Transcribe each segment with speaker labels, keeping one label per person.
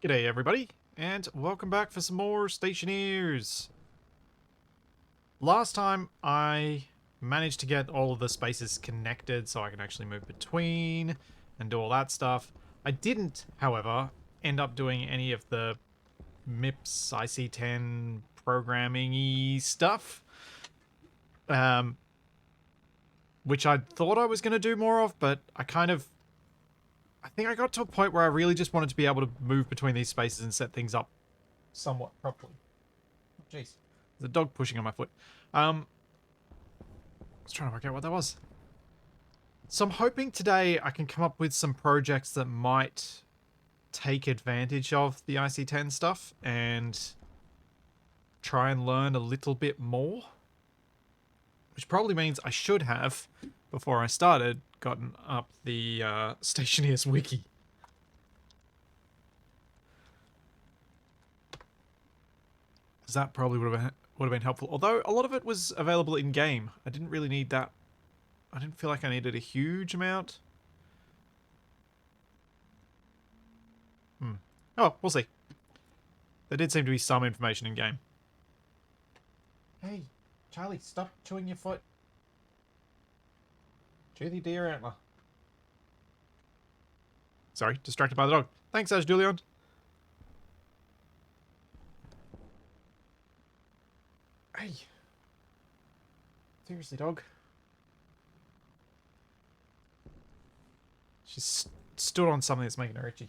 Speaker 1: G'day everybody, and welcome back for some more Stationeers. Last time I managed to get all of the spaces connected so I can actually move between and do all that stuff. I didn't, however, end up doing any of the MIPS IC10 programming-y stuff. Which I thought I was going to do more of, but I think I got to a point where I really just wanted to be able to move between these spaces and set things up somewhat properly. Jeez. There's a dog pushing on my foot. I was trying to work out what that was. So I'm hoping today I can come up with some projects that might take advantage of the IC10 stuff and try and learn a little bit more. Which probably means I should have, before I started, gotten up the Stationeers wiki. Because that probably would have been helpful. Although a lot of it was available in game. I didn't really need that. I didn't feel like I needed a huge amount. Oh, we'll see. There did seem to be some information in game. Hey, Charlie, stop chewing your foot. Chew the deer antler. Sorry, distracted by the dog. Thanks, Ash Julian. Hey. Seriously, dog. She's stood on something that's making her itchy.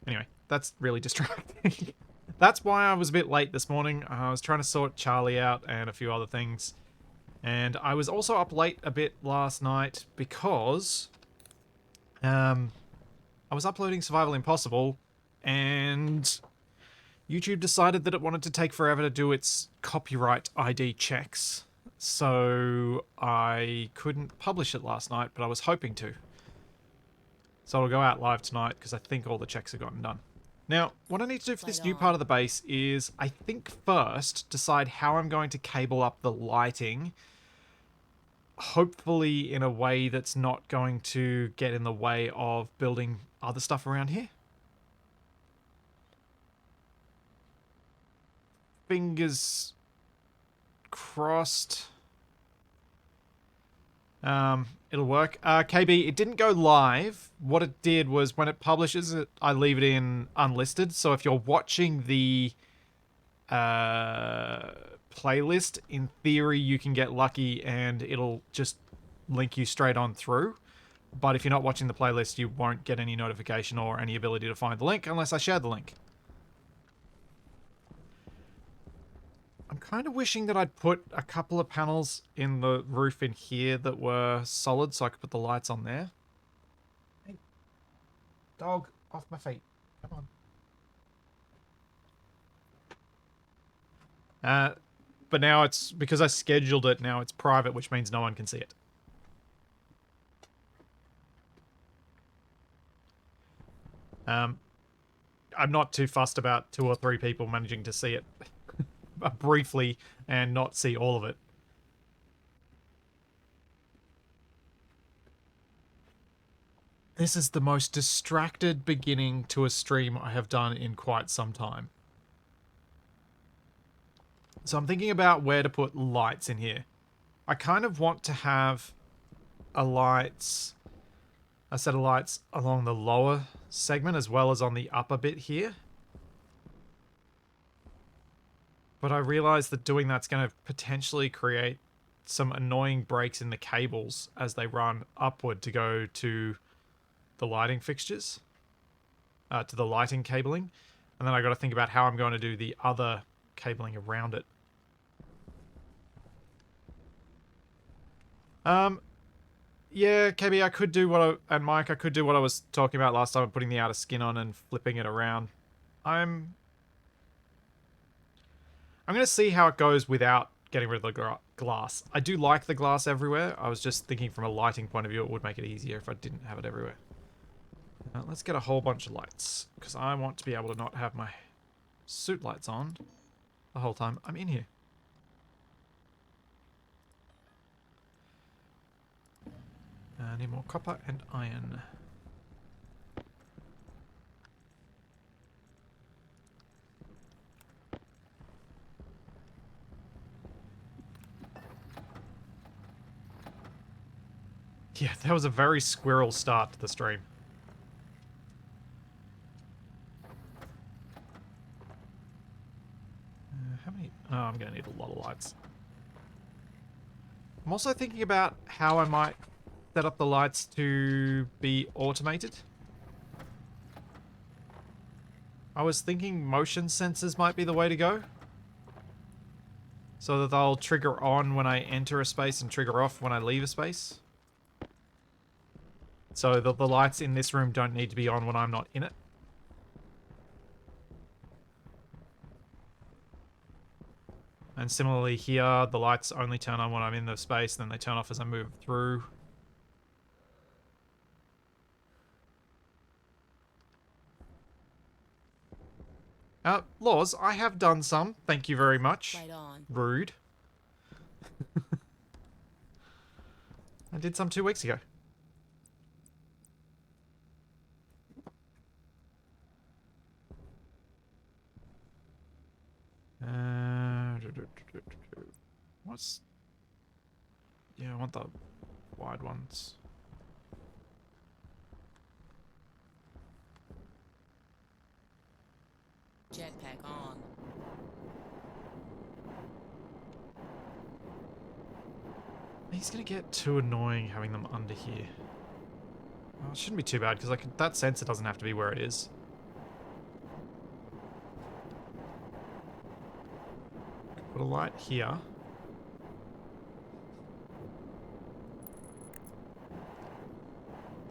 Speaker 1: Anyway, that's really distracting. That's why I was a bit late this morning. I was trying to sort Charlie out and a few other things. And I was also up late a bit last night because I was uploading Survival Impossible and YouTube decided that it wanted to take forever to do its copyright ID checks. So I couldn't publish it last night, but I was hoping to. So it'll go out live tonight because I think all the checks have gotten done. Now, what I need to do for this new part of the base is, I think first, decide how I'm going to cable up the lighting. Hopefully in a way that's not going to get in the way of building other stuff around here. Fingers crossed. It'll work. KB, it didn't go live. What it did was when it publishes it, I leave it in unlisted. So if you're watching the playlist, in theory, you can get lucky and it'll just link you straight on through. But if you're not watching the playlist, you won't get any notification or any ability to find the link unless I share the link. I'm kind of wishing that I'd put a couple of panels in the roof in here that were solid so I could put the lights on there. Hey, dog, off my feet. Come on. But now it's, because I scheduled it, now it's private, which means no one can see it. I'm not too fussed about 2 or 3 people managing to see it briefly and not see all of it. This is the most distracted beginning to a stream I have done in quite some time. So I'm thinking about where to put lights in here. I kind of want to have a set of lights along the lower segment as well as on the upper bit here. But I realize that doing that's going to potentially create some annoying breaks in the cables as they run upward to go to the lighting fixtures, to the lighting cabling. And then I got to think about how I'm going to do the other cabling around it. Yeah, KB, I could do and Mike, I could do what I was talking about last time of putting the outer skin on and flipping it around. I'm going to see how it goes without getting rid of the glass. I do like the glass everywhere. I was just thinking from a lighting point of view, it would make it easier if I didn't have it everywhere. Let's get a whole bunch of lights, because I want to be able to not have my suit lights on the whole time I'm in here. I need more copper and iron. Yeah, that was a very squirrel start to the stream. How many? Oh, I'm going to need a lot of lights. I'm also thinking about how I might set up the lights to be automated. I was thinking motion sensors might be the way to go. So that they'll trigger on when I enter a space and trigger off when I leave a space. So that the lights in this room don't need to be on when I'm not in it. And similarly here, the lights only turn on when I'm in the space, then they turn off as I move through. Laws, I have done some. Thank you very much.
Speaker 2: Right on.
Speaker 1: Rude. I did some 2 weeks ago. What's... Yeah, I want the wide ones.
Speaker 2: Jetpack on.
Speaker 1: He's gonna get too annoying having them under here. Well, it shouldn't be too bad, because that sensor doesn't have to be where it is. Put a light here.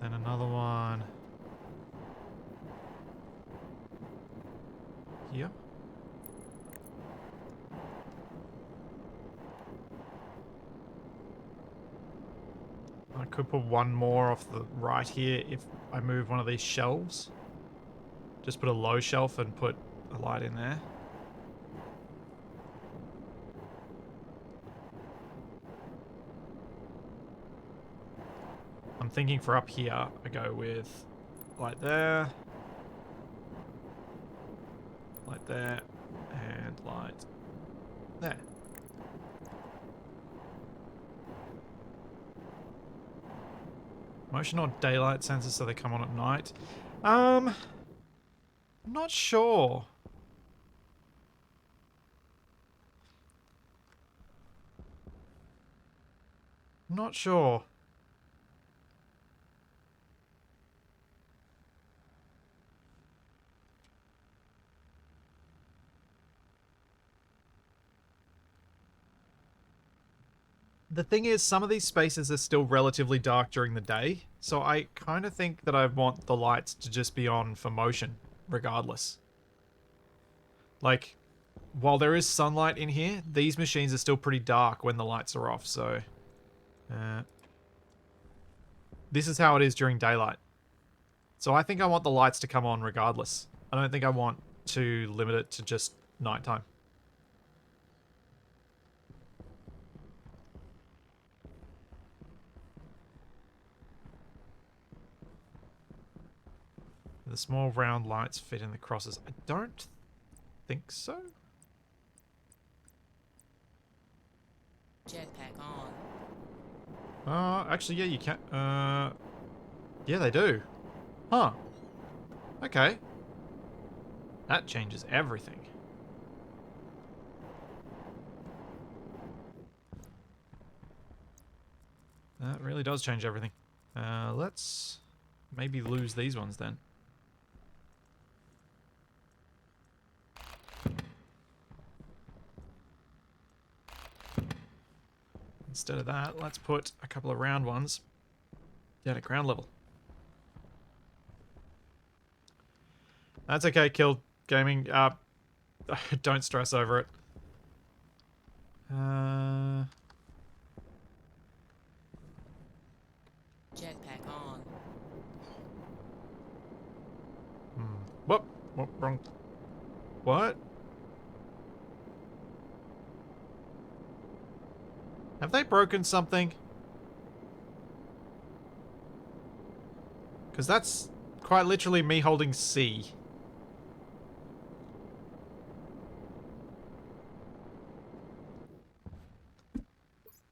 Speaker 1: Then another one here. I could put one more off the right here if I move one of these shelves. Just put a low shelf and put a light in there. I'm thinking for up here, I go with light there, light there, and light there. Motion or daylight sensors so they come on at night. I'm not sure. I'm not sure. The thing is, some of these spaces are still relatively dark during the day, so I kind of think that I want the lights to just be on for motion, regardless. Like, while there is sunlight in here, these machines are still pretty dark when the lights are off, so... this is how it is during daylight. So I think I want the lights to come on regardless. I don't think I want to limit it to just nighttime. The small round lights fit in the crosses. I don't think so.
Speaker 2: Jetpack on.
Speaker 1: Actually, yeah, you can. Yeah, they do. Huh. Okay. That changes everything. That really does change everything. Let's maybe lose these ones then. Instead of that, let's put a couple of round ones down at ground level. That's okay, Kill Gaming. Don't stress over it.
Speaker 2: Jetpack on.
Speaker 1: Whoop. Whoop, wrong. What? Have they broken something? Because that's quite literally me holding C.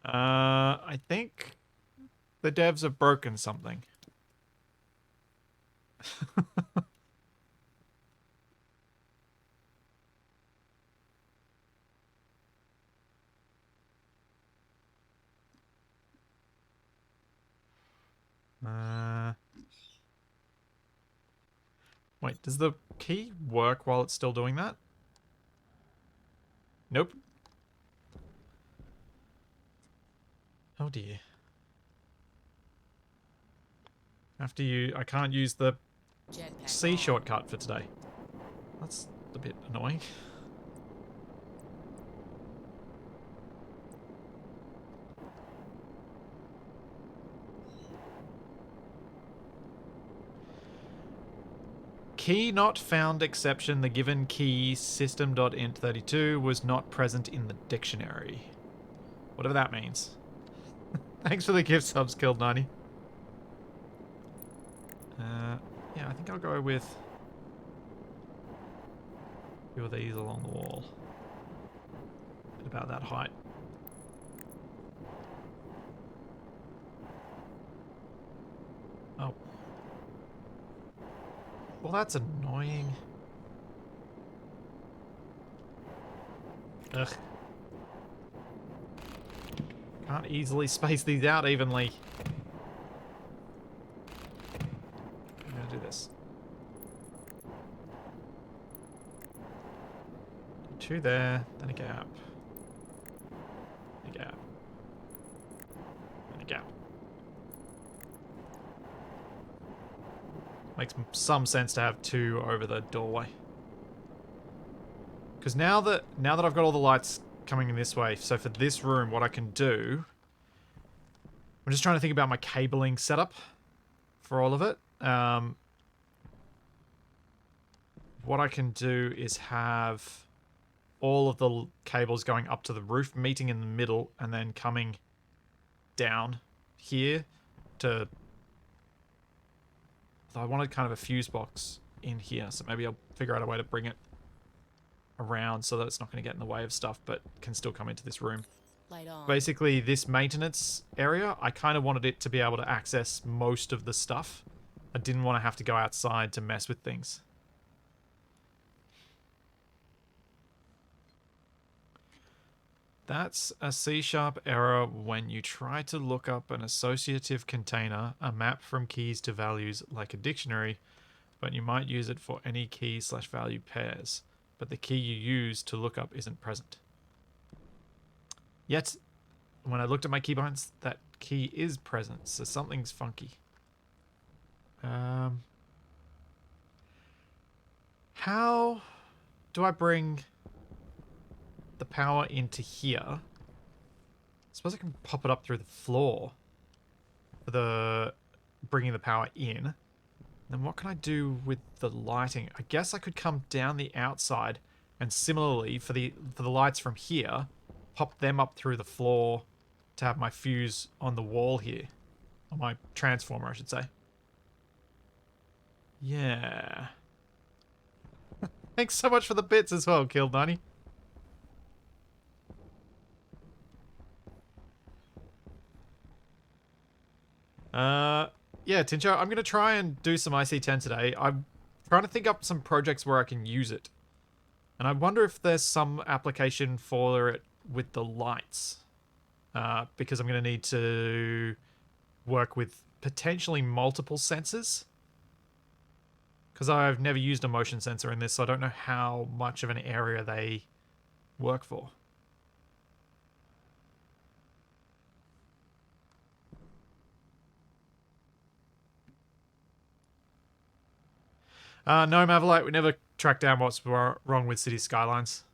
Speaker 1: I think the devs have broken something. Wait, does the key work while it's still doing that? Nope. Oh dear. I can't use the
Speaker 2: Jetpack
Speaker 1: C
Speaker 2: on.
Speaker 1: shortcut for today. That's a bit annoying. Key not found exception. The given key system.int32 was not present in the dictionary. Whatever that means. Thanks for the gift subs, Killed 90. Yeah, I think I'll go with a few of these along the wall. At about that height. Oh. Well, that's annoying. Ugh. Can't easily space these out evenly. I'm gonna do this. Two there, then a gap. A gap. And a gap. Makes some sense to have two over the doorway. Because now that I've got all the lights coming in this way, so for this room, what I can do... I'm just trying to think about my cabling setup for all of it. What I can do is have all of the cables going up to the roof, meeting in the middle, and then coming down here to... I wanted kind of a fuse box in here, so maybe I'll figure out a way to bring it around so that it's not going to get in the way of stuff, but can still come into this room.
Speaker 2: Light on.
Speaker 1: Basically, this maintenance area, I kind of wanted it to be able to access most of the stuff. I didn't want to have to go outside to mess with things. That's a C# error when you try to look up an associative container, a map from keys to values like a dictionary, but you might use it for any key/value pairs, but the key you use to look up isn't present. Yet, when I looked at my keybinds, that key is present, so something's funky. How do I bring the power into here? I suppose I can pop it up through the floor for the bringing the power in. Then what can I do with the lighting? I guess I could come down the outside and similarly for the lights from here, pop them up through the floor to have my fuse on the wall here. Or my transformer, I should say. Yeah. Thanks so much for the bits as well, Killed 90. Yeah, Tincho, I'm going to try and do some IC10 today. I'm trying to think up some projects where I can use it. And I wonder if there's some application for it with the lights. Because I'm going to need to work with potentially multiple sensors. Because I've never used a motion sensor in this, so I don't know how much of an area they work for. No, Maverlight, we never tracked down what's wrong with City Skylines.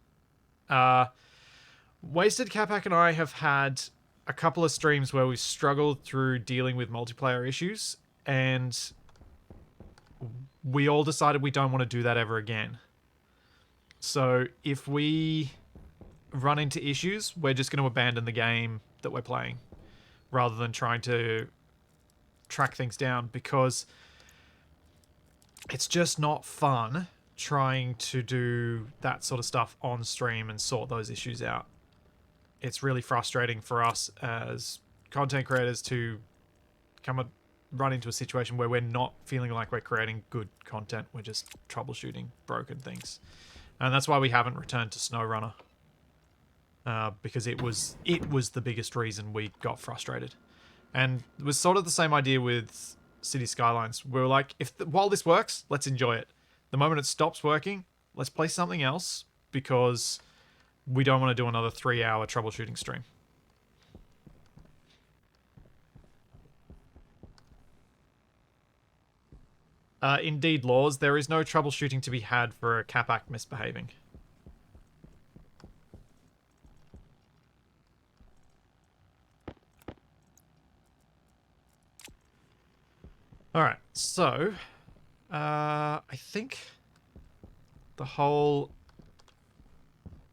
Speaker 1: Wasted Capac and I have had a couple of streams where we've struggled through dealing with multiplayer issues, and we all decided we don't want to do that ever again. So if we run into issues, we're just going to abandon the game that we're playing, rather than trying to track things down, because it's just not fun trying to do that sort of stuff on stream and sort those issues out. It's really frustrating for us as content creators to run into a situation where we're not feeling like we're creating good content. We're just troubleshooting broken things. And that's why we haven't returned to SnowRunner. Because it was the biggest reason we got frustrated. And it was sort of the same idea with City Skylines. We were like, while this works, let's enjoy it. The moment it stops working, let's play something else, because we don't want to do another 3-hour troubleshooting stream. Indeed, Laws, there is no troubleshooting to be had for a Capac misbehaving. Alright, so... I think... the whole...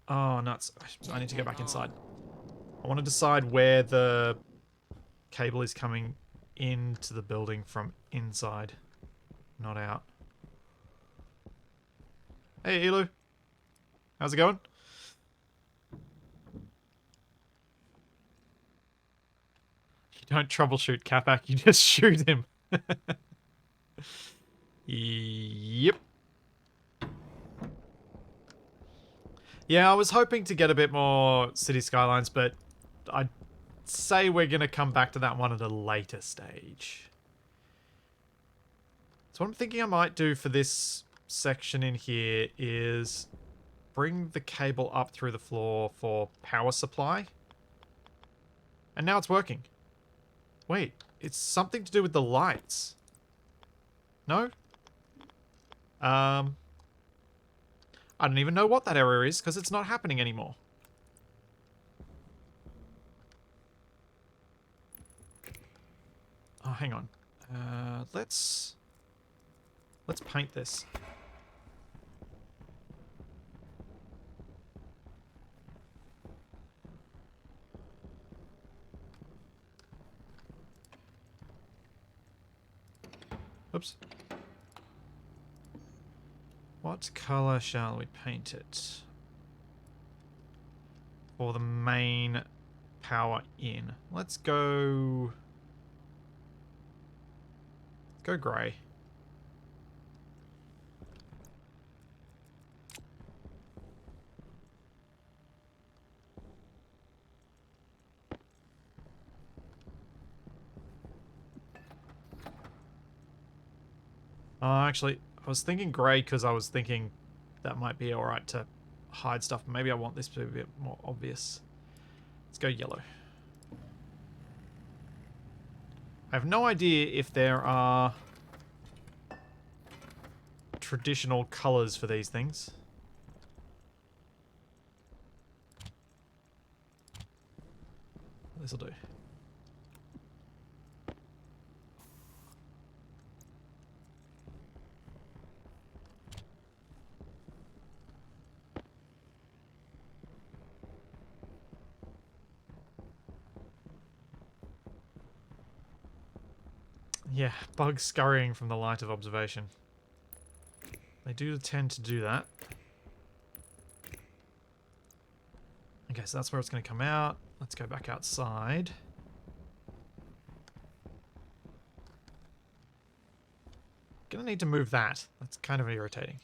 Speaker 1: Oh, nuts. I need to go back inside. I want to decide where the cable is coming into the building from inside, not out. Hey, Elu. How's it going? You don't troubleshoot Capac, you just shoot him. Yep. Yeah, I was hoping to get a bit more City Skylines, but I'd say we're going to come back to that one at a later stage. So what I'm thinking I might do for this section in here is bring the cable up through the floor for power supply. And now it's working. Wait, it's something to do with the lights. No? I don't even know what that error is, because it's not happening anymore. Oh, hang on. Let's paint this. Oops. What color shall we paint it? For the main power in. Let's go grey. Actually, I was thinking grey because I was thinking that might be alright to hide stuff. Maybe I want this to be a bit more obvious. Let's go yellow. I have no idea if there are traditional colours for these things. This'll do. Yeah, bugs scurrying from the light of observation. They do tend to do that. Okay, so that's where it's going to come out. Let's go back outside. Gonna need to move that. That's kind of irritating.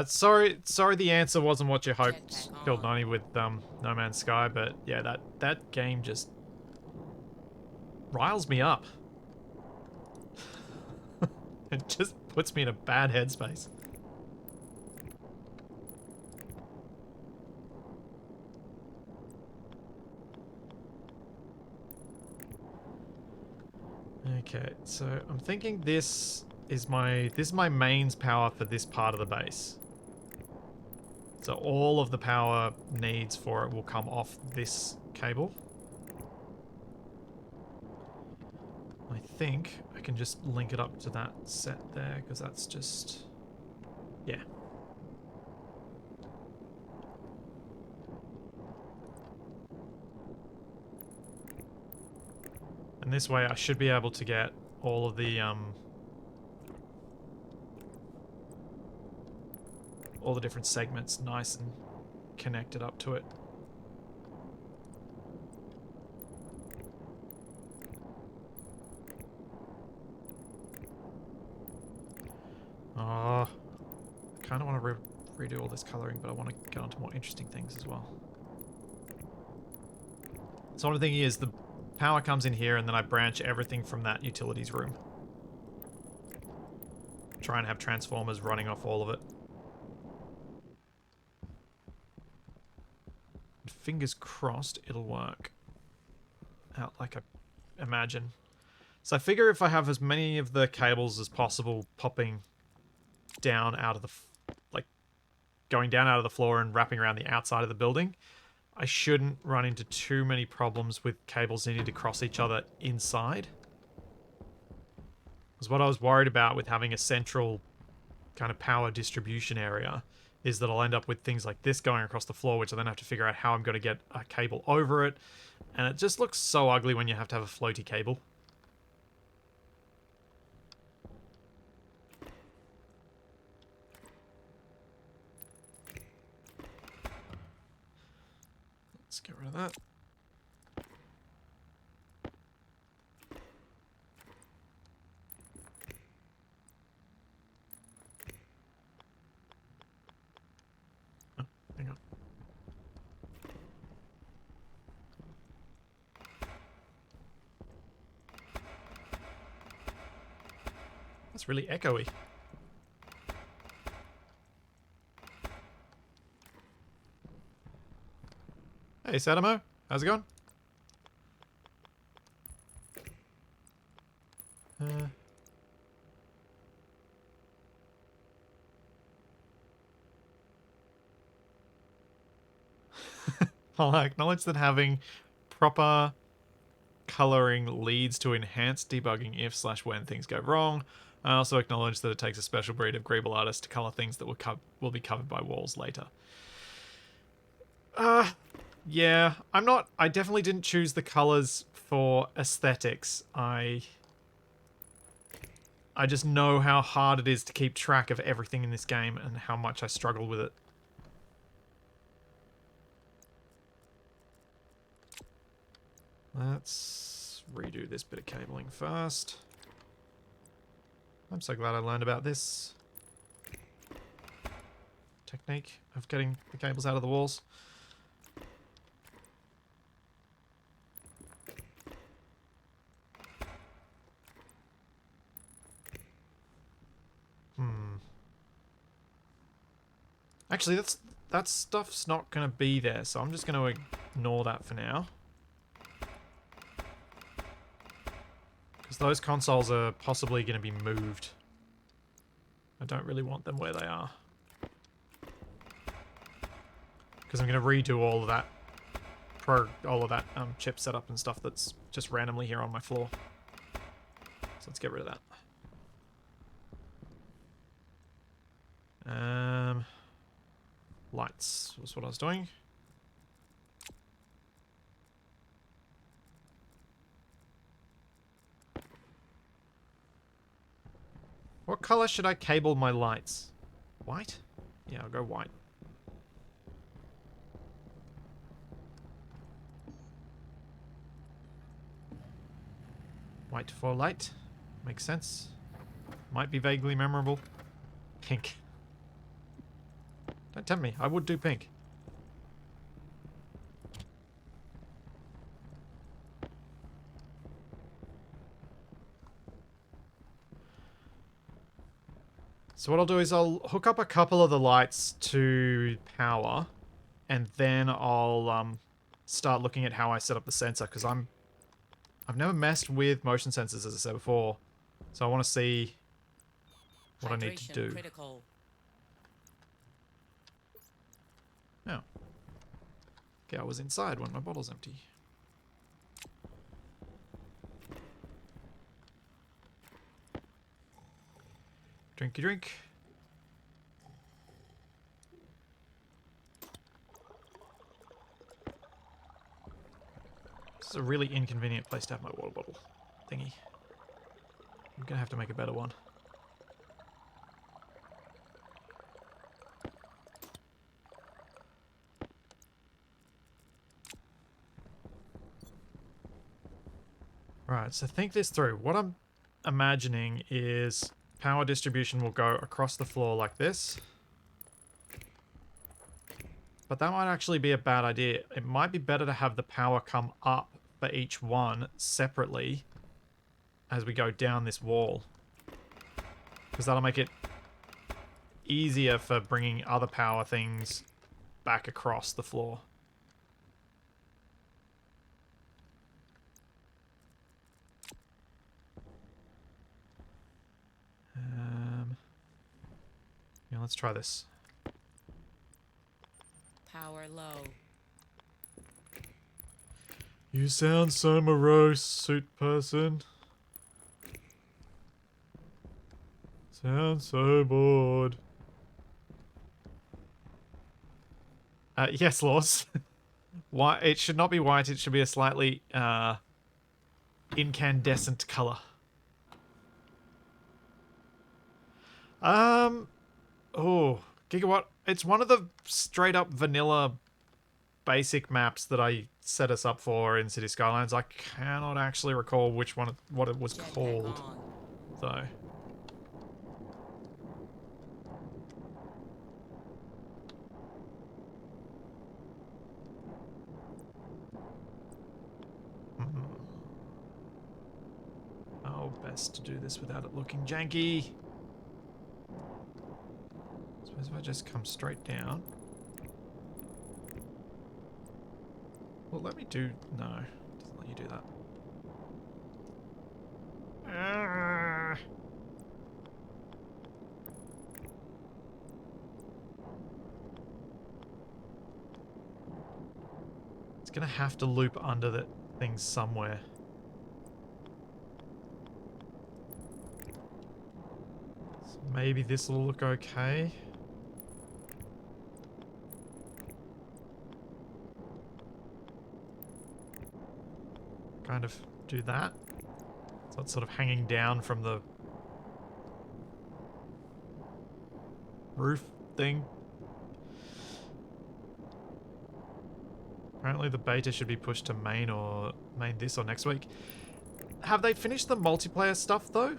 Speaker 1: Sorry the answer wasn't what you hoped, Killed 90 with No Man's Sky, but yeah, that game just riles me up. It just puts me in a bad headspace. Okay, so I'm thinking this is my mains power for this part of the base. So all of the power needs for it will come off this cable. I think I can just link it up to that set there, because that's just... yeah. And this way I should be able to get all of the different segments nice and connected up to it. Oh, I kind of want to redo all this coloring, but I want to get onto more interesting things as well. So what I'm thinking is the power comes in here and then I branch everything from that utilities room. Try and have transformers running off all of it. Fingers crossed it'll work out like I imagine. So I figure if I have as many of the cables as possible popping down out of the, like, going down out of the floor and wrapping around the outside of the building, I shouldn't run into too many problems with cables needing to cross each other inside. Because what I was worried about with having a central kind of power distribution area is that I'll end up with things like this going across the floor, which I then have to figure out how I'm going to get a cable over it. And it just looks so ugly when you have to have a floaty cable. Let's get rid of that. Oh, hang on. That's really echoey. Hey, Sadamo. How's it going? I acknowledge that having proper coloring leads to enhanced debugging if/when things go wrong. I also acknowledge that it takes a special breed of Greeble artist to color things that will be covered by walls later. Yeah, I definitely didn't choose the colors for aesthetics. I just know how hard it is to keep track of everything in this game and how much I struggle with it. Let's redo this bit of cabling first. I'm so glad I learned about this technique of getting the cables out of the walls. Actually, that stuff's not going to be there, so I'm just going to ignore that for now. Because those consoles are possibly going to be moved. I don't really want them where they are. Because I'm going to redo all of that chip setup and stuff that's just randomly here on my floor. So let's get rid of that. Lights was what I was doing. What color should I cable my lights? White? Yeah, I'll go white. White for light. Makes sense. Might be vaguely memorable. Pink. Don't tempt me. I would do pink. So what I'll do is I'll hook up a couple of the lights to power, and then I'll start looking at how I set up the sensor, because I've never messed with motion sensors, as I said before, so I want to see what I need to do.
Speaker 2: Critical.
Speaker 1: Oh. Okay, I was inside when my bottle's empty. Drinky drink. It's a really inconvenient place to have my water bottle thingy. I'm gonna have to make a better one. Right, so think this through. What I'm imagining is power distribution will go across the floor like this. But that might actually be a bad idea. It might be better to have the power come up for each one separately as we go down this wall. Because that'll make it easier for bringing other power things back across the floor. Yeah, let's try this.
Speaker 2: Power low.
Speaker 1: You sound so morose, suit person. Sound so bored. Yes, Laws. Why? It should not be white. It should be a slightly incandescent color. Oh, Gigawatt. It's one of the straight up vanilla basic maps that I set us up for in City Skylines. I cannot actually recall which one, what it was called, though. Oh, best to do this without it looking janky. Suppose if I just come straight down. Well, let me do... No, it doesn't let you do that. It's gonna have to loop under the thing somewhere. So maybe this will look okay. Kind of do that. So it's sort of hanging down from the roof thing. Apparently the beta should be pushed to main or main this or next week. Have they finished the multiplayer stuff though?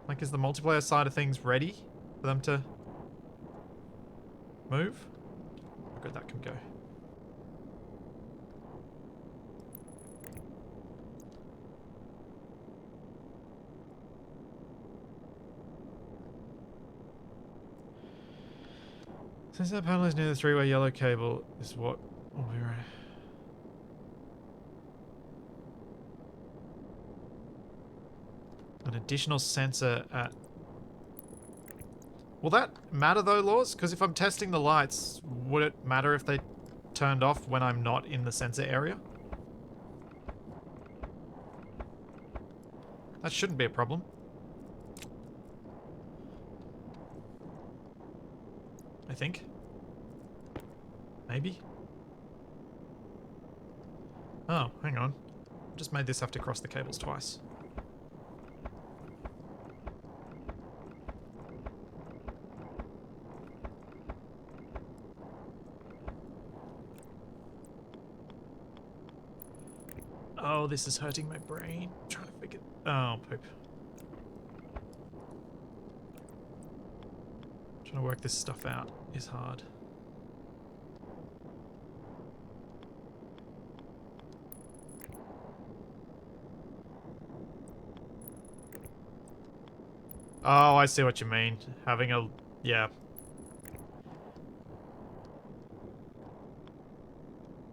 Speaker 1: Like, is the multiplayer side of things ready for them to move? How good that can go. Since that panel is near the three-way yellow cable, is what will be right. An additional sensor at... Will that matter though, Laws? Because if I'm testing the lights, would it matter if they turned off when I'm not in the sensor area? That shouldn't be a problem. I think. Maybe. Oh, hang on. Just made this have to cross the cables twice. Oh, this is hurting my brain. I'm trying to figure... Oh, poop. Trying to work this stuff out is hard. Oh, I see what you mean. Having a... Yeah.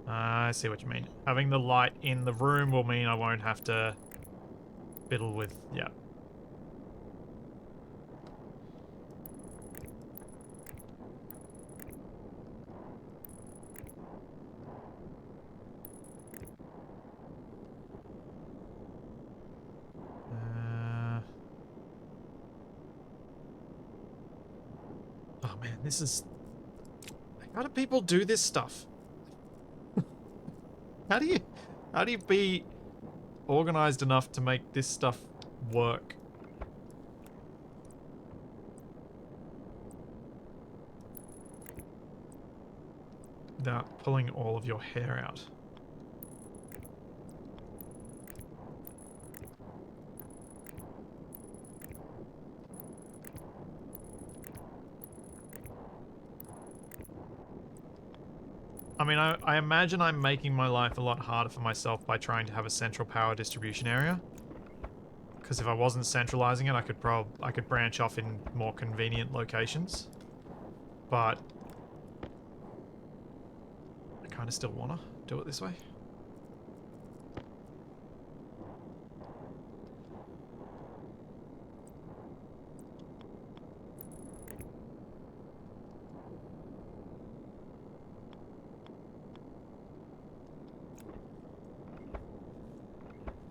Speaker 1: I see what you mean. Having the light in the room will mean I won't have to fiddle with... Yeah. Oh man, this is... I How do people do this stuff? How do you be organized enough to make this stuff work? Without pulling all of your hair out. I mean, I imagine I'm making my life a lot harder for myself by trying to have a central power distribution area. Because if I wasn't centralizing it, I could branch off in more convenient locations. But I kind of still want to do it this way.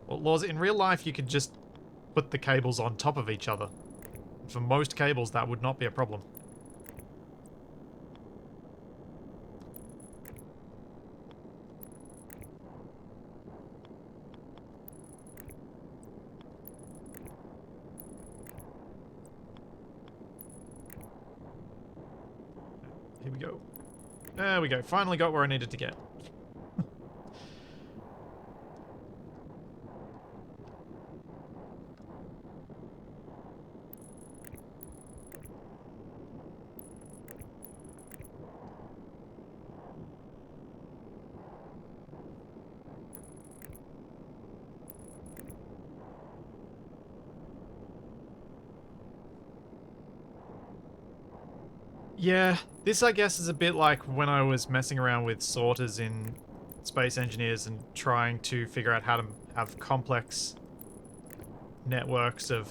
Speaker 1: Well, laws, in real life, you could just put the cables on top of each other. For most cables, that would not be a problem. Here we go. There we go. Finally got where I needed to get. Yeah, this I guess is a bit like when I was messing around with sorters in Space Engineers and trying to figure out how to have complex networks of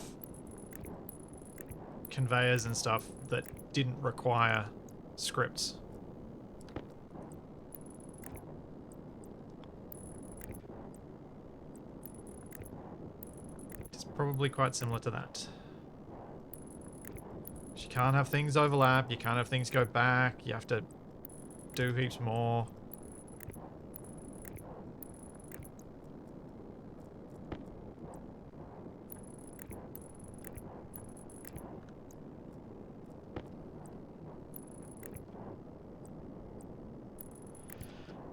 Speaker 1: conveyors and stuff that didn't require scripts. It's probably quite similar to that. You can't have things overlap, you can't have things go back, you have to do heaps more.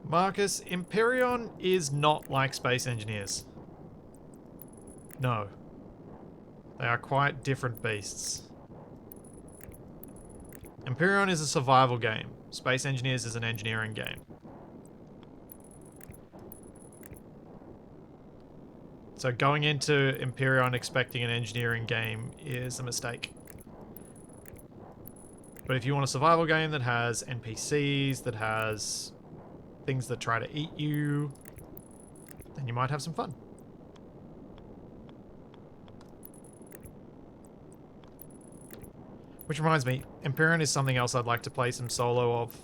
Speaker 1: Marcus, Empyrean is not like Space Engineers. No. They are quite different beasts. Empyrean is a survival game. Space Engineers is an engineering game. So going into Empyrean expecting an engineering game is a mistake. But if you want a survival game that has NPCs, that has things that try to eat you, then you might have some fun. Which reminds me, Empyrean is something else I'd like to play some solo of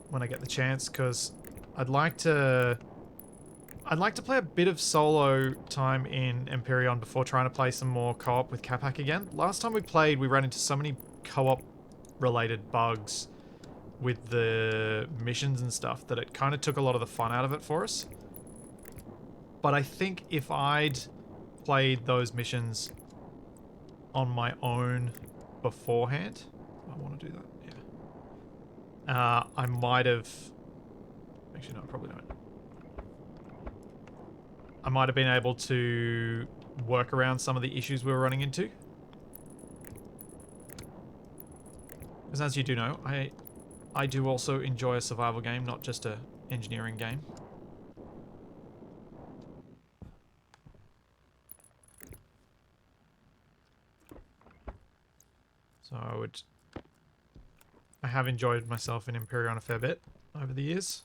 Speaker 1: when I get the chance, because I'd like to play a bit of solo time in Empyrean before trying to play some more co-op with Capac again. Last time we played, we ran into so many co-op related bugs with the missions and stuff that it kind of took a lot of the fun out of it for us. But I think if I'd played those missions on my own beforehand, I want to do that, yeah. I might have... Actually, no, I probably don't. I might have been able to work around some of the issues we were running into. Because as you do know, I do also enjoy a survival game, not just a engineering game. So I have enjoyed myself in Empyrean a fair bit over the years.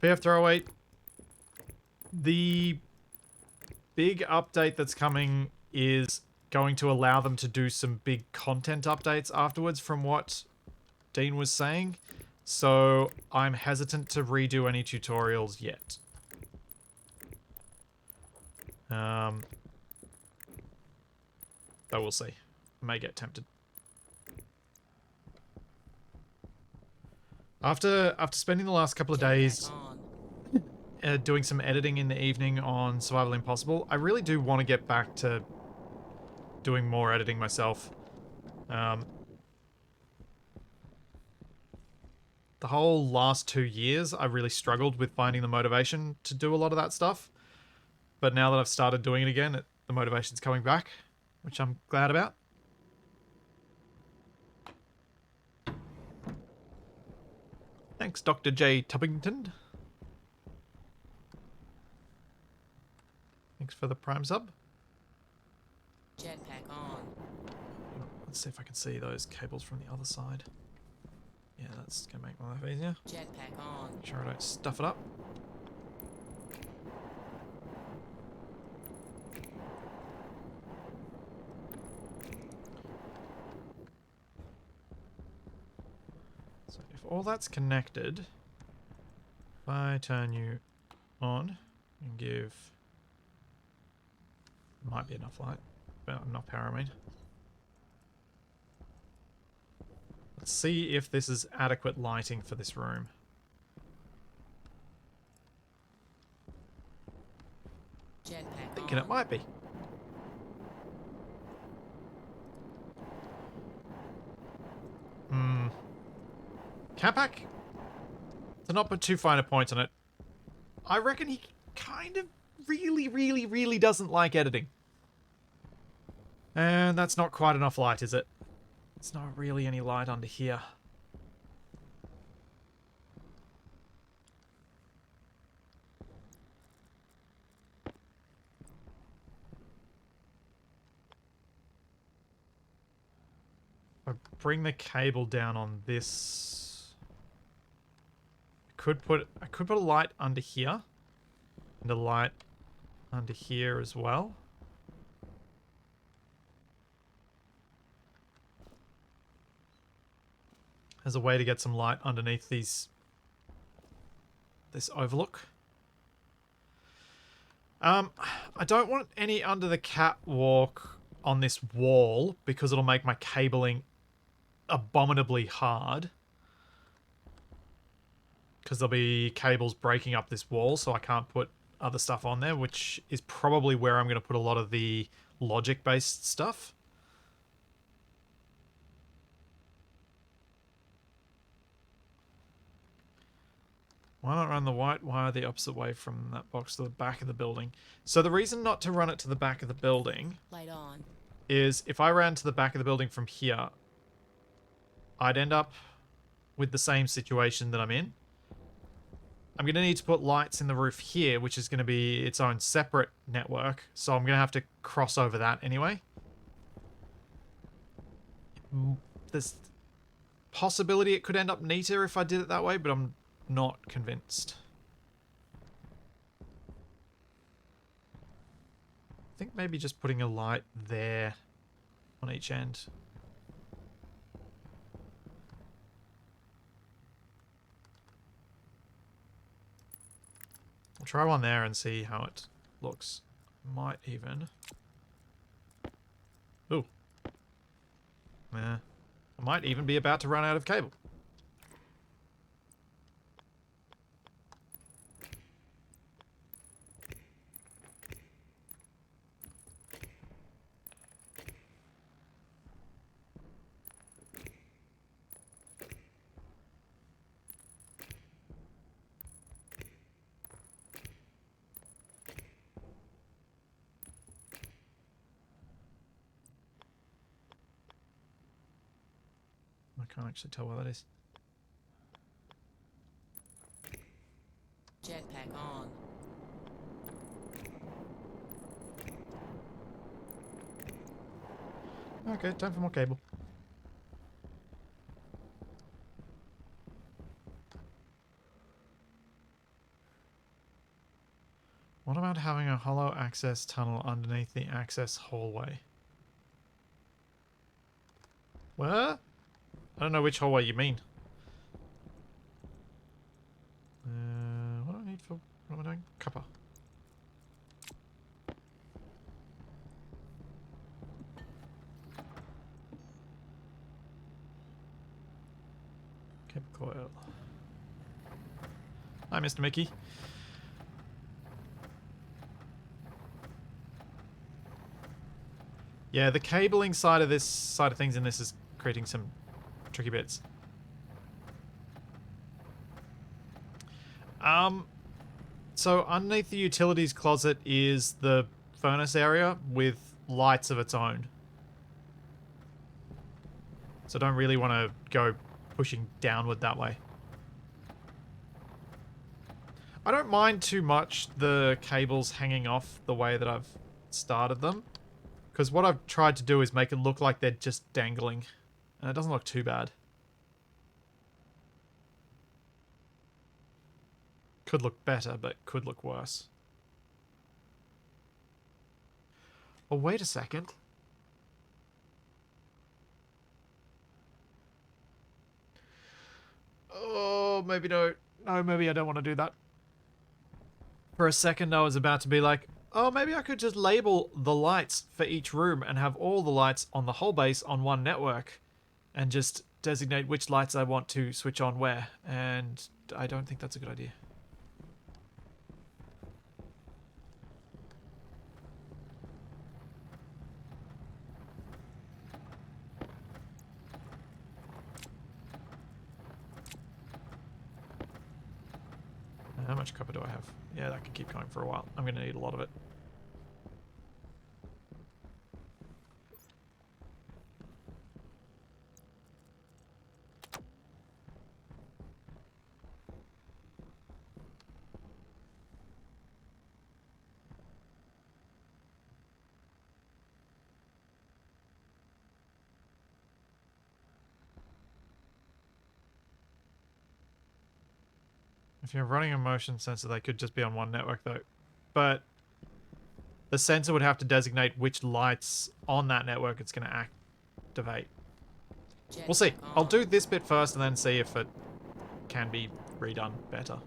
Speaker 1: PF Throwaway, the big update that's coming is going to allow them to do some big content updates afterwards from what Dean was saying. So I'm hesitant to redo any tutorials yet. But we'll see. May get tempted. After spending the last couple of days doing some editing in the evening on Survival Impossible, I really do want to get back to doing more editing myself. The whole last 2 years, I really struggled with finding the motivation to do a lot of that stuff. But now that I've started doing it again, the motivation's coming back, which I'm glad about. Thanks, Dr. J. Tubbington. Thanks for the Prime sub.
Speaker 2: Jetpack on.
Speaker 1: Let's see if I can see those cables from the other side. Yeah, that's going to make my life easier.
Speaker 2: Jetpack on.
Speaker 1: Make sure I don't stuff it up. So if all that's connected, if I turn you on and give... Might be enough light, but enough power, I mean. Let's see if this is adequate lighting for this room.
Speaker 2: Jetpack
Speaker 1: Thinking it might be. Capac? To not put too fine a point on it, I reckon he kind of really doesn't like editing. And that's not quite enough light, is it? It's not really any light under here. If I bring the cable down on this, I could put a light under here and a light under here as well. As a way to get some light underneath this overlook. I don't want any under the catwalk on this wall because it'll make my cabling abominably hard. Because there'll be cables breaking up this wall, so I can't put other stuff on there, which is probably where I'm going to put a lot of the logic-based stuff. Why not run the white wire the opposite way from that box to the back of the building? So the reason not to run it to the back of the building
Speaker 2: Light on.
Speaker 1: is if I ran to the back of the building from here, I'd end up with the same situation that I'm in. I'm going to need to put lights in the roof here, which is going to be its own separate network. So I'm going to have to cross over that anyway. There's possibility it could end up neater if I did it that way, but I'm not convinced. I think maybe just putting a light there on each end. I'll try one there and see how it looks. Might even... Ooh. I might even be about to run out of cable. I can't actually tell what that is.
Speaker 2: Jetpack on.
Speaker 1: Okay, time for more cable. What about having a hollow access tunnel underneath the access hallway? Where? I don't know which hallway you mean. What do I need for... What am I doing? Copper. Cable coil. Hi, Mr. Mickey. Yeah, the cabling side of things in this is creating some tricky bits. So underneath the utilities closet is the furnace area with lights of its own. So don't really want to go pushing downward that way. I don't mind too much the cables hanging off the way that I've started them. Because what I've tried to do is make it look like they're just dangling. And it doesn't look too bad. Could look better, but could look worse. Oh, wait a second. Oh, maybe no. No, maybe I don't want to do that. For a second, I was about to be like, oh, maybe I could just label the lights for each room and have all the lights on the whole base on one network and just designate which lights I want to switch on where. And I don't think that's a good idea. How much copper do I have? Yeah, that could keep going for a while. I'm going to need a lot of it. If you're running a motion sensor, they could just be on one network though. But the sensor would have to designate which lights on that network it's going to activate. We'll see. I'll do this bit first and then see if it can be redone better.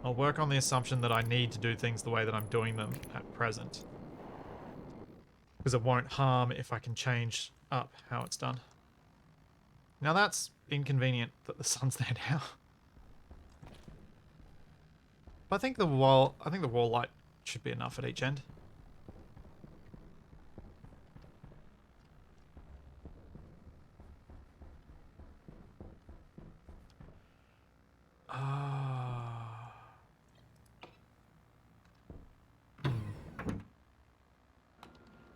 Speaker 1: I'll work on the assumption that I need to do things the way that I'm doing them at present. Because it won't harm if I can change up how it's done. Now that's inconvenient that the sun's there now. But I think the wall light should be enough at each end.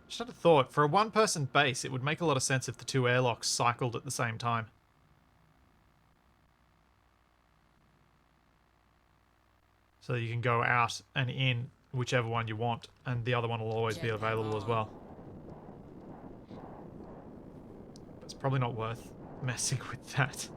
Speaker 1: Just had a thought. For a one-person base, it would make a lot of sense if the two airlocks cycled at the same time. So you can go out and in whichever one you want, and the other one will always be available as well. But it's probably not worth messing with that.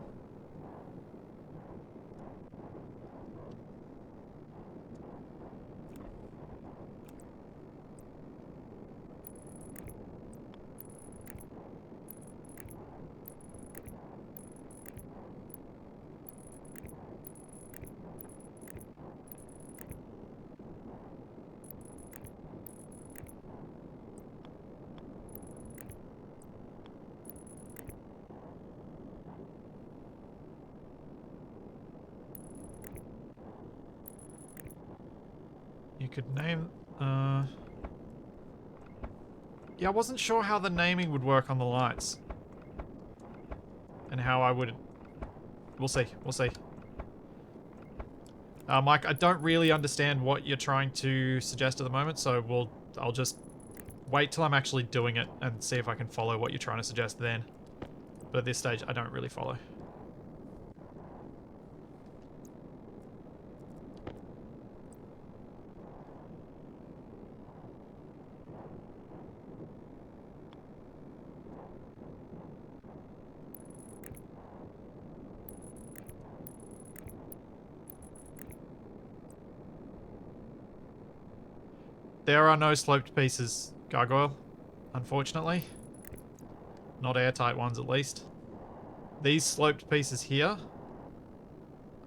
Speaker 1: You could name... Yeah, I wasn't sure how the naming would work on the lights. And how I would... We'll see. We'll see. Mike, I don't really understand what you're trying to suggest at the moment, so I'll just wait till I'm actually doing it and see if I can follow what you're trying to suggest then. But at this stage, I don't really follow. There are no sloped pieces, Gargoyle. Unfortunately. Not airtight ones, at least. These sloped pieces here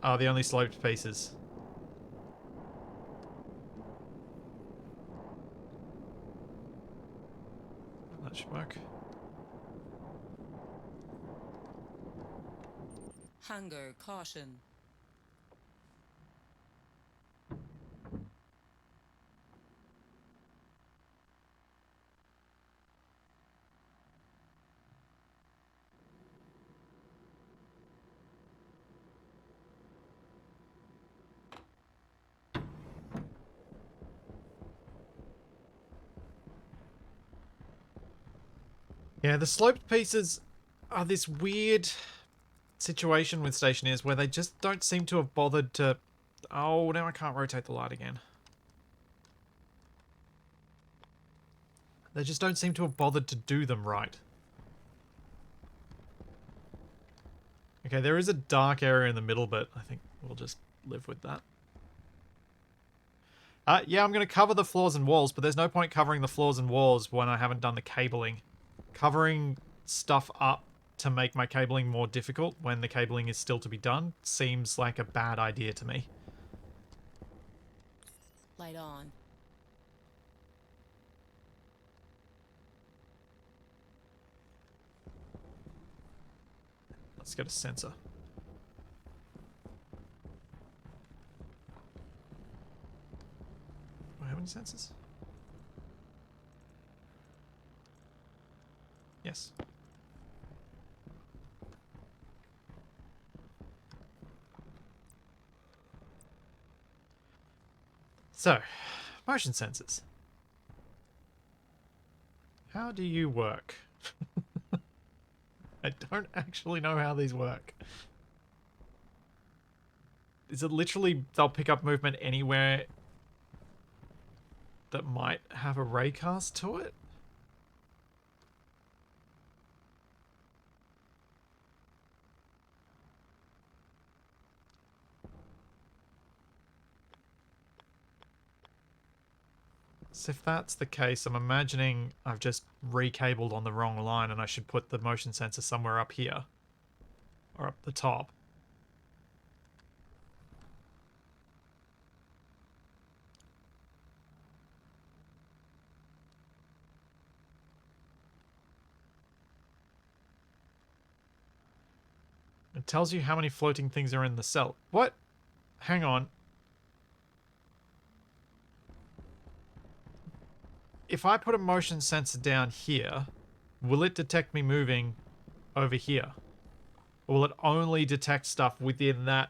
Speaker 1: are the only sloped pieces. That should work.
Speaker 2: Hunger, caution.
Speaker 1: Yeah, the sloped pieces are this weird situation with Stationeers where they just don't seem to have bothered to... Oh, now I can't rotate the light again. They just don't seem to have bothered to do them right. Okay, there is a dark area in the middle, but I think we'll just live with that. Yeah, I'm going to cover the floors and walls, but there's no point covering the floors and walls when I haven't done the cabling. Covering stuff up to make my cabling more difficult when the cabling is still to be done seems like a bad idea to me.
Speaker 2: Light on.
Speaker 1: Let's get a sensor. Do I have any sensors? Yes. So, motion sensors. How do you work? I don't actually know how these work. Is it literally they'll pick up movement anywhere that might have a raycast to it? So if that's the case, I'm imagining I've just recabled on the wrong line and I should put the motion sensor somewhere up here. Or up the top. It tells you how many floating things are in the cell. What? Hang on. If I put a motion sensor down here, will it detect me moving over here? Or will it only detect stuff within that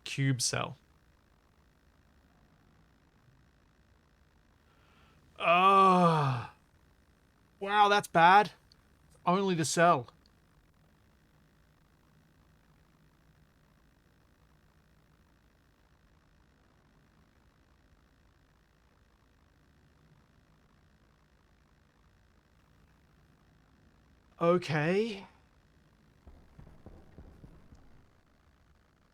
Speaker 1: cube cell? Oh. Wow, that's bad. Only the cell. Okay.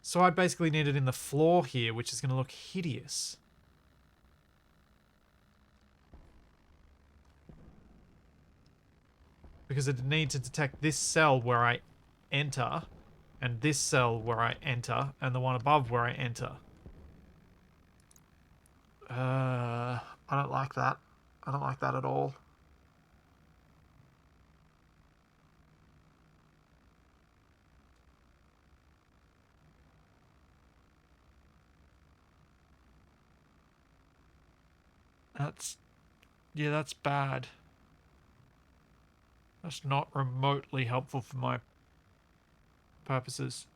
Speaker 1: So I basically need it in the floor here, which is going to look hideous. Because it needs to detect this cell where I enter, and this cell where I enter, and the one above where I enter. I don't like that. I don't like that at all. Yeah, that's bad. That's not remotely helpful for my purposes.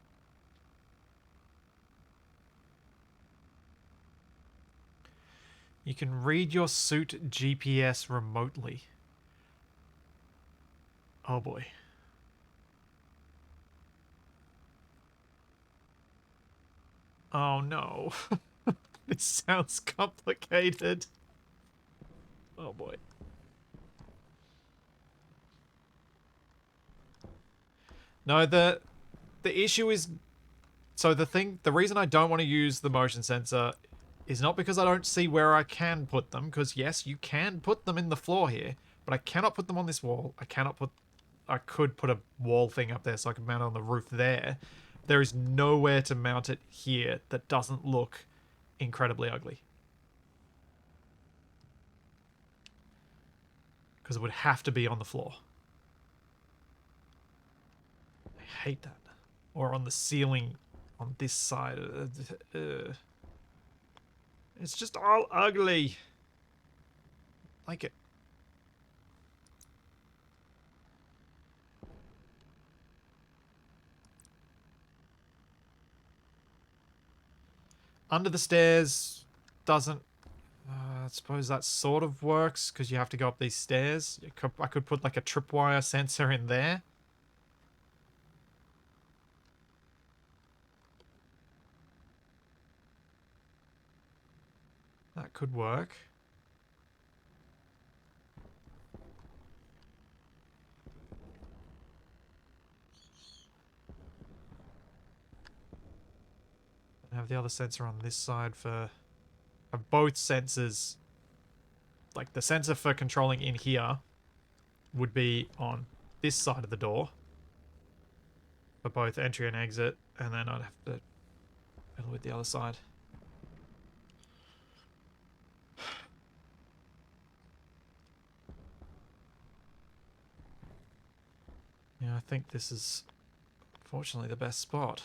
Speaker 1: You can read your suit GPS remotely. Oh boy. Oh no. This sounds complicated. Oh boy. No, the issue is... So the reason I don't want to use the motion sensor is not because I don't see where I can put them, because yes, you can put them in the floor here, but I cannot put them on this wall. I could put a wall thing up there so I could mount it on the roof there. There is nowhere to mount it here that doesn't look incredibly ugly. Because it would have to be on the floor. I hate that. Or on the ceiling on this side. It's just all ugly. Like it. Under the stairs doesn't... I suppose that sort of works because you have to go up these stairs. I could put like a tripwire sensor in there. That could work. I have the other sensor on this side for both sensors. Like the sensor for controlling in here would be on this side of the door for both entry and exit, and then I'd have to fiddle with the other side. Yeah, I think this is unfortunately the best spot.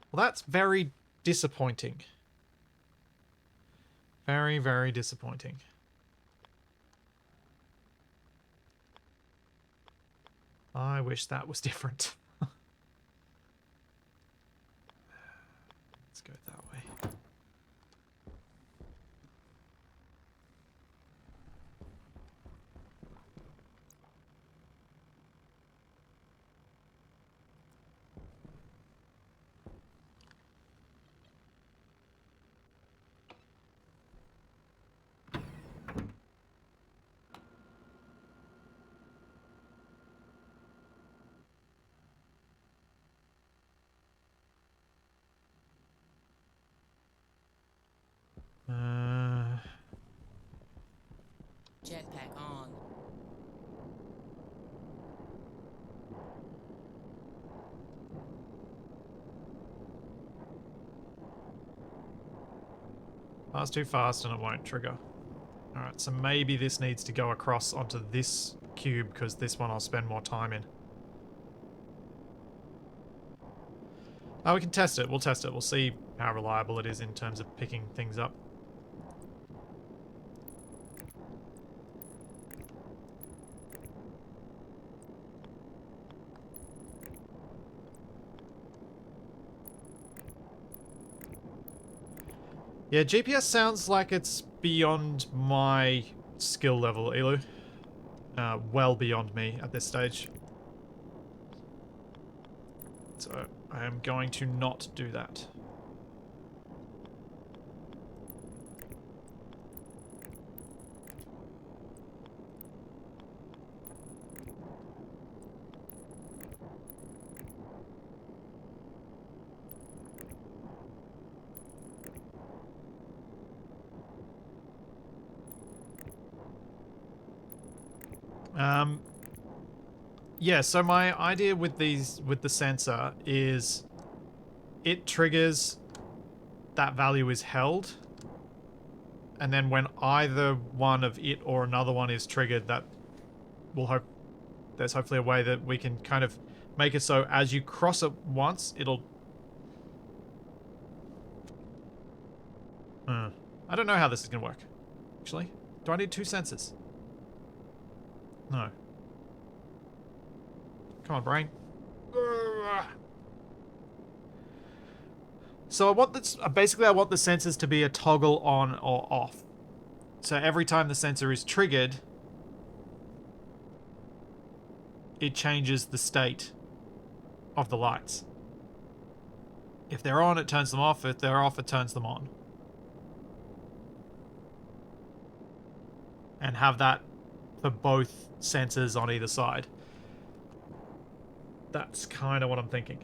Speaker 1: Well, that's very disappointing. Very, very disappointing. I wish that was different. Let's go that way.
Speaker 2: Jetpack on.
Speaker 1: That's too fast and it won't trigger. Alright, so maybe this needs to go across onto this cube because this one I'll spend more time in. Oh, we can test it. We'll test it. We'll see how reliable it is in terms of picking things up. Yeah, GPS sounds like it's beyond my skill level, Elu. Well beyond me at this stage. So I am going to not do that. Yeah, so my idea with the sensor is it triggers, that value is held, and then when either one of it or another one is triggered, that will there's hopefully a way that we can kind of make it so as you cross it once, it'll... I don't know how this is going to work, actually. Do I need two sensors? No. Come on, brain. So I want this, basically I want the sensors to be a toggle on or off. So every time the sensor is triggered, it changes the state of the lights. If they're on, it turns them off. If they're off, it turns them on. And have that for both sensors on either side. That's kind of what I'm thinking.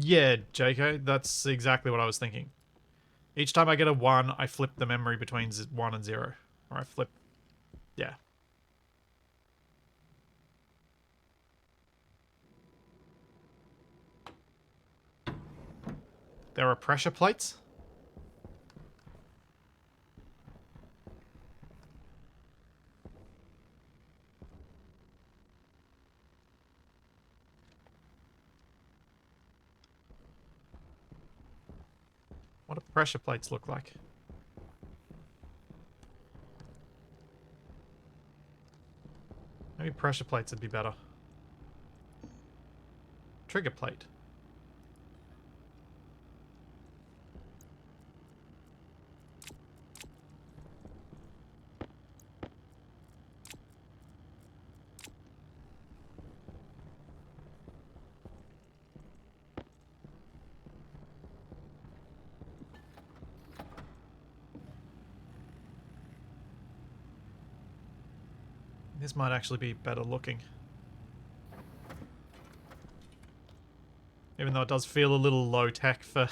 Speaker 1: Yeah, JK, that's exactly what I was thinking. Each time I get a 1, I flip the memory between 1 and 0. Or I flip... Yeah. There are pressure plates? What do pressure plates look like? Maybe pressure plates would be better. Trigger plate. This might actually be better looking. Even though it does feel a little low tech for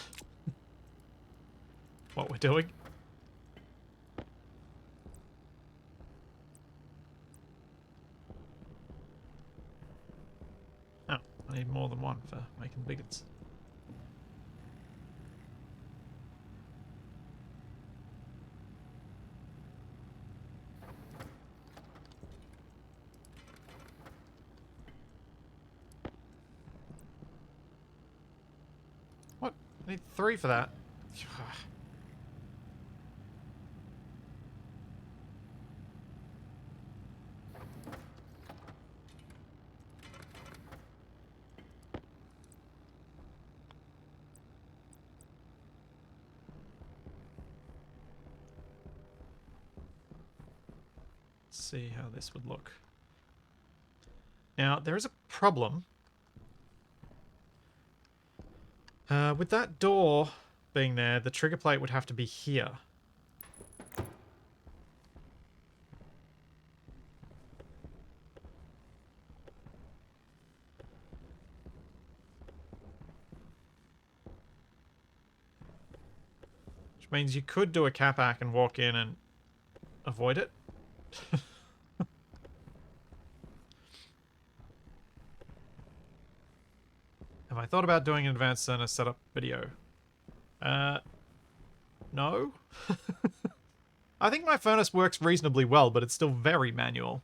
Speaker 1: what we're doing. Oh, I need more than one for making bigots. What? I need 3 for that. See how this would look. Now, there is a problem. With that door being there, the trigger plate would have to be here. Which means you could do a capac and walk in and avoid it. Have I thought about doing an advanced center setup video? No. I think my furnace works reasonably well, but it's still very manual.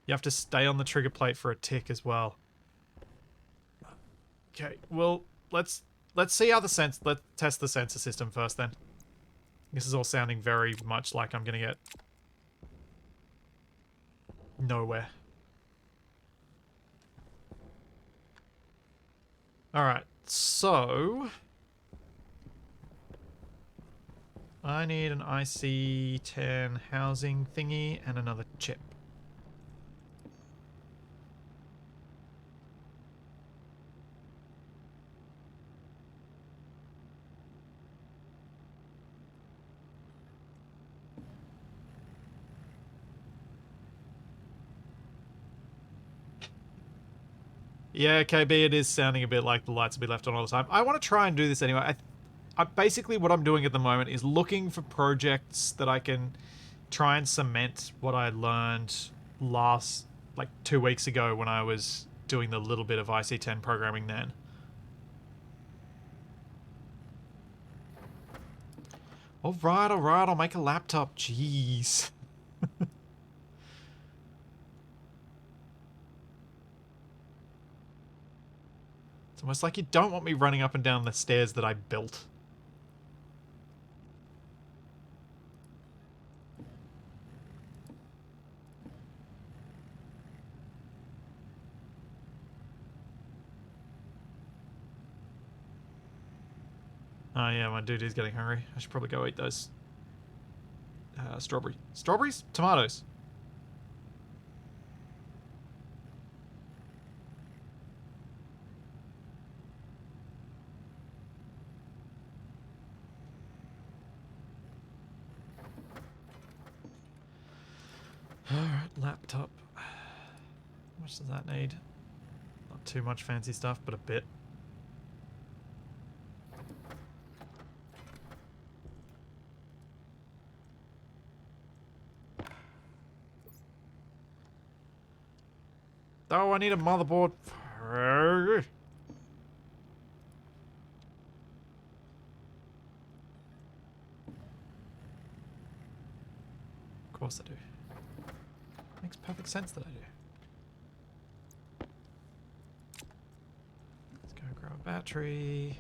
Speaker 1: You have to stay on the trigger plate for a tick as well. Okay, well, let's see how let's test the sensor system first then. This is all sounding very much like I'm gonna get nowhere. Alright, so I need an IC10 housing thingy and another chip. Yeah, KB, it is sounding a bit like the lights will be left on all the time. I want to try and do this anyway. Basically, what I'm doing at the moment is looking for projects that I can try and cement what I learned last, like 2 weeks ago when I was doing the little bit of IC10 programming then. Alright, I'll make a laptop. Jeez. It's almost like you don't want me running up and down the stairs that I built. Oh yeah, my dude is getting hungry. I should probably go eat those strawberries? Tomatoes. Alright, laptop. How much does that need? Not too much fancy stuff, but a bit. Oh, I need a motherboard. Of course I do. Makes perfect sense that I do. Let's go grab a battery.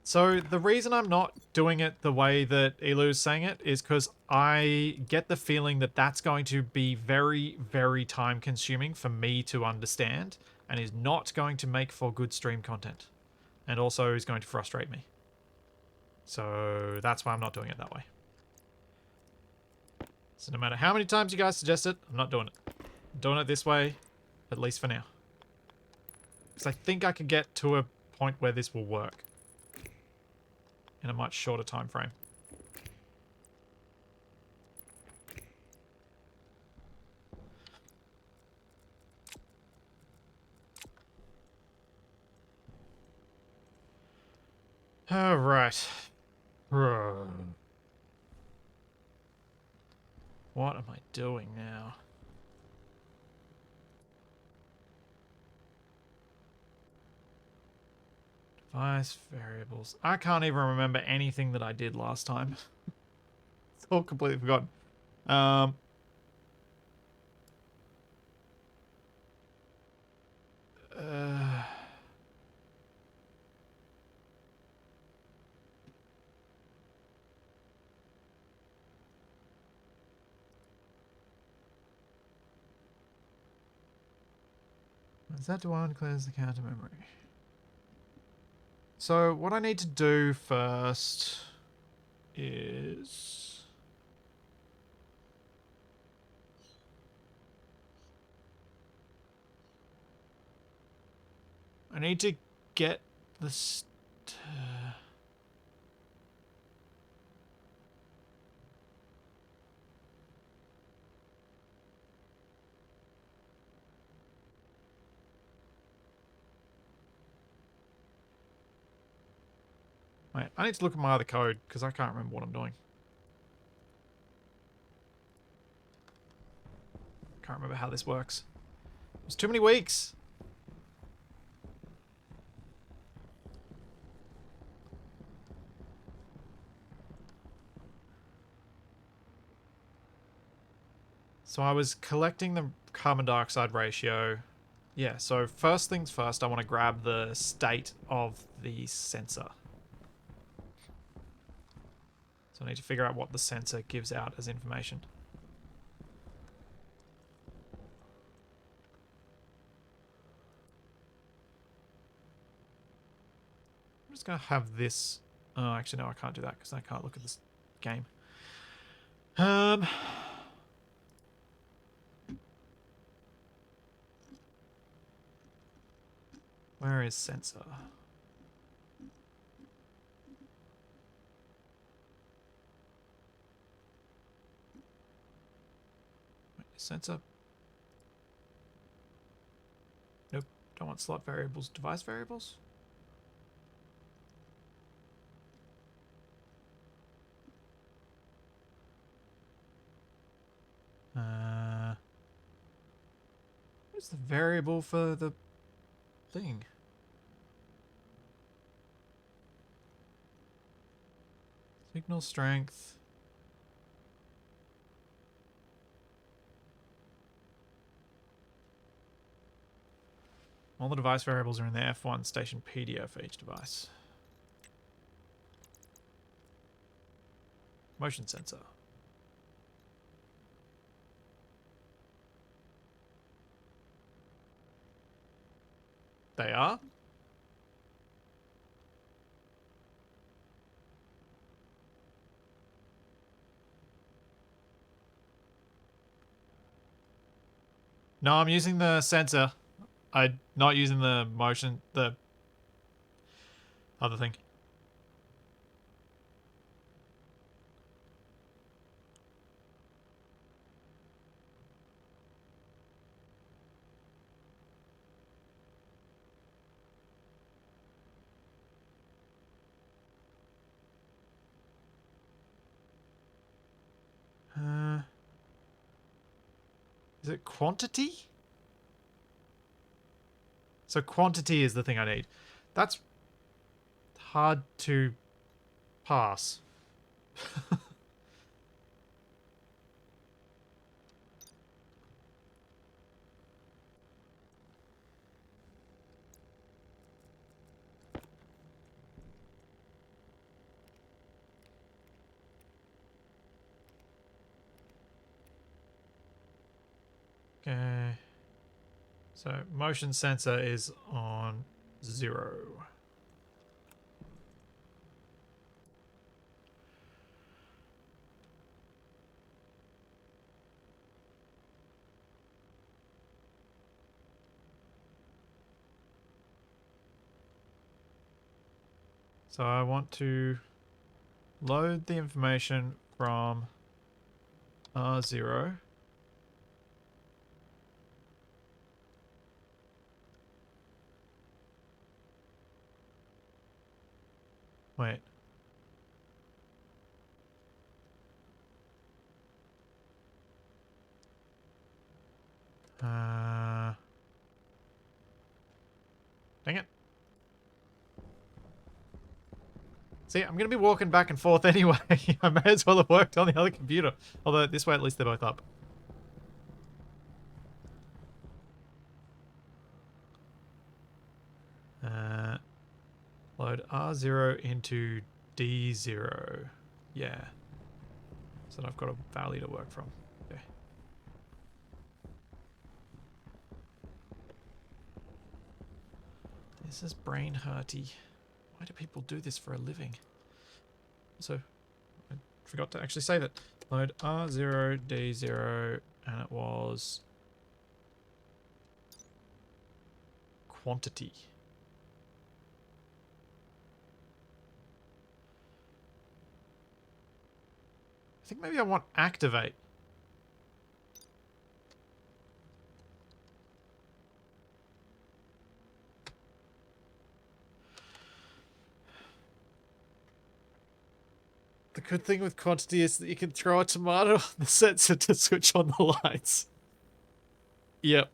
Speaker 1: So the reason I'm not doing it the way that Elu's saying it is because I get the feeling that that's going to be very, very time consuming for me to understand and is not going to make for good stream content. And also is going to frustrate me. So that's why I'm not doing it that way. So no matter how many times you guys suggest it, I'm not doing it. I'm doing it this way, at least for now. Because I think I could get to a point where this will work. In a much shorter time frame. All right. What am I doing now? Device variables. I can't even remember anything that I did last time. It's all completely forgotten. Z1 clears the counter memory. So what I need to do first is... I need to get the... Wait, I need to look at my other code because I can't remember what I'm doing. Can't remember how this works. It's too many weeks. So I was collecting the carbon dioxide ratio. Yeah, so first things first, I want to grab the state of the sensor. So I need to figure out what the sensor gives out as information. I'm just going to have this... Oh, actually, no, I can't do that because I can't look at this game. Where is sensor? Wait, sensor? Nope, don't want slot variables. Device variables? What's the variable for the thing? Signal strength. All the device variables are in the F1 station PDO for each device. Motion sensor. They are? No, I'm using the sensor. I'm not using the motion, the other thing. Is it quantity? So quantity is the thing I need. That's hard to pass. Okay. So motion sensor is on 0. So I want to load the information from R0. Wait. Dang it. See, I'm going to be walking back and forth anyway. I may as well have worked on the other computer. Although this way at least they're both up. Load R0 into D0. Yeah. So I've got a value to work from. Okay. This is brain hurty. Why do people do this for a living? So, I forgot to actually save it. Load R0, D0, and it was quantity. I think maybe I want activate. The good thing with quantity is that you can throw a tomato on the sensor to switch on the lights. Yep.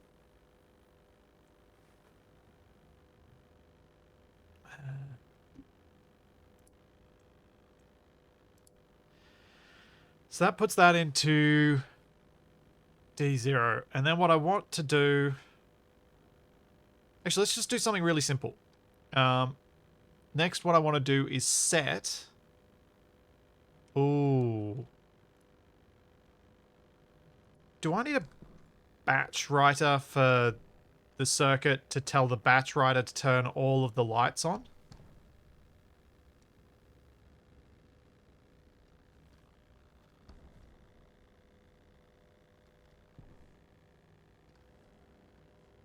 Speaker 1: So that puts that into D0. And then what I want to do... Actually, let's just do something really simple. Next, what I want to do is set... Ooh. Do I need a batch writer for the circuit to tell the batch writer to turn all of the lights on?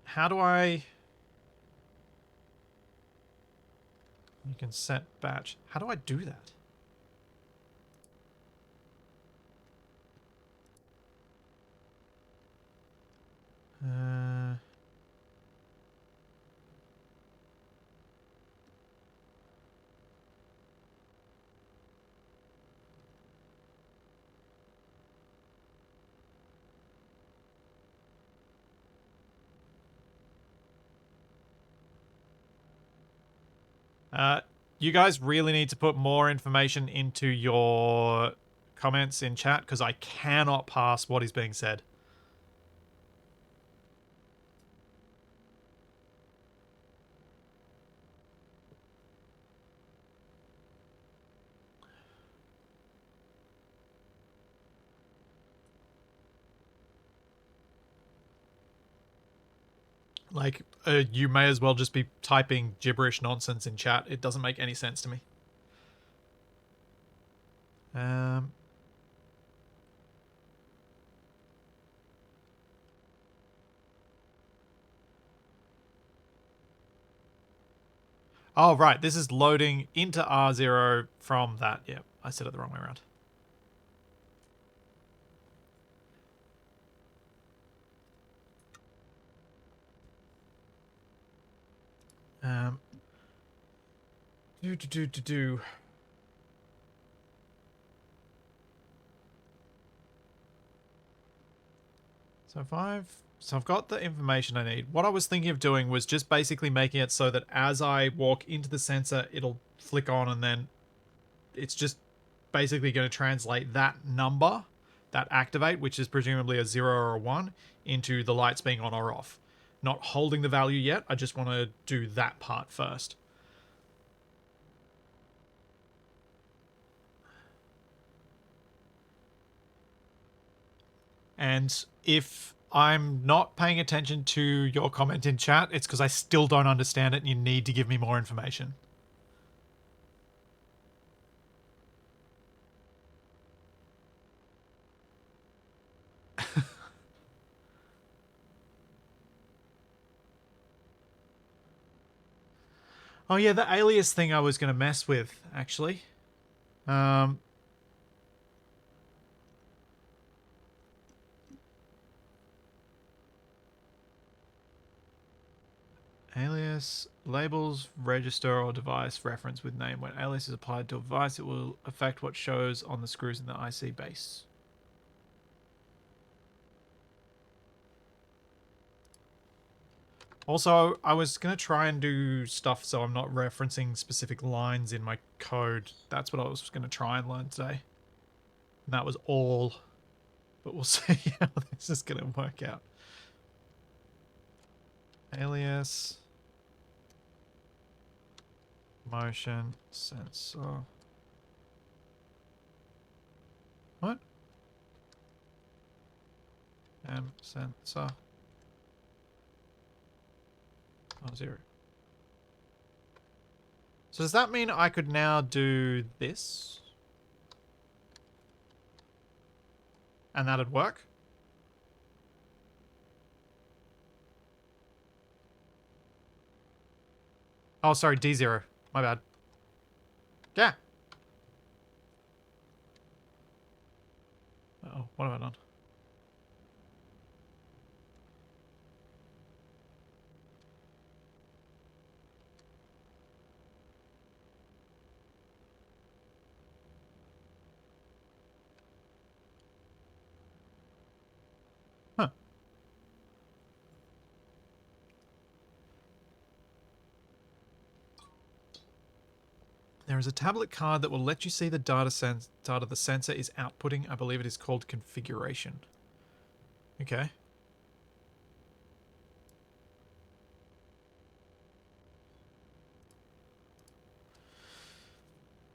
Speaker 1: How do I... You can set batch. How do I do that? You guys really need to put more information into your comments in chat because I cannot pass what is being said. Like, you may as well just be typing gibberish nonsense in chat. It doesn't make any sense to me. Oh, right. This is loading into R0 from that. Yep, I said it the wrong way around. Do. So I've got the information I need. What I was thinking of doing was just basically making it so that as I walk into the sensor, it'll flick on and then it's just basically going to translate that number, that activate, which is presumably a 0 or a 1, into the lights being on or off. Not holding the value yet, I just want to do that part first. And if I'm not paying attention to your comment in chat, it's because I still don't understand it and you need to give me more information. Oh yeah, the alias thing I was going to mess with, actually. Alias labels register or device reference with name. When alias is applied to a device, it will affect what shows on the screws in the IC base. Also, I was going to try and do stuff so I'm not referencing specific lines in my code. That's what I was going to try and learn today. And that was all. But we'll see how this is going to work out. Alias. Motion sensor. What? Sensor. Oh, 0. So does that mean I could now do this? And that'd work? Oh, sorry, D0. My bad. Yeah. Uh-oh, what have I done? Huh. There is a tablet card that will let you see the data the sensor is outputting. I believe it is called configuration. Okay.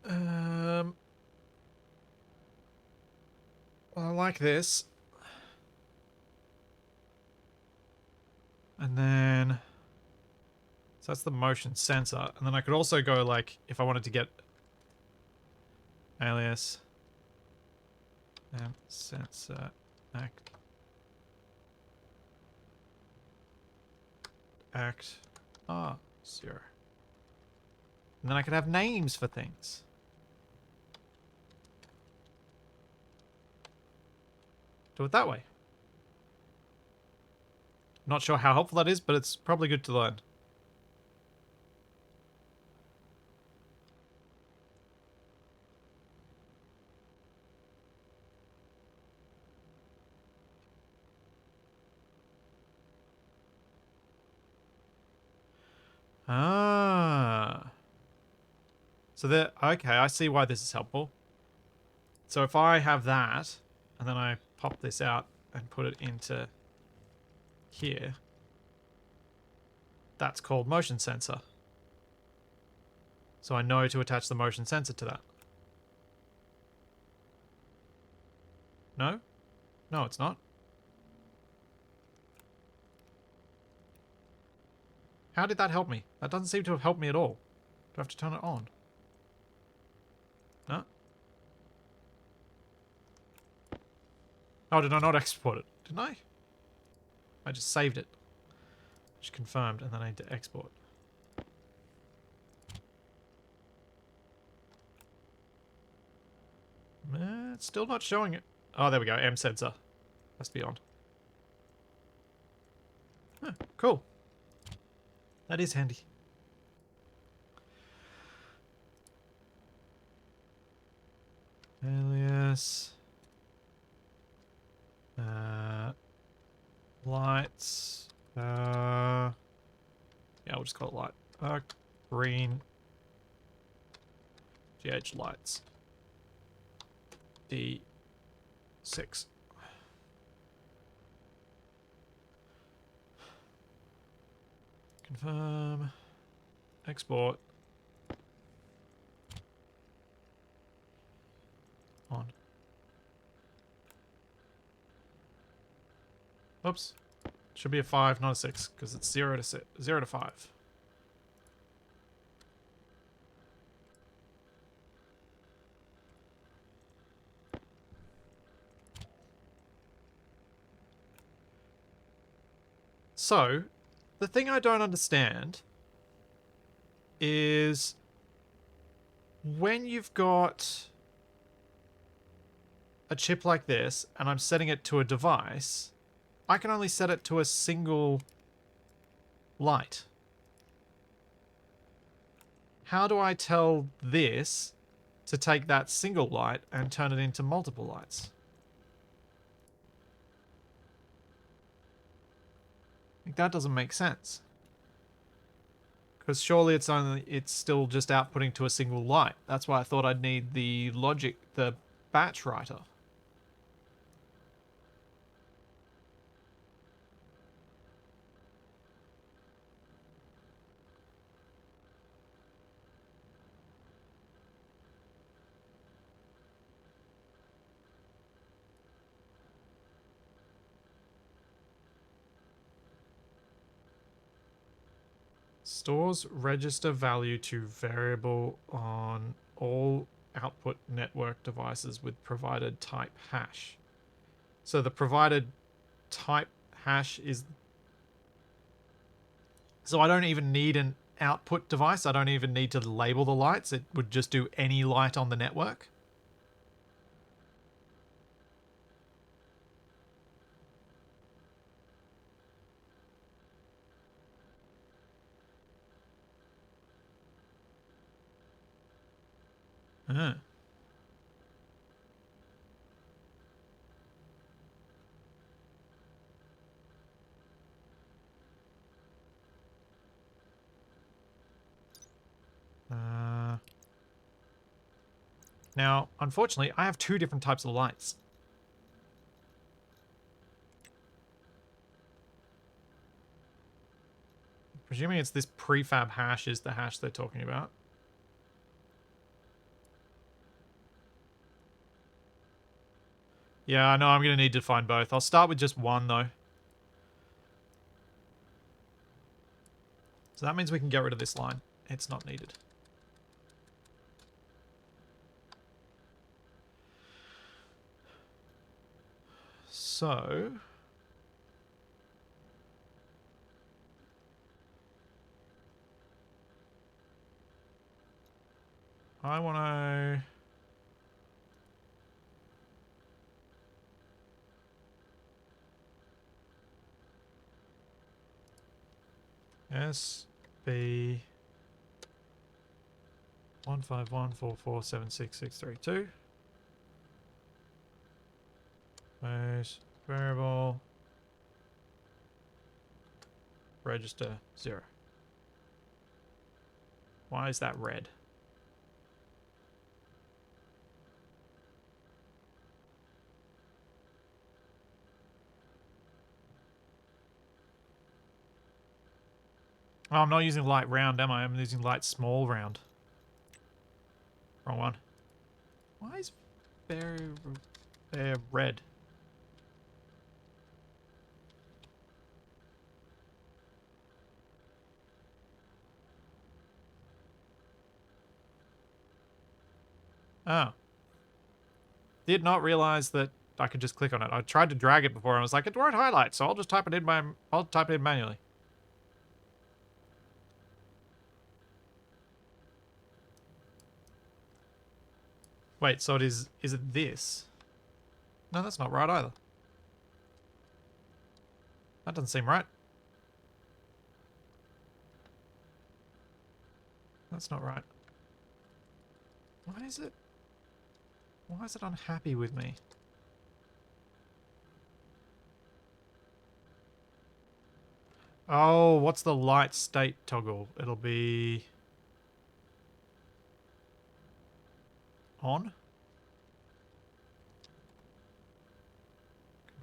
Speaker 1: Well, I like this. And then... So that's the motion sensor. And then I could also go, like, if I wanted to get alias and sensor act R0. And then I could have names for things. Do it that way. Not sure how helpful that is, but it's probably good to learn. Ah. So there, okay, I see why this is helpful. So if I have that, and then I pop this out and put it into here, that's called motion sensor. So I know to attach the motion sensor to that. No? No, it's not. How did that help me? That doesn't seem to have helped me at all. Do I have to turn it on? No? Oh, did I not export it? Didn't I? I just saved it. Just confirmed, and then I need to export. It's still not showing it. Oh, there we go. M sensor. Must be on. Huh, cool. That is handy. Alias. Lights. Yeah, we'll just call it light. Green. GH lights. D6. Confirm. Export. On. Oops. Should be a 5, not a 6, because it's 0 to 5. So, the thing I don't understand is when you've got a chip like this and I'm setting it to a device, I can only set it to a single light. How do I tell this to take that single light and turn it into multiple lights? Like, that doesn't make sense. Because surely it's still just outputting to a single light. That's why I thought I'd need the logic, the batch writer. Stores register value to variable on all output network devices with provided type hash. So the provided type hash is... So I don't even need an output device. I don't even need to label the lights. It would just do any light on the network. Uh-huh. Now, unfortunately, I have two different types of lights. Presuming it's this prefab hash is the hash they're talking about. Yeah, I know I'm going to need to find both. I'll start with just one, though. So that means we can get rid of this line. It's not needed. So... I want to... SB 15144766632. Base variable register 0. Why is that red? Oh, I'm not using light round, am I? I'm using light small round. Wrong one. Why is bear red? Oh. Did not realize that I could just click on it. I tried to drag it before and I was like, it won't highlight, so I'll just type it in I'll type it in manually. Wait, so is it this? No, that's not right either. That doesn't seem right. That's not right. Why is it unhappy with me? Oh, what's the light state toggle? It'll be on.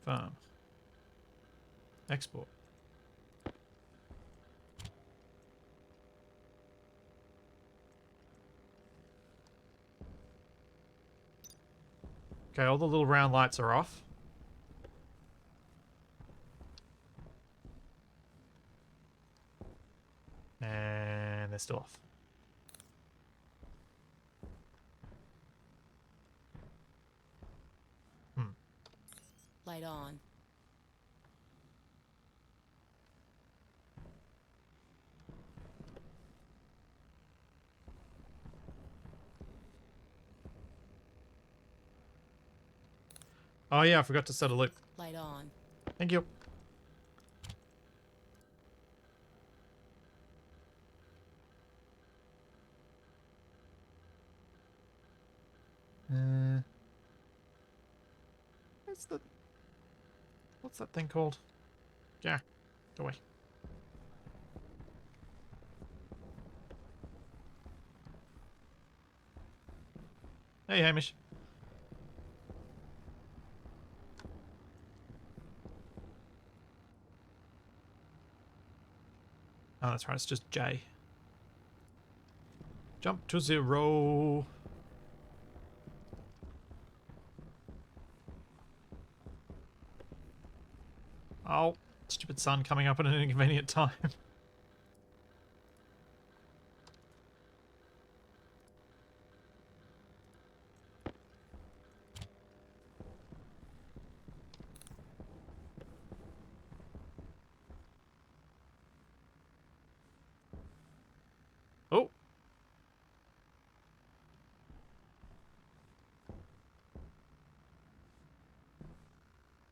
Speaker 1: Confirm. Export. Okay, all the little round lights are off. And they're still off.
Speaker 2: Light on.
Speaker 1: Oh yeah, I forgot to set a loop.
Speaker 2: Light on.
Speaker 1: Thank you. What's that thing called? Yeah, go away. Hey, Hamish. Oh, that's right. It's just J. Jump to 0. Oh, stupid sun coming up at an inconvenient time. Oh.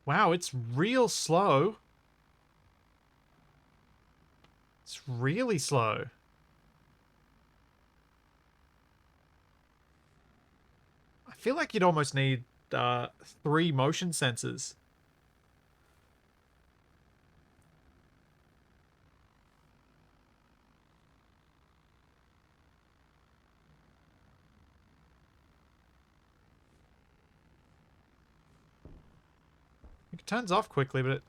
Speaker 1: Wow, it's real slow. It's really slow. I feel like you'd almost need 3 motion sensors. It turns off quickly, but it...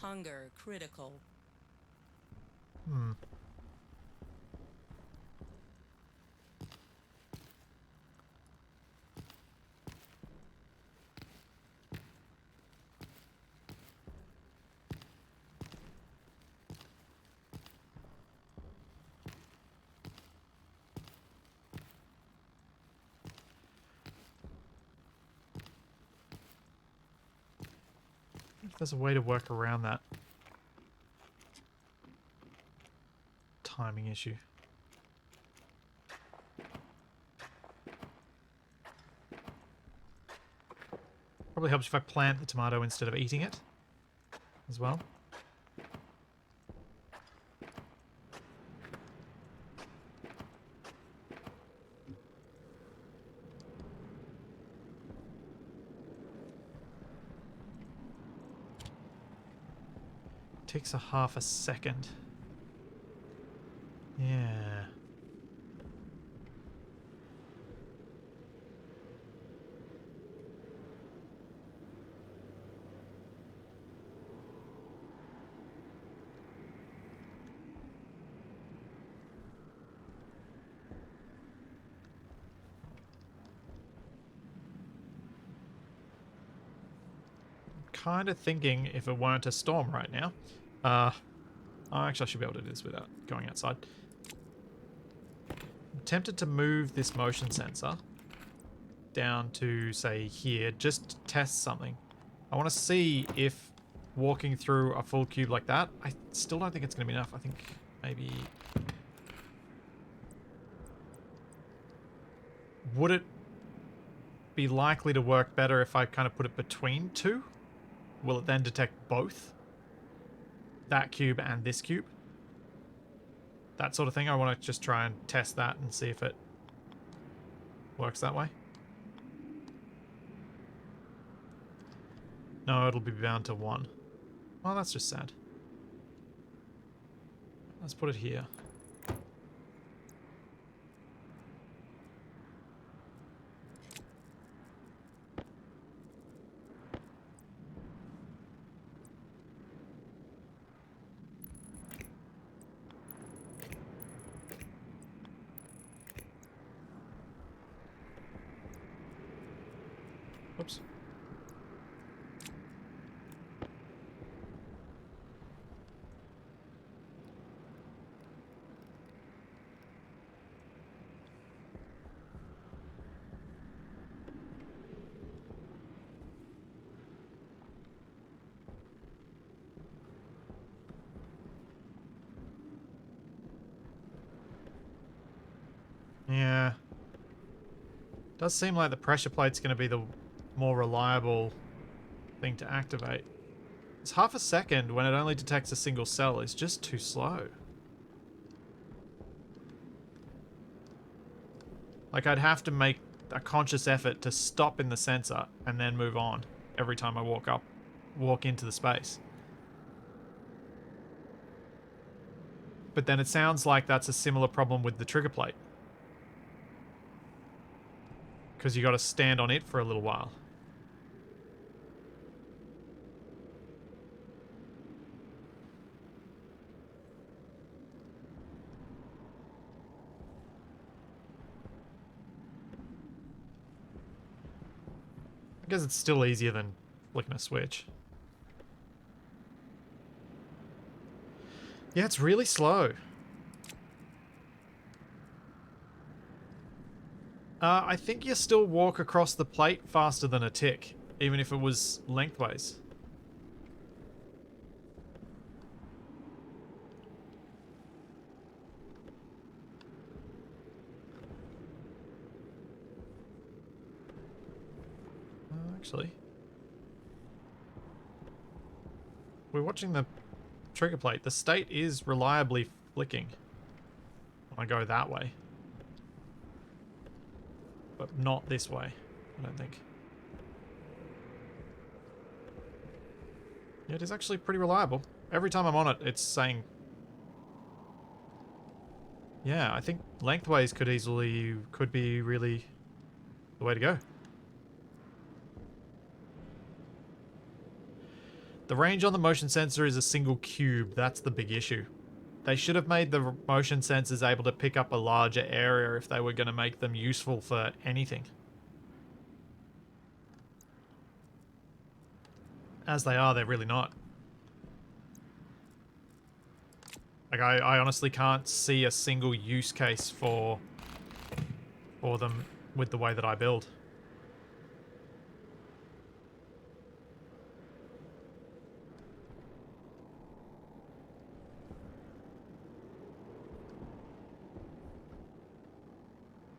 Speaker 2: Hunger critical.
Speaker 1: If there's a way to work around that timing issue. Probably helps if I plant the tomato instead of eating it as well. Takes a half a second. Yeah. kind of thinking if it weren't a storm right now. Actually, I should be able to do this without going outside. I'm tempted to move this motion sensor down to, say, here, just to test something. I want to see if walking through a full cube like that, I still don't think it's going to be enough. I think maybe... Would it be likely to work better if I kind of put it between two? Will it then detect both? That cube and this cube? That sort of thing. I want to just try and test that and see if it works that way. No, it'll be bound to 1. Well, that's just sad. Let's put it here. Oops. Yeah. Does seem like the pressure plate's going to be the more reliable thing to activate. It's half a second when it only detects a single cell is just too slow. Like, I'd have to make a conscious effort to stop in the sensor and then move on every time I walk into the space. But then it sounds like that's a similar problem with the trigger plate. Because you got to stand on it for a little while. I guess it's still easier than flicking a switch. Yeah, it's really slow. I think you still walk across the plate faster than a tick, even if it was lengthways. Actually, we're watching the trigger plate. The state is reliably flicking when I go that way. But not this way, I don't think. Yeah, it is actually pretty reliable. Every time I'm on it, it's saying... Yeah, I think lengthways could be really the way to go. The range on the motion sensor is a single cube. That's the big issue. They should have made the motion sensors able to pick up a larger area if they were going to make them useful for anything. As they are, they're really not. Like, I honestly can't see a single use case for them with the way that I build.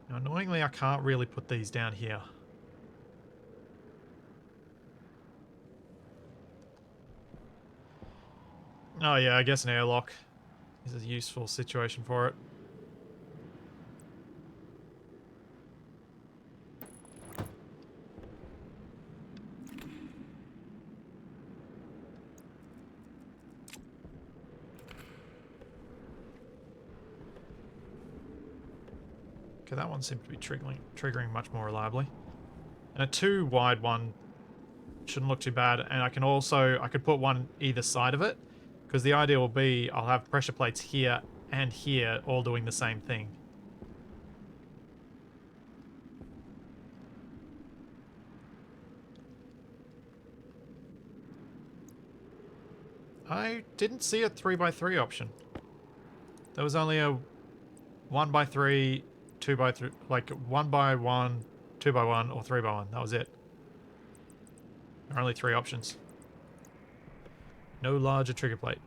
Speaker 1: Now, annoyingly, I can't really put these down here. Oh yeah, I guess an airlock is a useful situation for it. Okay, that one seems to be triggering much more reliably. And a 2 wide one shouldn't look too bad. And I could put one either side of it, because the idea will be I'll have pressure plates here and here all doing the same thing. I didn't see a 3x3 option. There was only a 1x3, 2x3, like 1x1, 2x1, or 3x1. That was it. There are only 3 options. No larger trigger plate.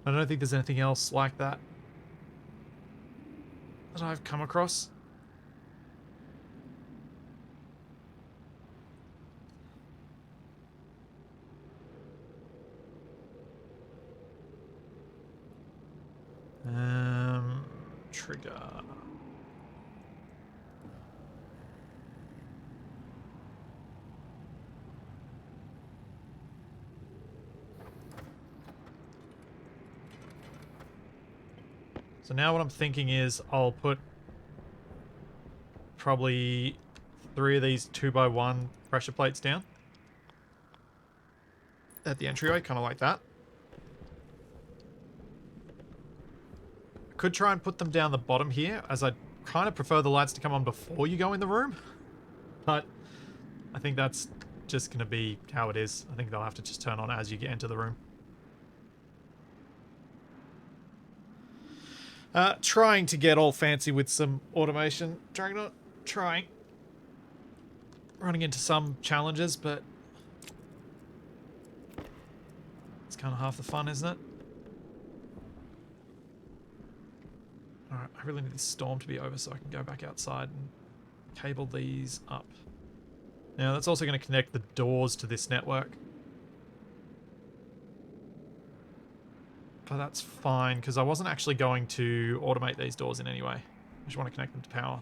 Speaker 1: I don't think there's anything else like that that I've come across. Trigger. So now what I'm thinking is I'll put probably 3 of these 2x1 pressure plates down at the entryway, kind of like that. Could try and put them down the bottom here, as I kind of prefer the lights to come on before you go in the room. But I think that's just going to be how it is. I think they'll have to just turn on as you get into the room. Trying to get all fancy with some automation. Trying. Running into some challenges, but it's kind of half the fun, isn't it? Alright, I really need this storm to be over so I can go back outside and cable these up. Now, that's also going to connect the doors to this network. But that's fine, because I wasn't actually going to automate these doors in any way. I just want to connect them to power.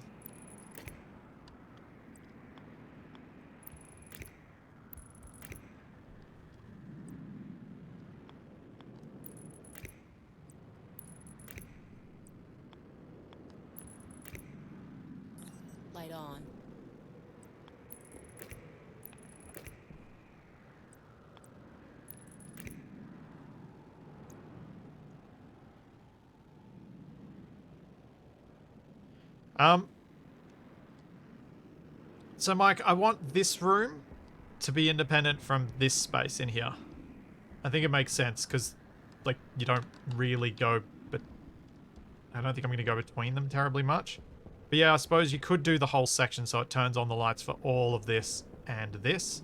Speaker 2: Light on.
Speaker 1: So Mike, I want this room to be independent from this space in here. I think it makes sense, because, like, you don't really go, but I don't think I'm going to go between them terribly much. But yeah, I suppose you could do the whole section so it turns on the lights for all of this and this,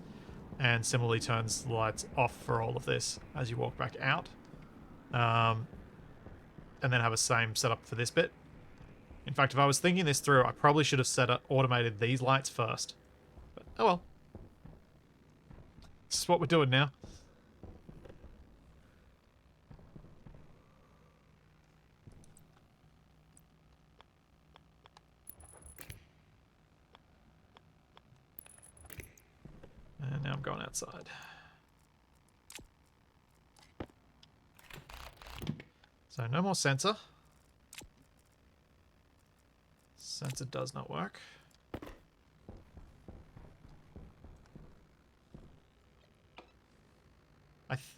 Speaker 1: and similarly turns the lights off for all of this as you walk back out. And then have a same setup for this bit. In fact, if I was thinking this through, I probably should have automated these lights first. But, oh well. This is what we're doing now. And now I'm going outside. So no more sensor. Sensor does not work.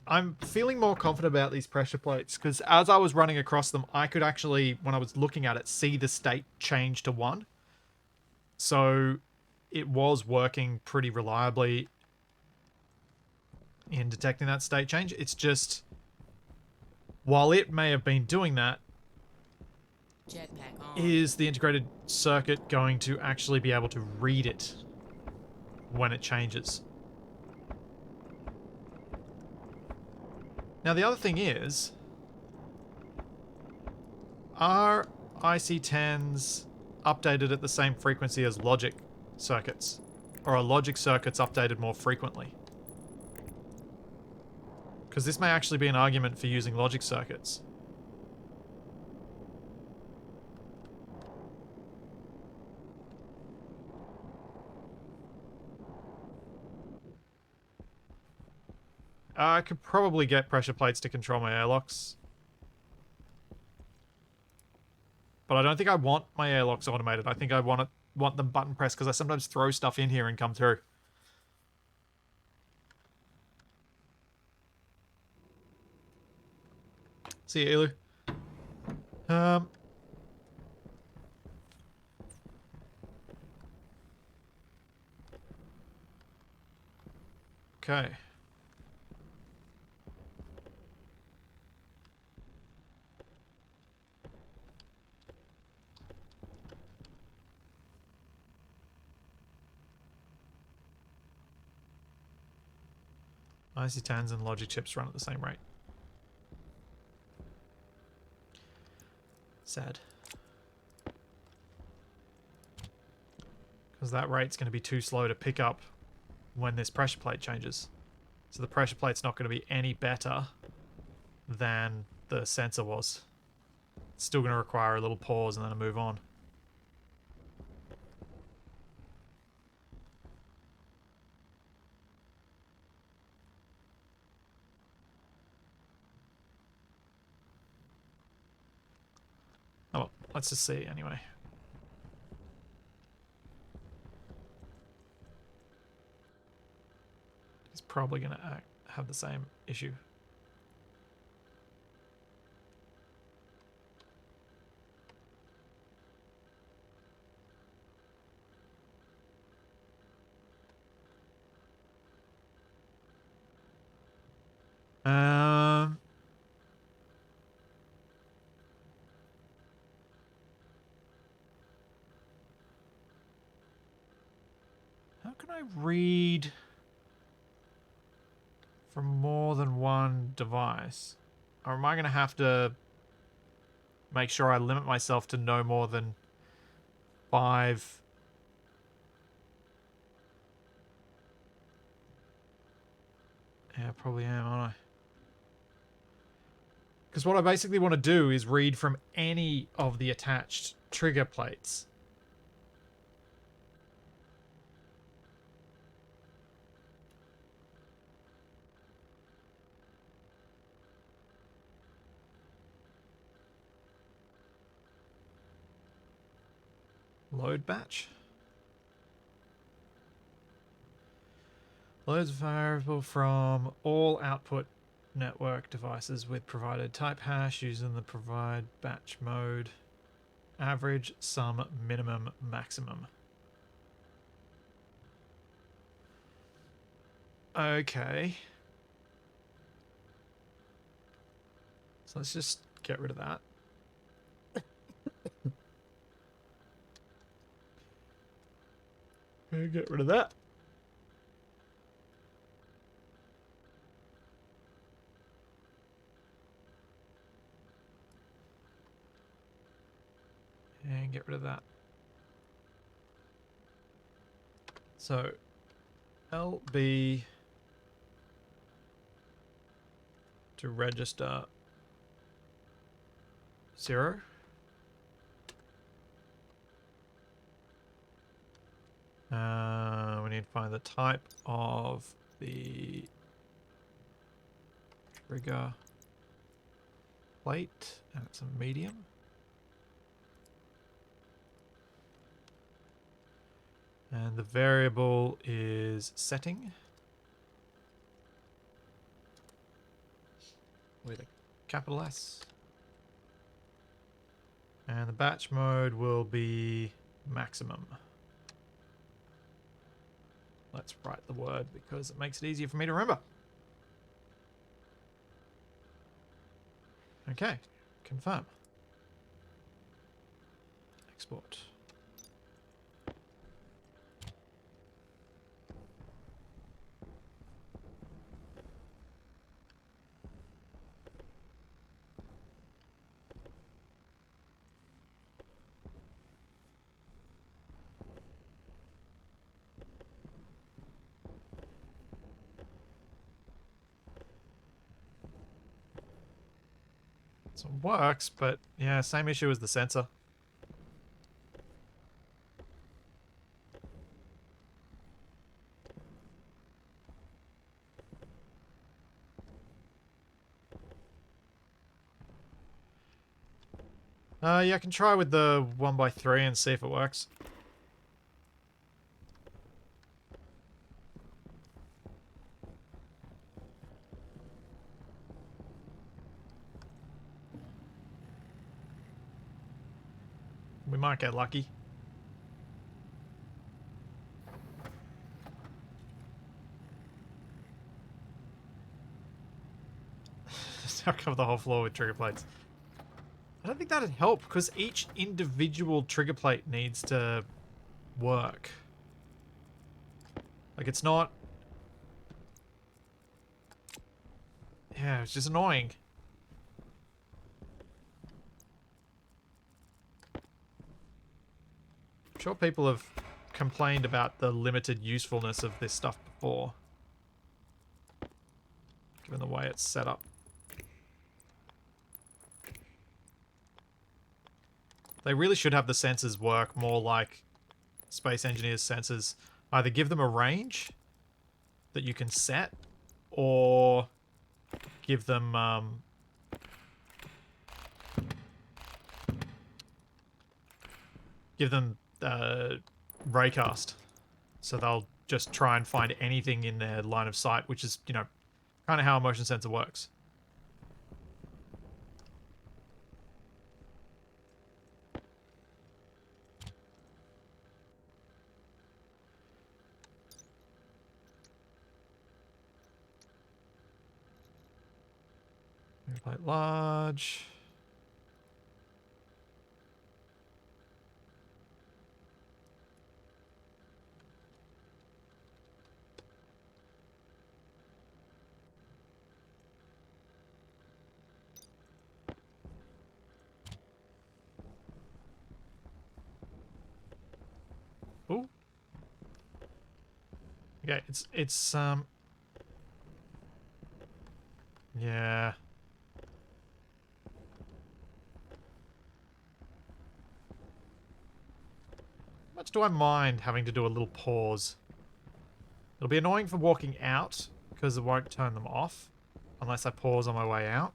Speaker 1: I'm feeling more confident about these pressure plates, because as I was running across them, I could actually, when I was looking at it, see the state change to 1. So it was working pretty reliably in detecting that state change. It's just, while it may have been doing that,
Speaker 2: Jetpack on.
Speaker 1: is the integrated circuit going to actually be able to read it when it changes? Now the other thing is, are IC10s updated at the same frequency as logic circuits? Or are logic circuits updated more frequently? Because this may actually be an argument for using logic circuits. I could probably get pressure plates to control my airlocks. But I don't think I want my airlocks automated. I think I want them button pressed, because I sometimes throw stuff in here and come through. See you, Elu. Okay. IC10s and logic chips run at the same rate. Sad. Because that rate's going to be too slow to pick up when this pressure plate changes. So the pressure plate's not going to be any better than the sensor was. It's still going to require a little pause and then a move on. Oh well, let's just see anyway. It's probably going to have the same issue. Um, how can I read from more than one device? Or am I going to have to make sure I limit myself to no more than 5? Yeah, I probably am, aren't I? Because what I basically want to do is read from any of the attached trigger plates. Load batch. Loads variable from all output network devices with provided type hash using the provide batch mode. Average, sum, minimum, maximum. Okay. So let's just get rid of that. Get rid of that. And get rid of that. So LB to register 0. We need to find the type of the trigger plate, and it's a medium. And the variable is setting with a capital S. And the batch mode will be maximum. Let's write the word because it makes it easier for me to remember. Okay, confirm. Export. So it works, but yeah, same issue as the sensor. Yeah, I can try with the 1x3 and see if it works. We might get lucky. I'll cover the whole floor with trigger plates. I don't think that'd help, because each individual trigger plate needs to work. Like, it's not... Yeah, it's just annoying. I'm sure people have complained about the limited usefulness of this stuff before, given the way it's set up. They really should have the sensors work more like Space Engineers sensors. Either give them a range that you can set, or give them raycast, so they'll just try and find anything in their line of sight, which is, you know, kind of how a motion sensor works. Quite large. Ooh. Okay, it's yeah. How much do I mind having to do a little pause? It'll be annoying for walking out, because it won't turn them off unless I pause on my way out.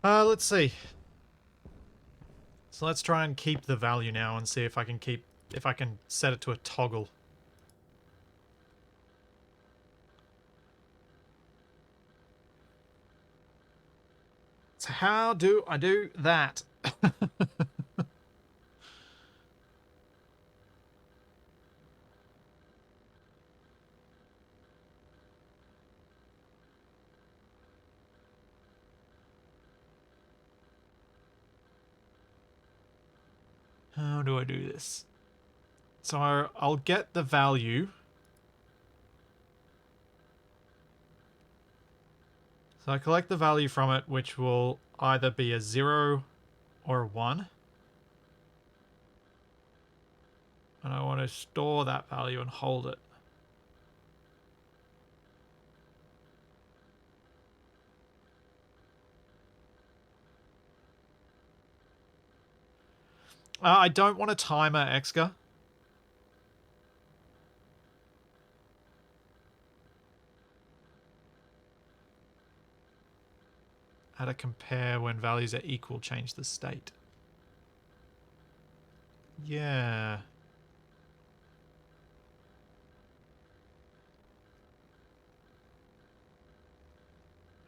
Speaker 1: Let's see. So let's try and keep the value now and see if I can set it to a toggle. So how do I do that? How do I do this? So I'll get the value. So I collect the value from it, which will either be a 0 or a 1. And I want to store that value and hold it. I don't want a timer, Exca. How to compare when values are equal, change the state. Yeah.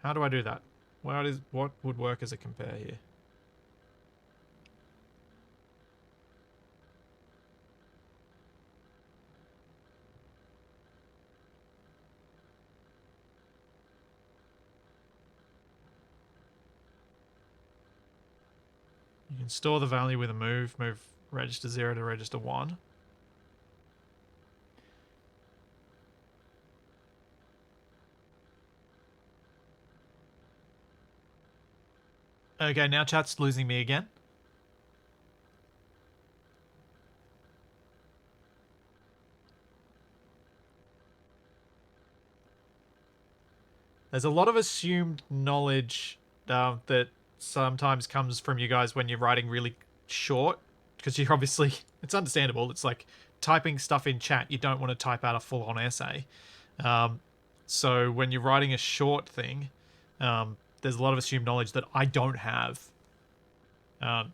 Speaker 1: How do I do that? What would work as a compare here? You can store the value with a move register 0 to register 1. Okay, now chat's losing me again. There's a lot of assumed knowledge that sometimes comes from you guys when you're writing really short, because you're obviously, it's understandable, it's like typing stuff in chat, you don't want to type out a full-on essay. So when you're writing a short thing, there's a lot of assumed knowledge that I don't have.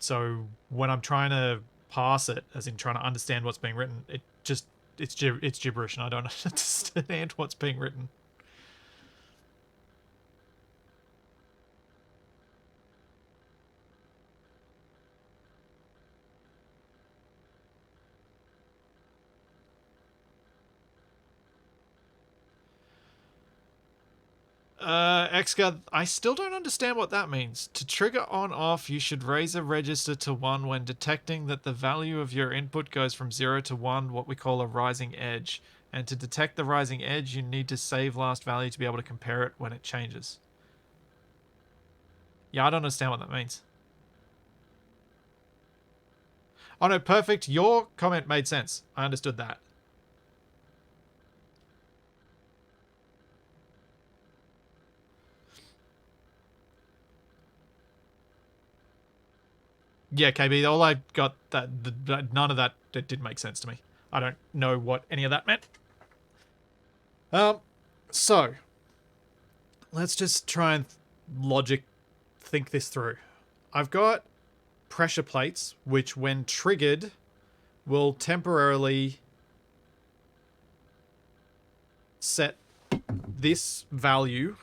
Speaker 1: So when I'm trying to parse it, as in trying to understand what's being written, it's gibberish, and I don't understand what's being written. Xgar, I still don't understand what that means. To trigger on off, you should raise a register to 1 when detecting that the value of your input goes from 0 to 1, what we call a rising edge. And to detect the rising edge, you need to save last value to be able to compare it when it changes. Yeah, I don't understand what that means. Oh no, perfect. Your comment made sense. I understood that. Yeah, KB, all I got, none of that didn't make sense to me. I don't know what any of that meant. So, let's just try and think this through. I've got pressure plates, which when triggered, will temporarily set this value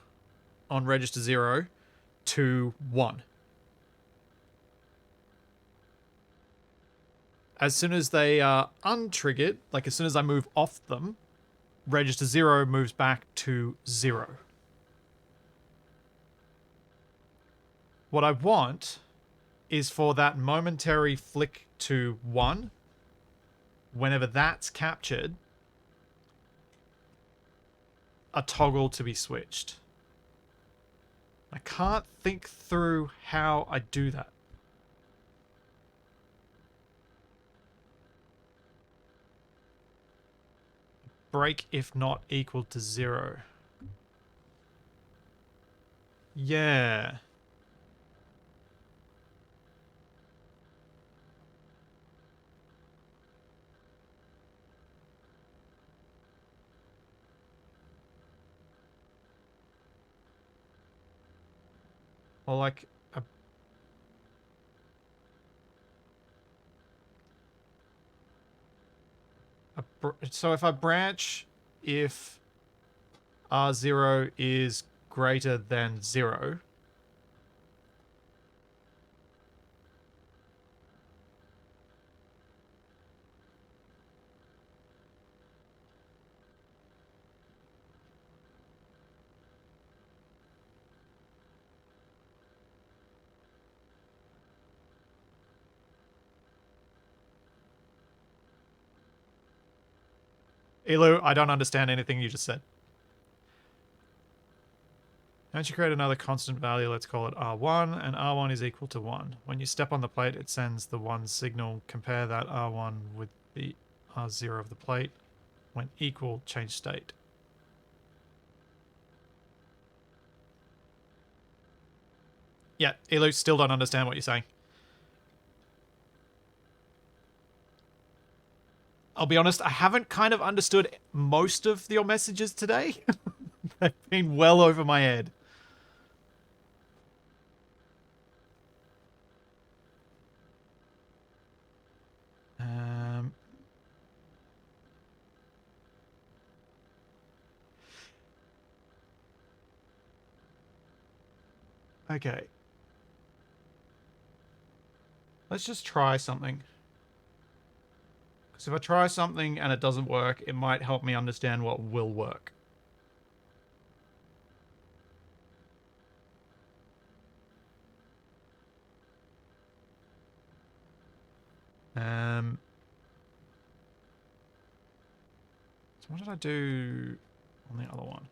Speaker 1: on register 0 to 1. As soon as they are untriggered, like as soon as I move off them, register 0 moves back to 0. What I want is for that momentary flick to 1, whenever that's captured, a toggle to be switched. I can't think through how I do that. Break if not equal to 0. Yeah. Or like so if I branch if R0 is greater than 0, Elu, I don't understand anything you just said. Once you create another constant value, let's call it R1, and R1 is equal to 1. When you step on the plate, it sends the 1 signal. Compare that R1 with the R0 of the plate. When equal, change state. Yeah, Elu, still don't understand what you're saying. I'll be honest, I haven't kind of understood most of your messages today. They've been well over my head. Okay. Let's just try something. Because if I try something and it doesn't work, it might help me understand what will work. So what did I do on the other one?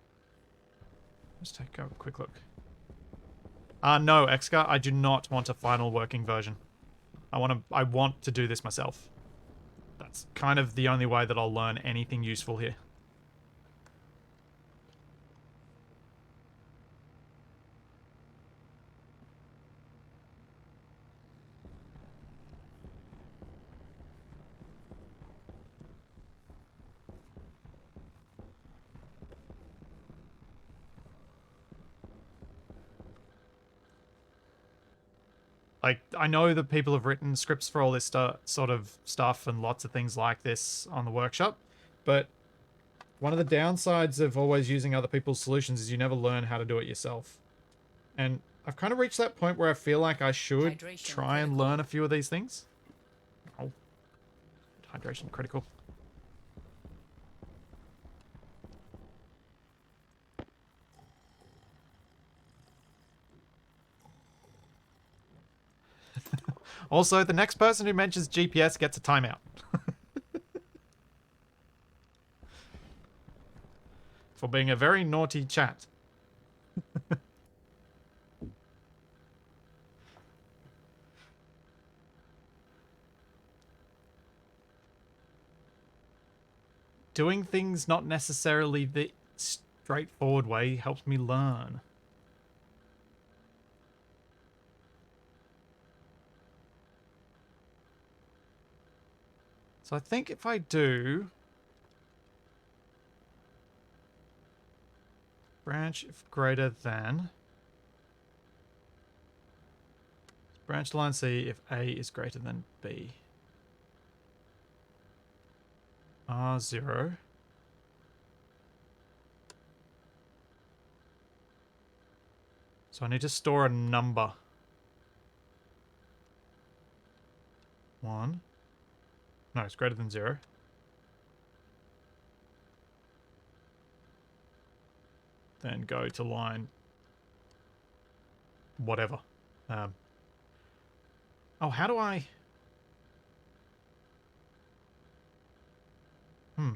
Speaker 1: Let's take a quick look. No, Xcar, I do not want a final working version. I want to do this myself. That's kind of the only way that I'll learn anything useful here. Like, I know that people have written scripts for all this sort of stuff and lots of things like this on the workshop, but one of the downsides of always using other people's solutions is you never learn how to do it yourself. And I've kind of reached that point where I feel like I should
Speaker 2: Hydration
Speaker 1: try and
Speaker 2: critical.
Speaker 1: learn a few of these things. Oh, hydration critical. Also, the next person who mentions GPS gets a timeout. For being a very naughty chat. Doing things not necessarily the straightforward way helps me learn. So I think if I do branch if greater than branch line C if A is greater than B. R0. So I need to store a number. 1. No, it's greater than 0. Then go to line whatever. Oh, how do I... How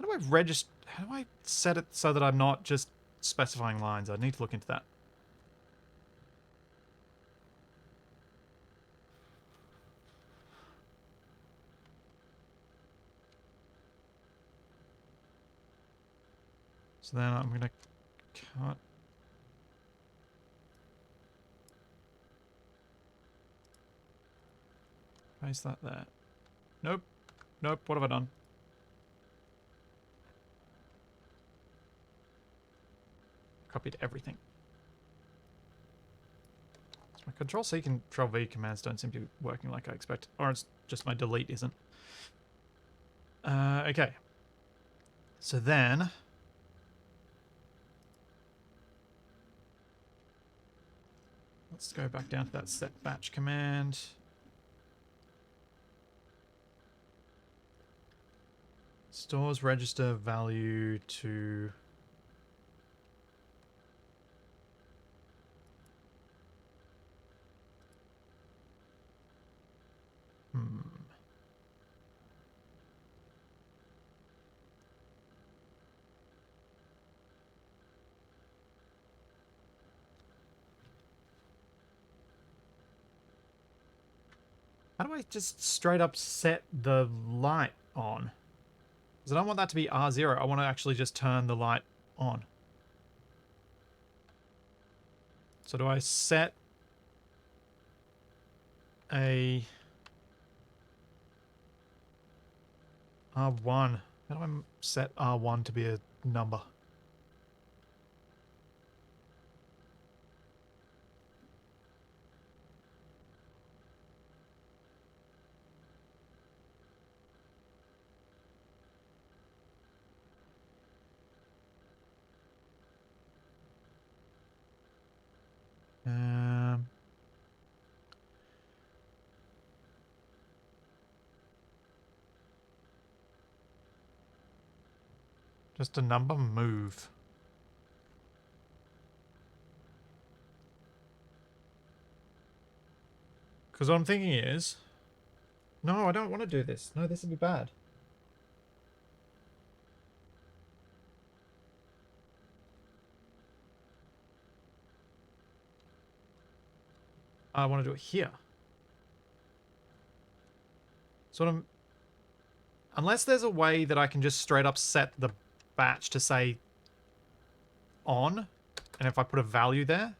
Speaker 1: do I register... How do I set it so that I'm not just specifying lines? I need to look into that. So then I'm going to cut... Paste that there. Nope. Nope. What have I done? Copied everything. So my Control-C, Control-V commands don't seem to be working like I expect. Or it's just my delete isn't. Okay. So then... Let's go back down to that set batch command. Stores register value to... How do I just straight up set the light on? Because I don't want that to be R0. I want to actually just turn the light on. So do I set a R1? How do I set R1 to be a number? Just a number move. Because what I'm thinking is... No, I don't want to do this. No, this would be bad. I want to do it here. So what I'm... Unless there's a way that I can just straight up set the batch to say on, and if I put a value there.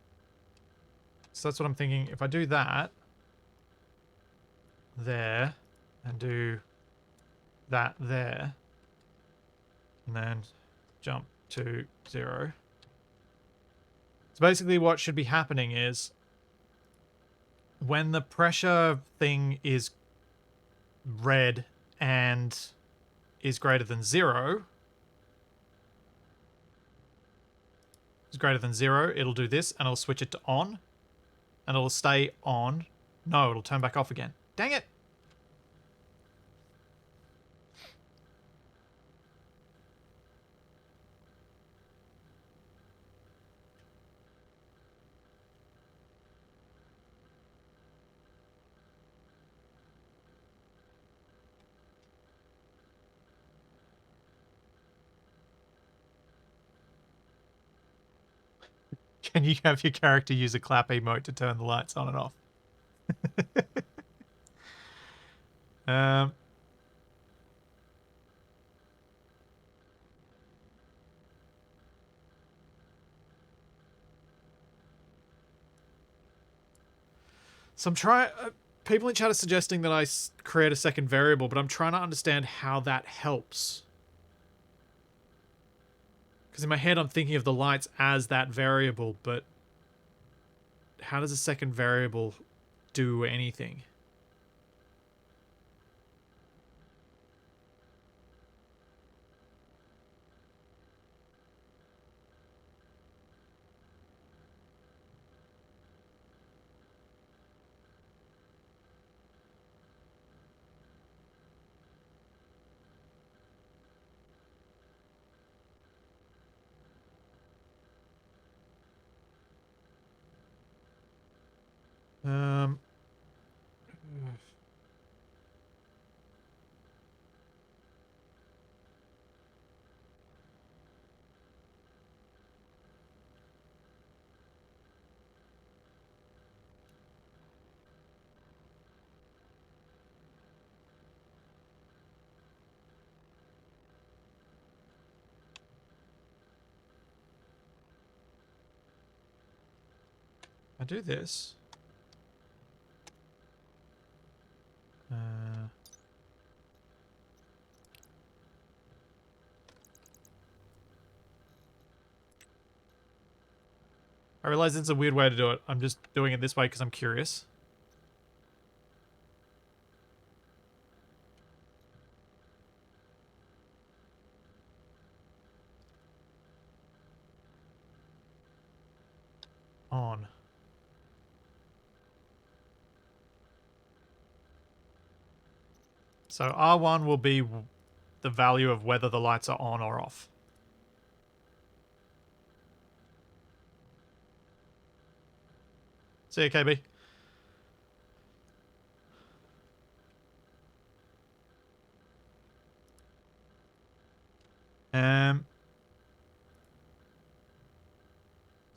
Speaker 1: So that's what I'm thinking. If I do that there and do that there and then jump to 0. So basically what should be happening is when the pressure thing is red and is greater than 0, it'll do this, and it'll switch it to on, and it'll stay on. No, it'll turn back off again. Dang it! Can you have your character use a clap emote to turn the lights on and off? um, so I'm trying... people in chat are suggesting that I create a second variable, but I'm trying to understand how that helps. Because in my head I'm thinking of the lights as that variable, but how does a second variable do anything? Um... I do this. I realize it's a weird way to do it. I'm just doing it this way because I'm curious. On. So R1 will be the value of whether the lights are on or off. See you, KB.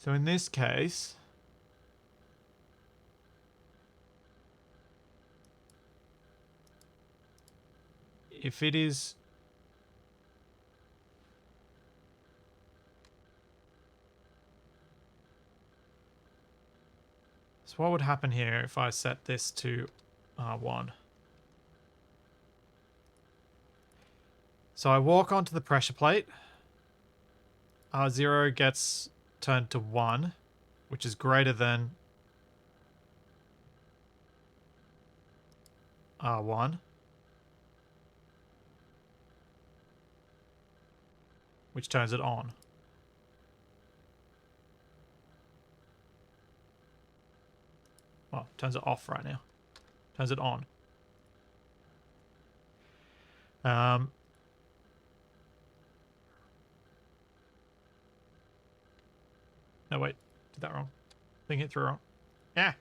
Speaker 1: So in this case, if it is... So what would happen here if I set this to R1? So I walk onto the pressure plate. R0 gets turned to 1, which is greater than R1, which turns it on. Well, turns it off right now. Turns it on. No, wait. Did that wrong. Thing hit through wrong. Yeah.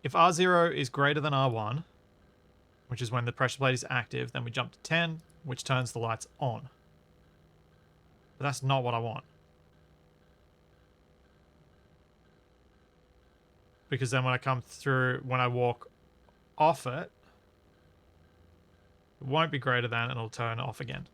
Speaker 1: If R0 is greater than R1, which is when the pressure plate is active, then we jump to 10, which turns the lights on. But that's not what I want. Because then when I come through, when I walk off it, it won't be greater than, and it'll turn off again.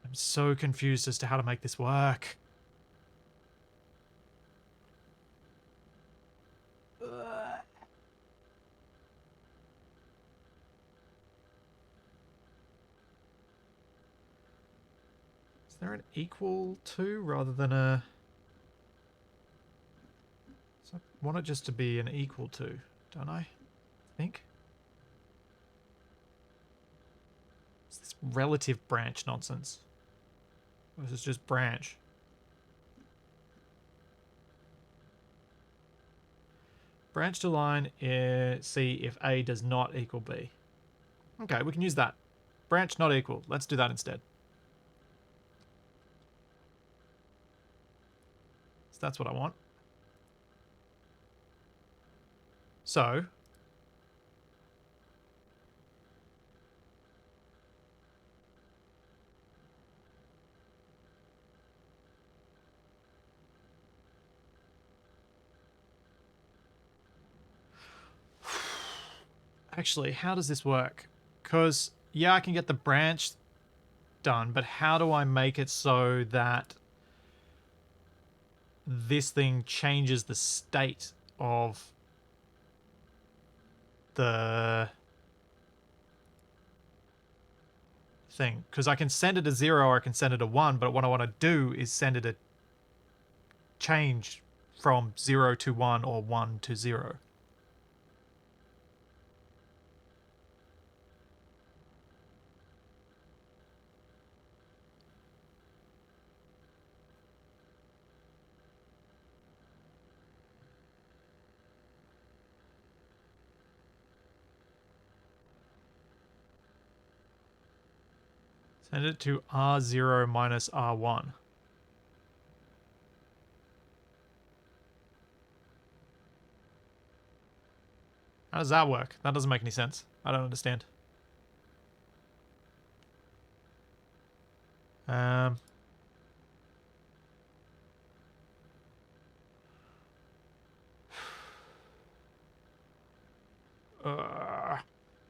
Speaker 1: I'm so confused as to how to make this work. Is there an equal to rather than a... So I want it just to be an equal to, don't I? Think? It's this relative branch nonsense. Or is this just branch? Branch to line C if A does not equal B. Okay, we can use that. Branch not equal. Let's do that instead. So that's what I want. So actually, how does this work? Because, yeah, I can get the branch done, but how do I make it so that this thing changes the state of the thing? Because I can send it a 0 or I can send it a 1, but what I want to do is send it a change from 0 to 1 or 1 to 0. Send it to R0 minus R1. How does that work? That doesn't make any sense. I don't understand. Um,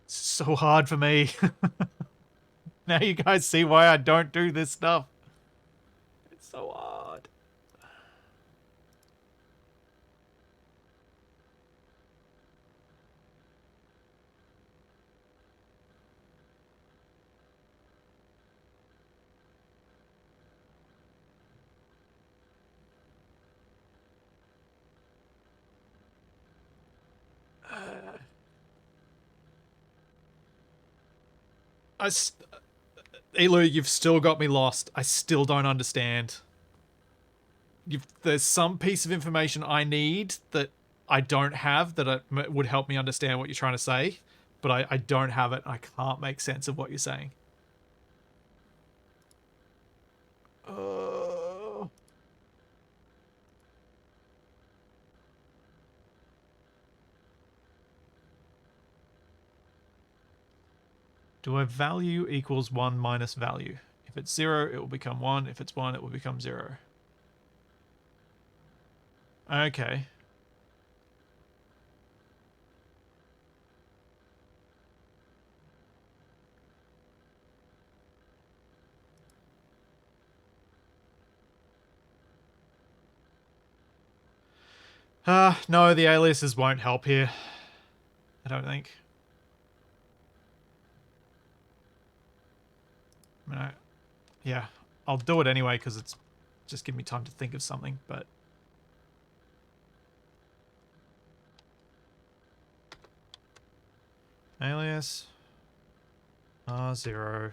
Speaker 1: it's so hard for me. Now you guys see why I don't do this stuff. It's so hard. Elu, you've still got me lost. I still don't understand. There's some piece of information I need that I don't have that would help me understand what you're trying to say, but I don't have it. I can't make sense of what you're saying. Do I value equals 1 minus value? If it's 0, it will become 1. If it's 1, it will become 0. Okay. No, the aliases won't help here. I don't think. I mean, yeah, I'll do it anyway because it's just give me time to think of something, but... Alias R0,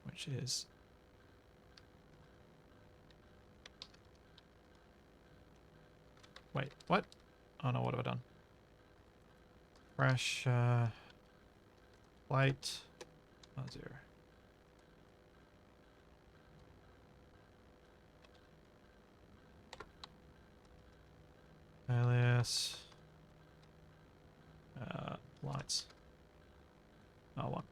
Speaker 1: which is... Wait, what? Oh no, what have I done? Fresh light R0. Alias lights R1.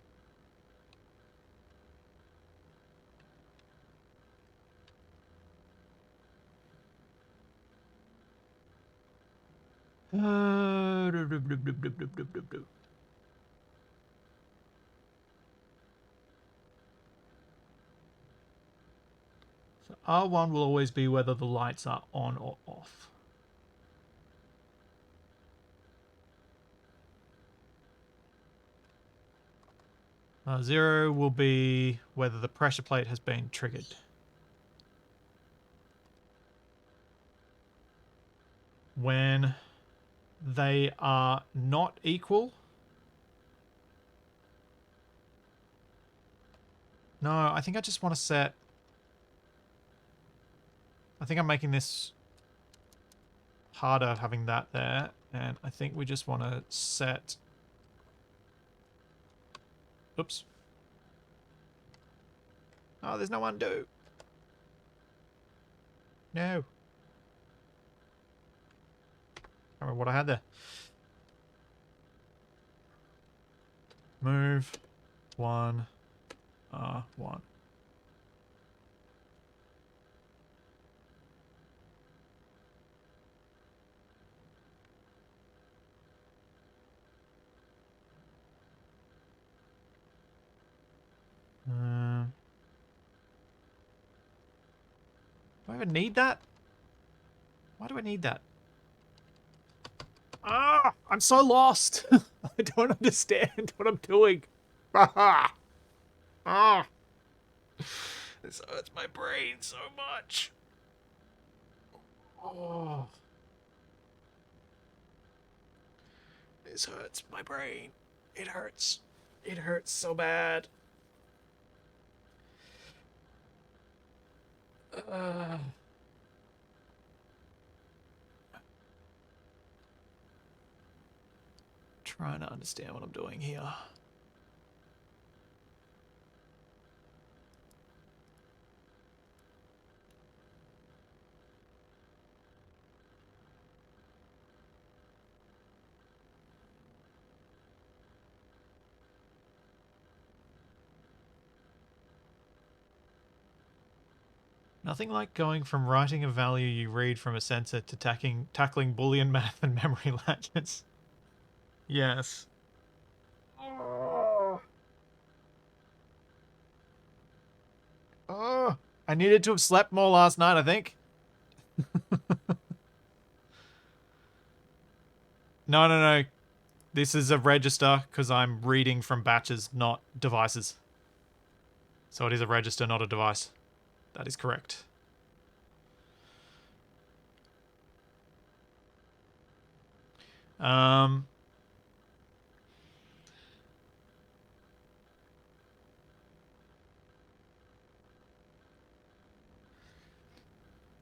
Speaker 1: So R1 will always be whether the lights are on or off. 0 will be whether the pressure plate has been triggered. When they are not equal. No, I think I just want to set... I think I'm making this harder having that there. And I think we just want to set... Oops. Oh, there's no undo. No. I don't remember what I had there. Move. 1. R1. Do I even need that? Why do I need that? Ah! I'm so lost! I don't understand what I'm doing. Ah! Ah! This hurts my brain so much. Oh. This hurts my brain. It hurts. It hurts so bad. Trying to understand what I'm doing here. Nothing like going from writing a value you read from a sensor to tackling Boolean math and memory latches. Yes. Oh. Oh. I needed to have slept more last night, I think. No. This is a register because I'm reading from batches, not devices. So it is a register, not a device. That is correct.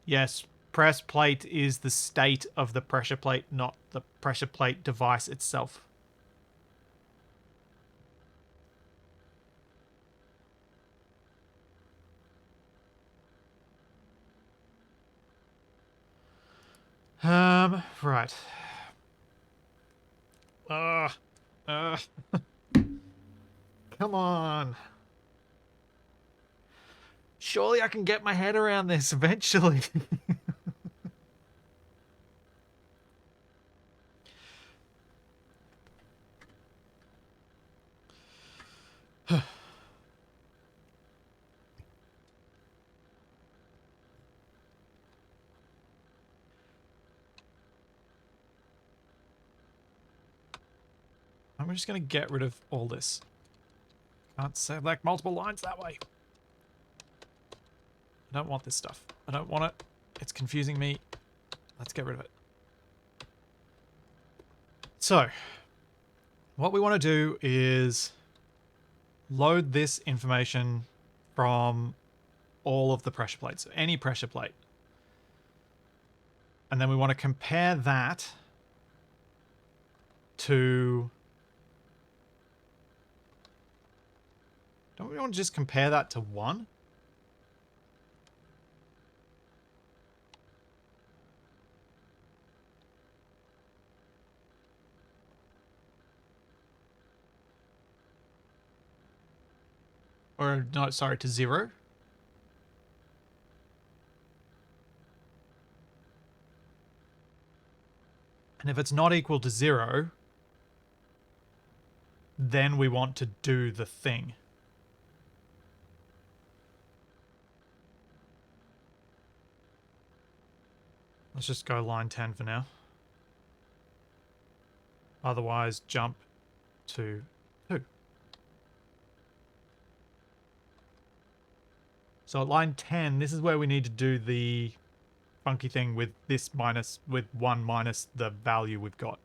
Speaker 1: Yes, press plate is the state of the pressure plate, not the pressure plate device itself. Right. Come on. Surely I can get my head around this eventually. I'm just going to get rid of all this. Can't select multiple lines that way. I don't want this stuff. I don't want it. It's confusing me. Let's get rid of it. So, what we want to do is load this information from all of the pressure plates, so any pressure plate. And then we want to compare that to... Don't we want to just compare that to 1? Or, no, sorry, to 0? And if it's not equal to 0, then we want to do the thing. Let's just go line 10 for now. Otherwise, jump to 2. So at line 10, this is where we need to do the funky thing with this minus, with 1 minus the value we've got.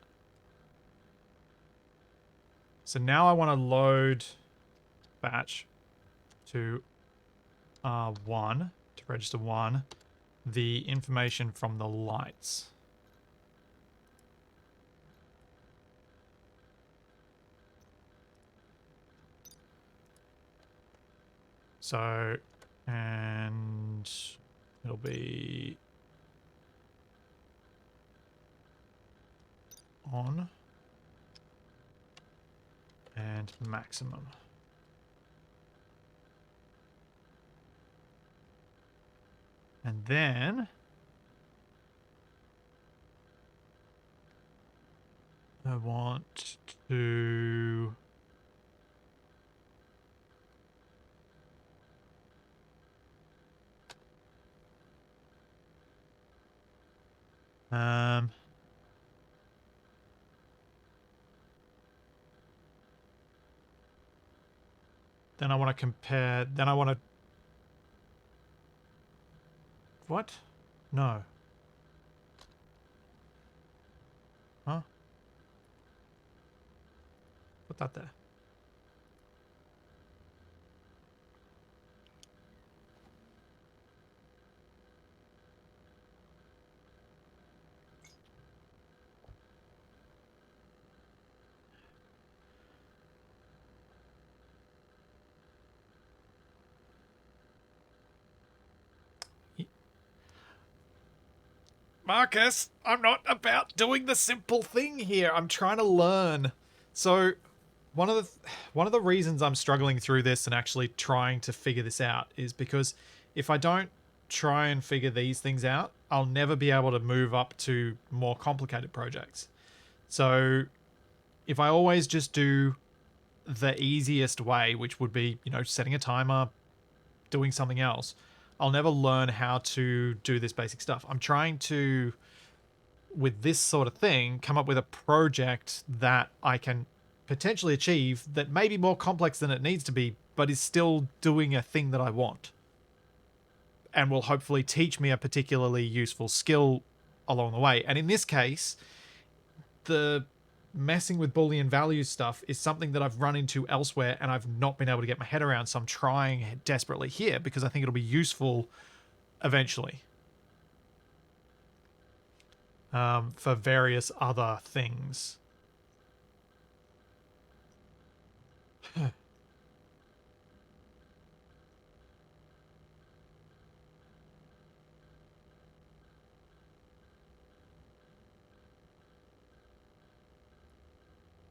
Speaker 1: So now I want to load batch to R1, to register 1, the information from the lights. So, and it'll be on and maximum. And then I want to then I want to compare, then I want to, what? No. Huh? Put that there. Marcus, I'm not about doing the simple thing here. I'm trying to learn. So, one of the reasons I'm struggling through this and actually trying to figure this out is because if I don't try and figure these things out, I'll never be able to move up to more complicated projects. So, if I always just do the easiest way, which would be, you know, setting a timer, doing something else, I'll never learn how to do this basic stuff. I'm trying to, with this sort of thing, come up with a project that I can potentially achieve that may be more complex than it needs to be, but is still doing a thing that I want. And will hopefully teach me a particularly useful skill along the way. And in this case, the messing with Boolean values stuff is something that I've run into elsewhere and I've not been able to get my head around. So I'm trying desperately here because I think it'll be useful eventually for various other things.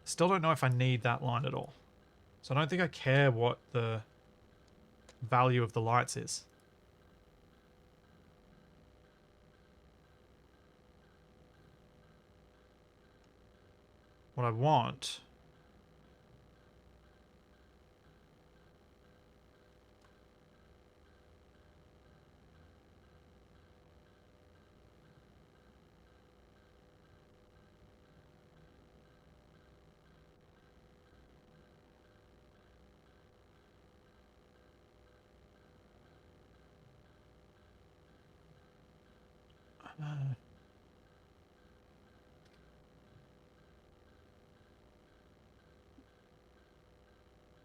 Speaker 1: Still don't know if I need that line at all. So I don't think I care what the value of the lights is. What I want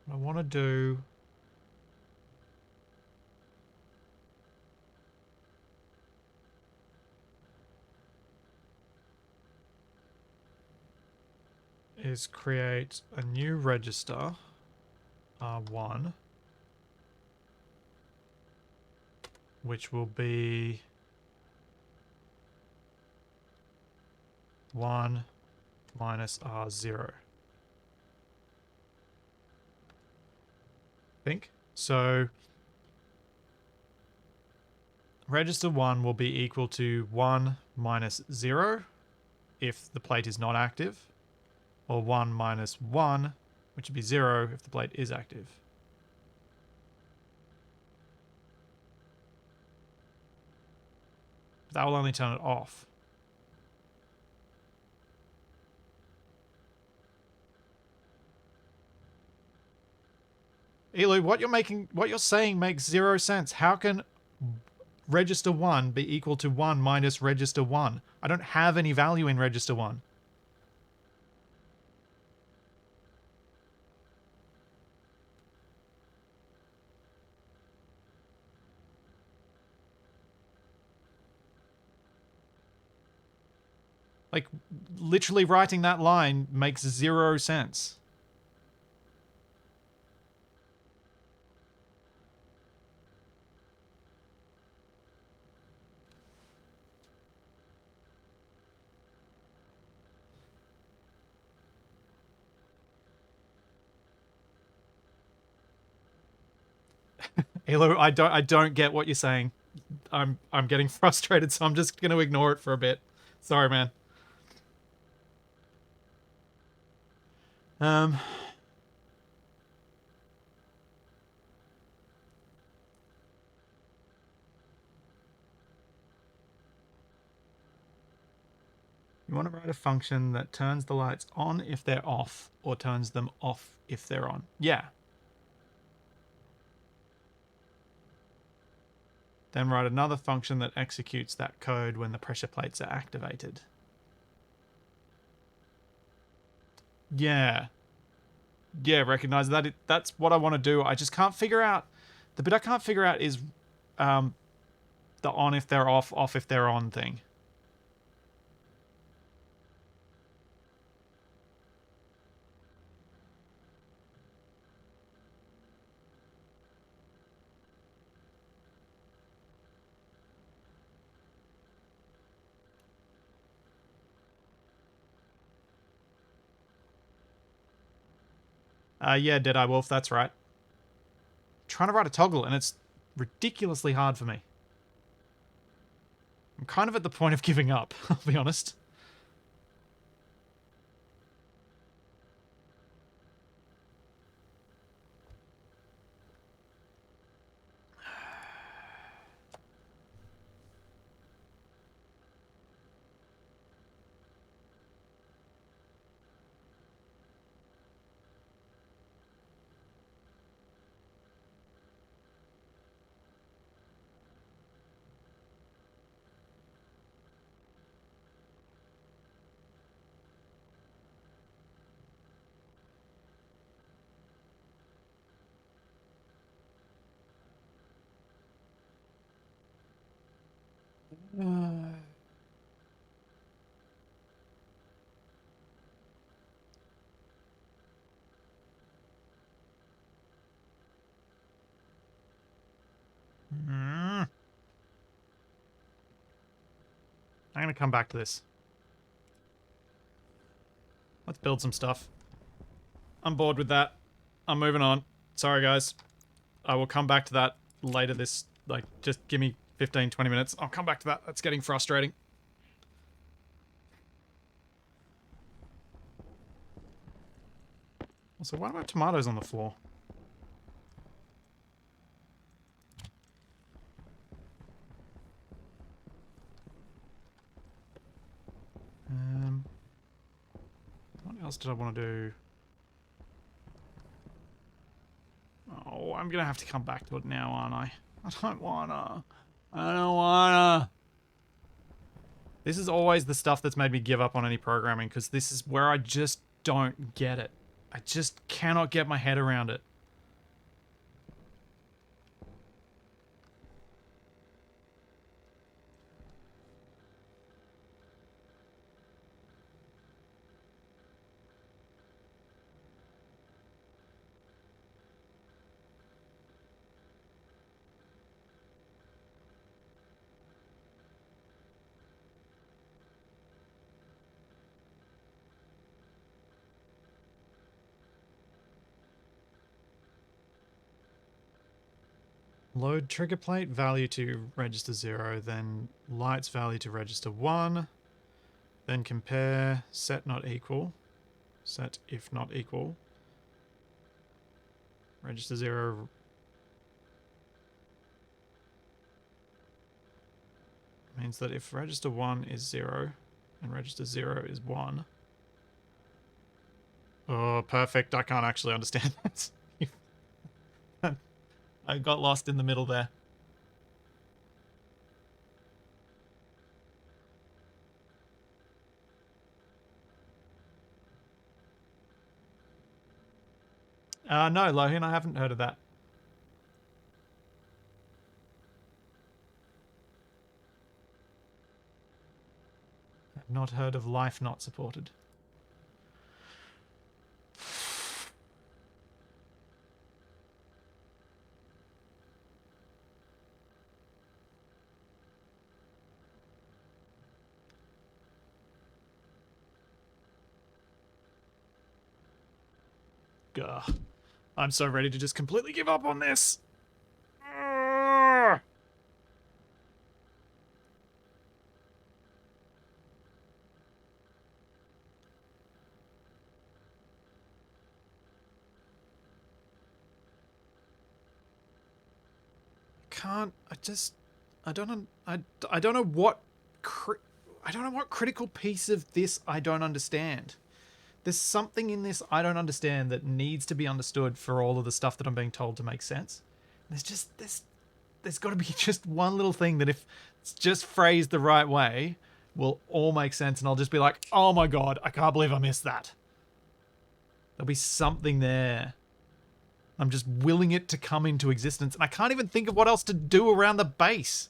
Speaker 1: what I want to do is create a new register, R1, which will be 1 minus R0. I think. So register 1 will be equal to 1 minus 0 if the plate is not active, or 1 minus 1, which would be 0 if the plate is active. That will only turn it off. Elu, what you're saying makes zero sense. How can register 1 be equal to 1 minus register 1? I don't have any value in register 1. Like, literally writing that line makes zero sense. Elo, I don't get what you're saying. I'm getting frustrated, so I'm just gonna ignore it for a bit. Sorry, man. You want to write a function that turns the lights on if they're off, or turns them off if they're on. Yeah. Then write another function that executes that code when the pressure plates are activated. Yeah. Yeah, recognize that. That's what I want to do. I just can't figure out... The bit I can't figure out is the on if they're off if they're on thing. Yeah, Deadeye Wolf, that's right. Trying to write a toggle, and it's ridiculously hard for me. I'm kind of at the point of giving up, I'll be honest. I'm going to come back to this. Let's build some stuff. I'm bored with that. I'm moving on. Sorry, guys. I will come back to that later this... Like, just give me 15, 20 minutes. I'll come back to that. That's getting frustrating. Also, why do I have tomatoes on the floor? What else did I want to do? Oh, I'm going to have to come back to it now, aren't I? I don't wanna. I don't wanna. This is always the stuff that's made me give up on any programming, because this is where I just don't get it. I just cannot get my head around it. Load trigger plate value to register 0, then lights value to register 1, then compare set not equal, set if not equal, register 0, means that if register 1 is 0 and register 0 is 1. Oh, perfect. I can't actually understand that. I got lost in the middle there. No, Lohan, I haven't heard of that. I've not heard of life not supported. Gah. I'm so ready to just completely give up on this. Can't. I don't know what. I don't know what critical piece of this I don't understand. There's something in this I don't understand that needs to be understood for all of the stuff that I'm being told to make sense. There's got to be just one little thing that if it's just phrased the right way will all make sense, and I'll just be like, oh my god, I can't believe I missed that. There'll be something there. I'm just willing it to come into existence, and I can't even think of what else to do around the base.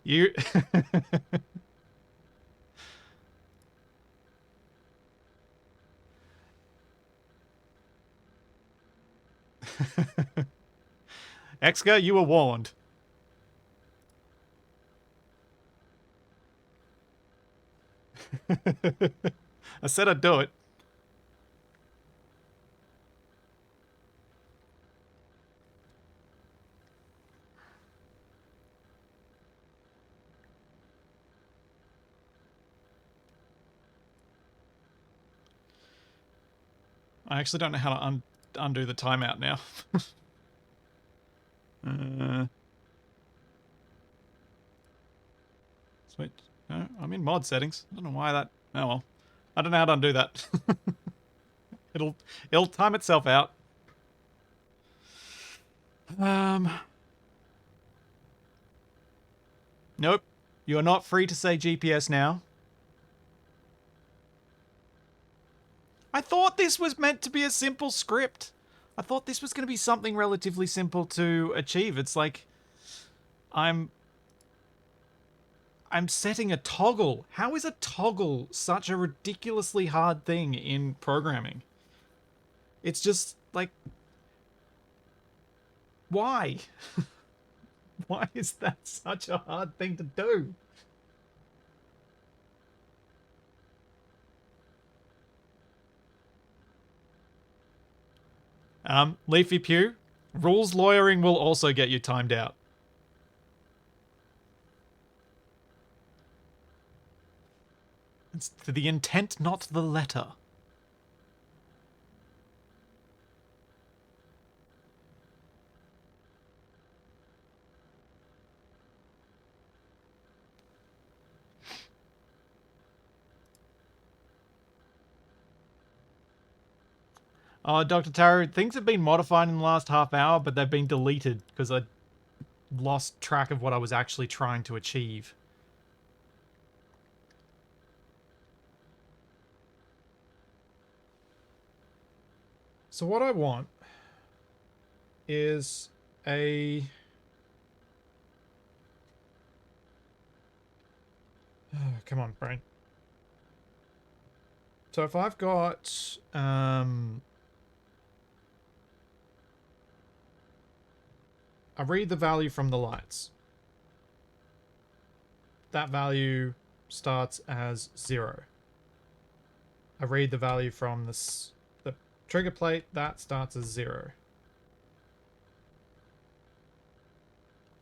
Speaker 1: You... Exka, you were warned. I said I'd do it. I actually don't know how to undo the timeout now. Sweet. No, I'm in mod settings. I don't know why that... Oh well. I don't know how to undo that. It'll time itself out. Nope. You are not free to say GPS now. I thought this was meant to be a simple script. I thought this was going to be something relatively simple to achieve. It's like I'm setting a toggle. How is a toggle such a ridiculously hard thing in programming? It's just like, why? Why is that such a hard thing to do? Leafy Pew, rules lawyering will also get you timed out. It's the intent, not the letter. Oh, Dr. Taro, things have been modified in the last half hour, but they've been deleted because I lost track of what I was actually trying to achieve. So what I want is a... Oh, come on, brain. So if I've got... I read the value from the lights. That value starts as 0. I read the value from the trigger plate. That starts as 0.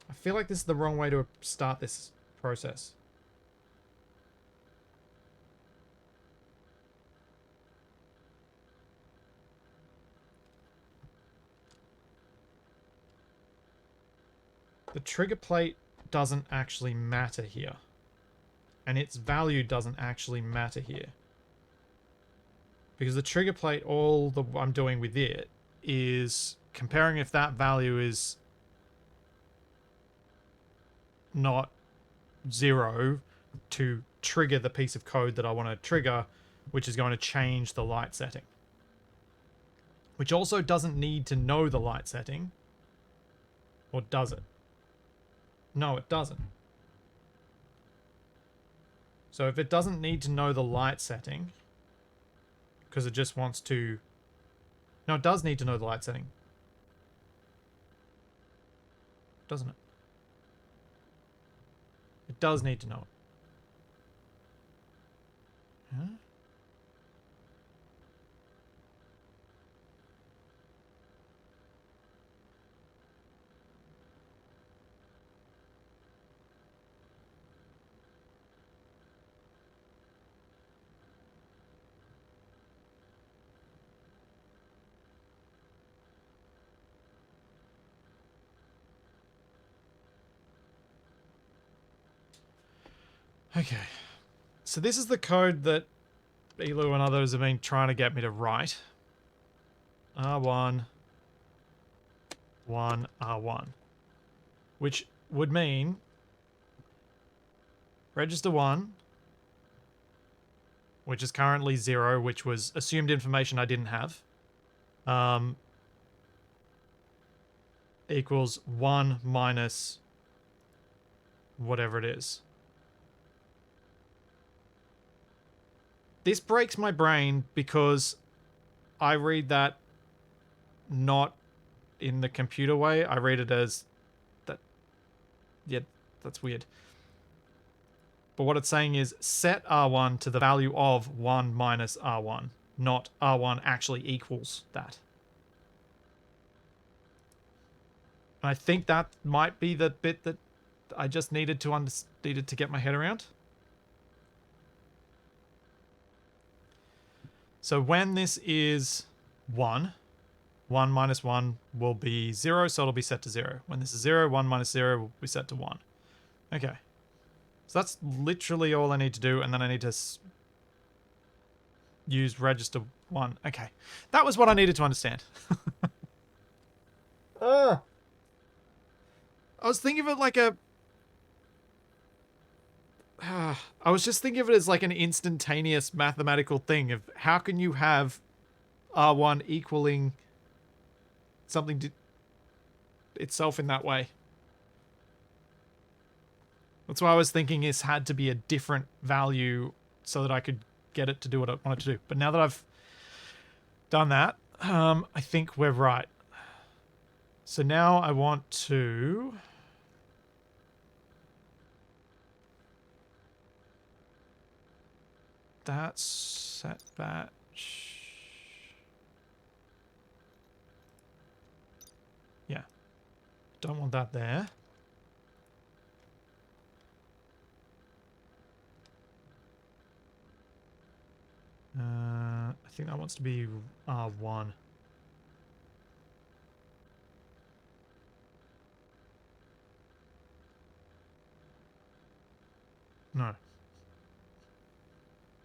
Speaker 1: I feel like this is the wrong way to start this process. The trigger plate doesn't actually matter here. And its value doesn't actually matter here. Because the trigger plate, all I'm doing with it is comparing if that value is not 0 to trigger the piece of code that I want to trigger, which is going to change the light setting. Which also doesn't need to know the light setting. Or does it? No, it doesn't. So if it doesn't need to know the light setting, because it just wants to... No, it does need to know the light setting. Doesn't it? It does need to know it. Huh? Okay. So this is the code that Elu and others have been trying to get me to write. R1, 1, R1. Which would mean register 1, which is currently 0, which was assumed information I didn't have, equals 1 minus whatever it is. This breaks my brain because I read that not in the computer way. I read it as that. Yeah, that's weird. But what it's saying is set R1 to the value of 1 minus R1, not R1 actually equals that. And I think that might be the bit that I just needed to get my head around. So when this is 1, 1 minus 1 will be 0, so it'll be set to 0. When this is 0, 1 minus 0 will be set to 1. Okay. So that's literally all I need to do, and then I need to use register 1. Okay. That was what I needed to understand. I was thinking of it like a... I was just thinking of it as like an instantaneous mathematical thing of how can you have R1 equaling something to itself in that way. That's why I was thinking this had to be a different value so that I could get it to do what I wanted to do. But now that I've done that, I think we're right. So now I want to... That's set batch. Yeah. Don't want that there. I think that wants to be R1. No.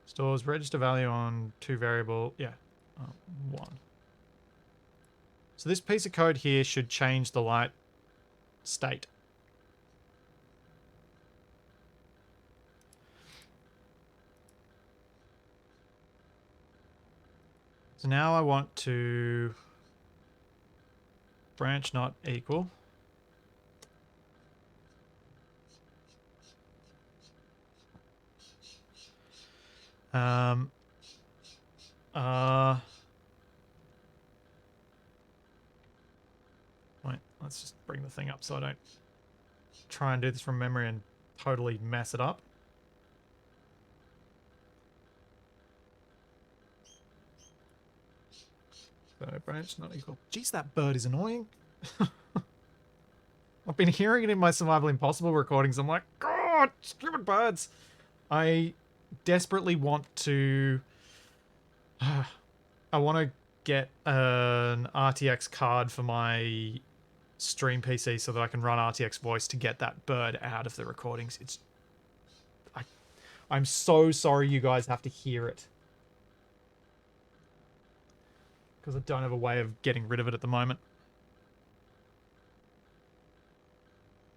Speaker 1: Stores register value on 2 variable. Yeah. 1. So this piece of code here should change the light state. So now I want to branch not equal. Wait, let's just bring the thing up so I don't try and do this from memory and totally mess it up. So branch not equal. Jeez, that bird is annoying. I've been hearing it in my Survival Impossible recordings. I'm like, God, stupid birds. I desperately want to... I want to get an RTX card for my stream PC so that I can run RTX voice to get that bird out of the recordings. I'm so sorry you guys have to hear it. Because I don't have a way of getting rid of it at the moment.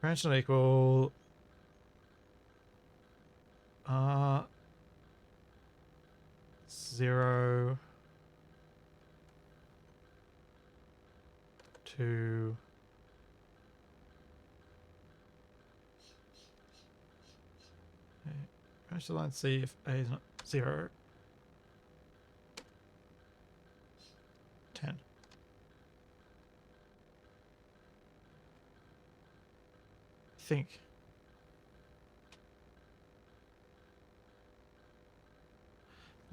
Speaker 1: Branch not equal. 0 to branch the line, see if A is not 0. 10. I think.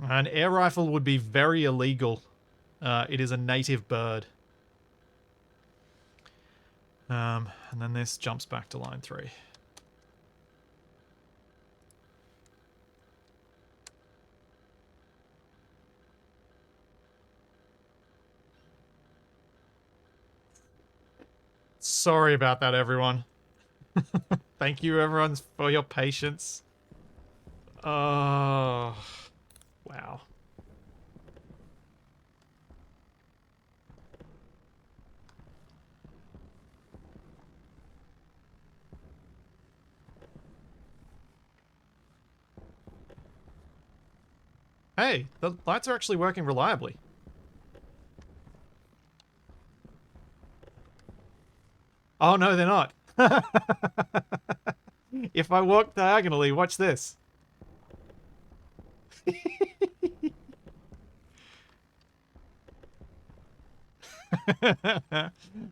Speaker 1: An air rifle would be very illegal. It is a native bird. And then this jumps back to line 3. Sorry about that, everyone. Thank you, everyone, for your patience. Oh, wow. Hey, the lights are actually working reliably. Oh, no, they're not. If I walk diagonally, watch this.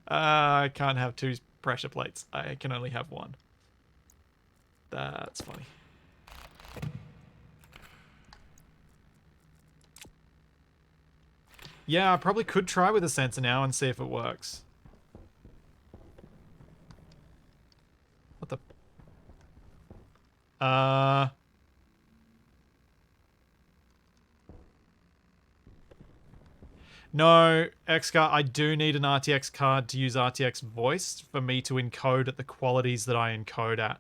Speaker 1: I can't have 2 pressure plates. I can only have 1. That's funny. Yeah, I probably could try with a sensor now and see if it works. What the... No, XCard, I do need an RTX card to use RTX voice for me to encode at the qualities that I encode at.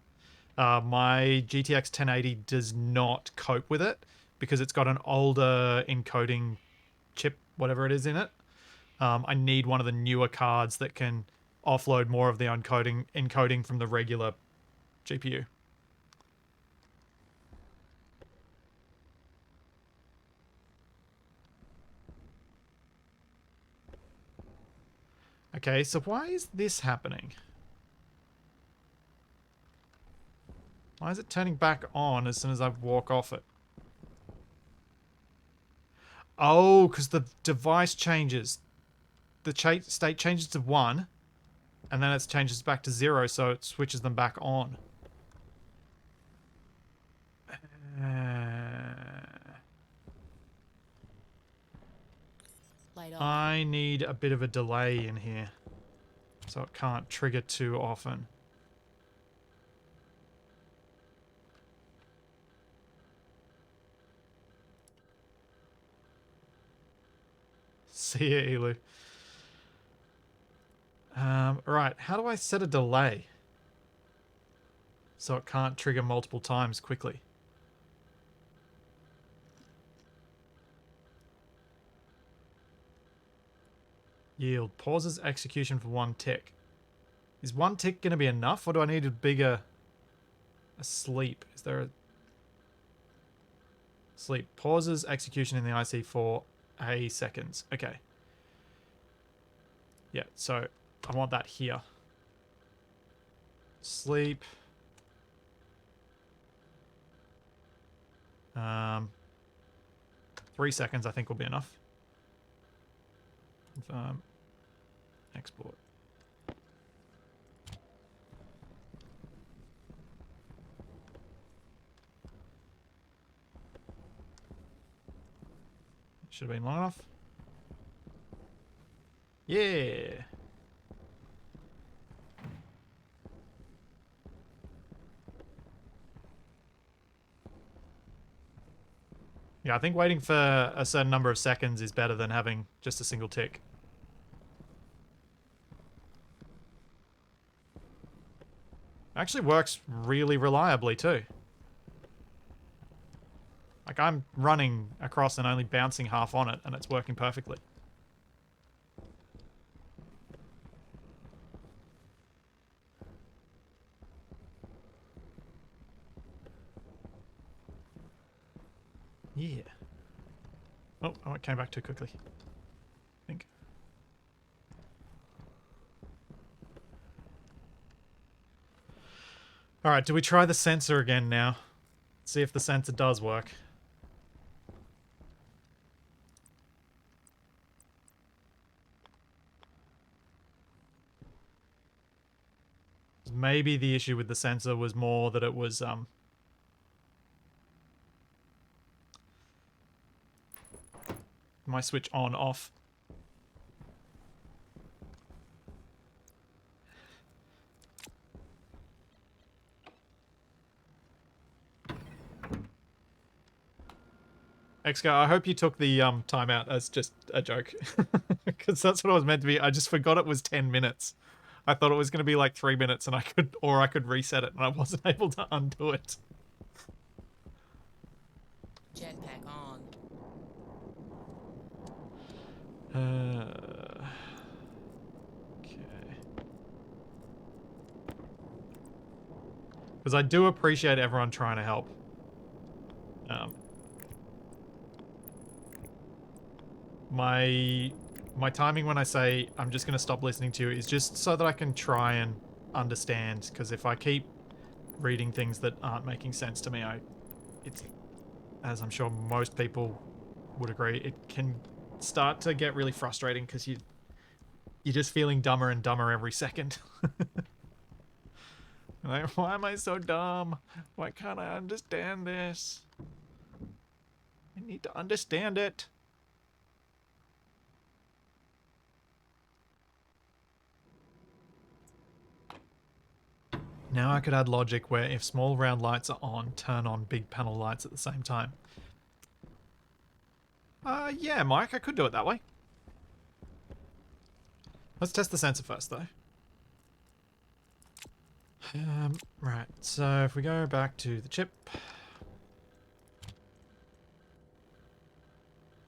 Speaker 1: My GTX 1080 does not cope with it because it's got an older encoding chip, whatever it is in it. I need one of the newer cards that can offload more of the encoding from the regular GPU. Okay, so why is this happening? Why is it turning back on as soon as I walk off it? Oh, because the device changes. The state changes to 1, and then it changes back to 0, so it switches them back on. I need a bit of a delay in here, so it can't trigger too often. See ya, Elu. Right, how do I set a delay so it can't trigger multiple times quickly? Yield. Pauses execution for 1 tick. Is 1 tick going to be enough, or do I need a bigger... a sleep? Is there a... Sleep. Pauses execution in the IC for a seconds. Okay. Yeah, so I want that here. Sleep. 3 seconds I think will be enough. Confirm. Export. Should have been long enough. Yeah. Yeah, I think waiting for a certain number of seconds is better than having just a single tick. Actually works really reliably too. Like I'm running across and only bouncing half on it and it's working perfectly. Yeah. Oh, it came back too quickly. I think. Alright, do we try the sensor again now? See if the sensor does work. Maybe the issue with the sensor was more that it was my switch on off. Xgar, I hope you took the timeout as just a joke. Because that's what it was meant to be. I just forgot it was 10 minutes. I thought it was going to be like 3 minutes and I could reset it and I wasn't able to undo it.
Speaker 2: Jetpack on.
Speaker 1: Okay. Because I do appreciate everyone trying to help. My timing when I say I'm just going to stop listening to you is just so that I can try and understand, because if I keep reading things that aren't making sense to me, it's, as I'm sure most people would agree, it can start to get really frustrating because you're just feeling dumber and dumber every second. Like, why am I so dumb? Why can't I understand this? I need to understand it. Now I could add logic where if small round lights are on, turn on big panel lights at the same time. Yeah, Mike, I could do it that way. Let's test the sensor first, though. Right, so if we go back to the chip.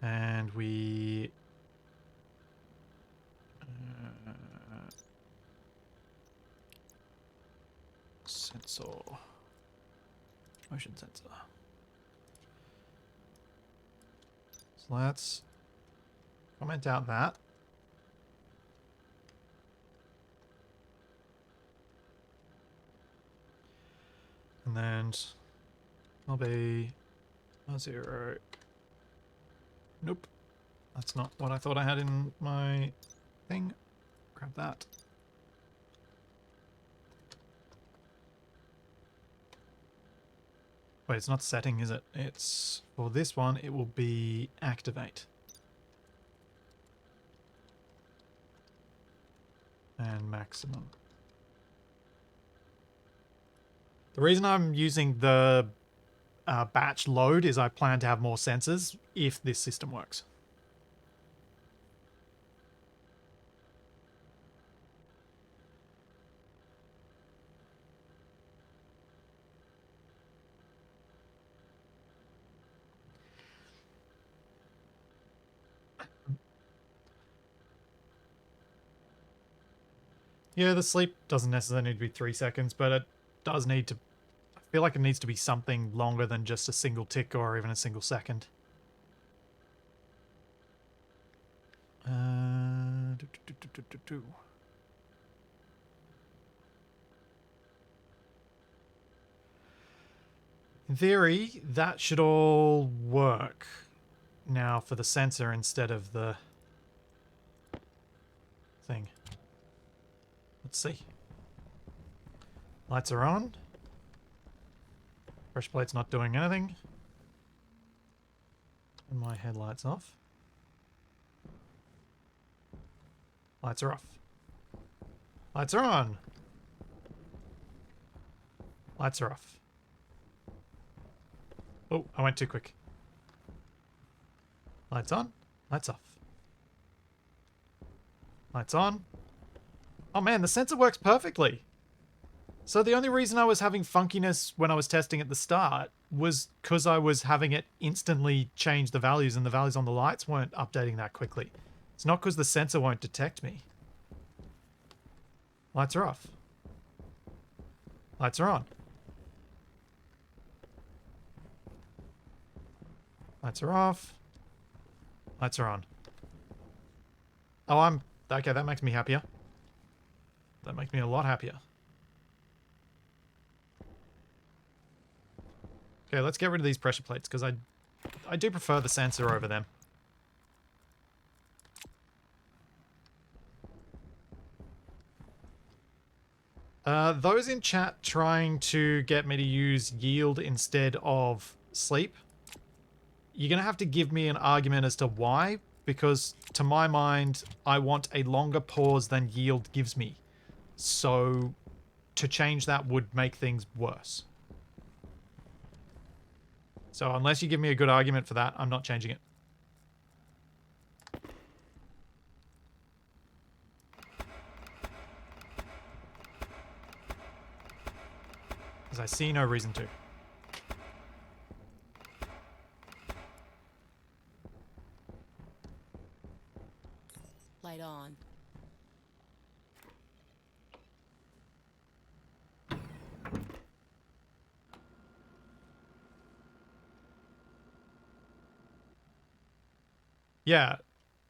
Speaker 1: And we... sensor. Motion sensor. So let's comment out that. And then I'll be 0. Nope. That's not what I thought I had in my thing. Grab that. Wait, it's not setting, is it? It's, for this one, it will be activate. And maximum. The reason I'm using the batch load is I plan to have more sensors if this system works. Yeah, the sleep doesn't necessarily need to be 3 seconds, but it does need to... I feel like it needs to be something longer than just a single tick or even a single second. In theory, that should all work now for the sensor instead of the thing. Let's see. Lights are on. Brush plate's not doing anything. And my headlight's off. Lights are off. Lights are on. Lights are off. Oh, I went too quick. Lights on. Lights off. Lights on. Oh man, the sensor works perfectly. So the only reason I was having funkiness when I was testing at the start was because I was having it instantly change the values and the values on the lights weren't updating that quickly. It's not because the sensor won't detect me. Lights are off. Lights are on. Lights are off. Lights are on. Oh, okay, that makes me happier. That makes me a lot happier. Okay, let's get rid of these pressure plates, because I do prefer the sensor over them. Those in chat trying to get me to use yield instead of sleep, you're going to have to give me an argument as to why, because to my mind, I want a longer pause than yield gives me. So to change that would make things worse. So unless you give me a good argument for that, I'm not changing it. Because I see no reason to.
Speaker 2: Light on.
Speaker 1: Yeah,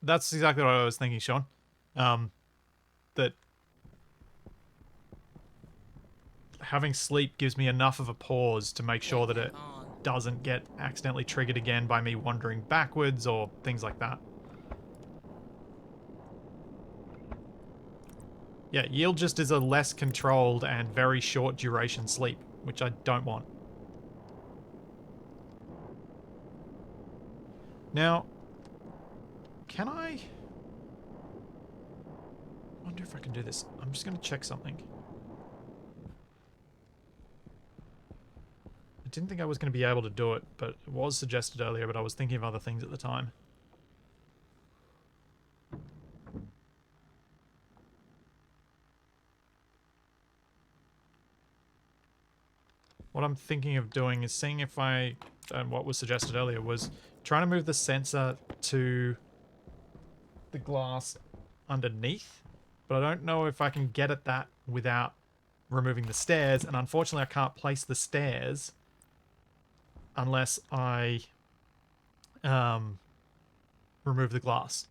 Speaker 1: that's exactly what I was thinking, Sean. That having sleep gives me enough of a pause to make sure that it doesn't get accidentally triggered again by me wandering backwards or things like that. Yeah, yield just is a less controlled and very short duration sleep, which I don't want. Now, can I wonder if I can do this. I'm just going to check something. I didn't think I was going to be able to do it, but it was suggested earlier, but I was thinking of other things at the time. What I'm thinking of doing is seeing if I, and what was suggested earlier was trying to move the sensor to the glass underneath, but I don't know if I can get at that without removing the stairs, and unfortunately I can't place the stairs unless I remove the glass.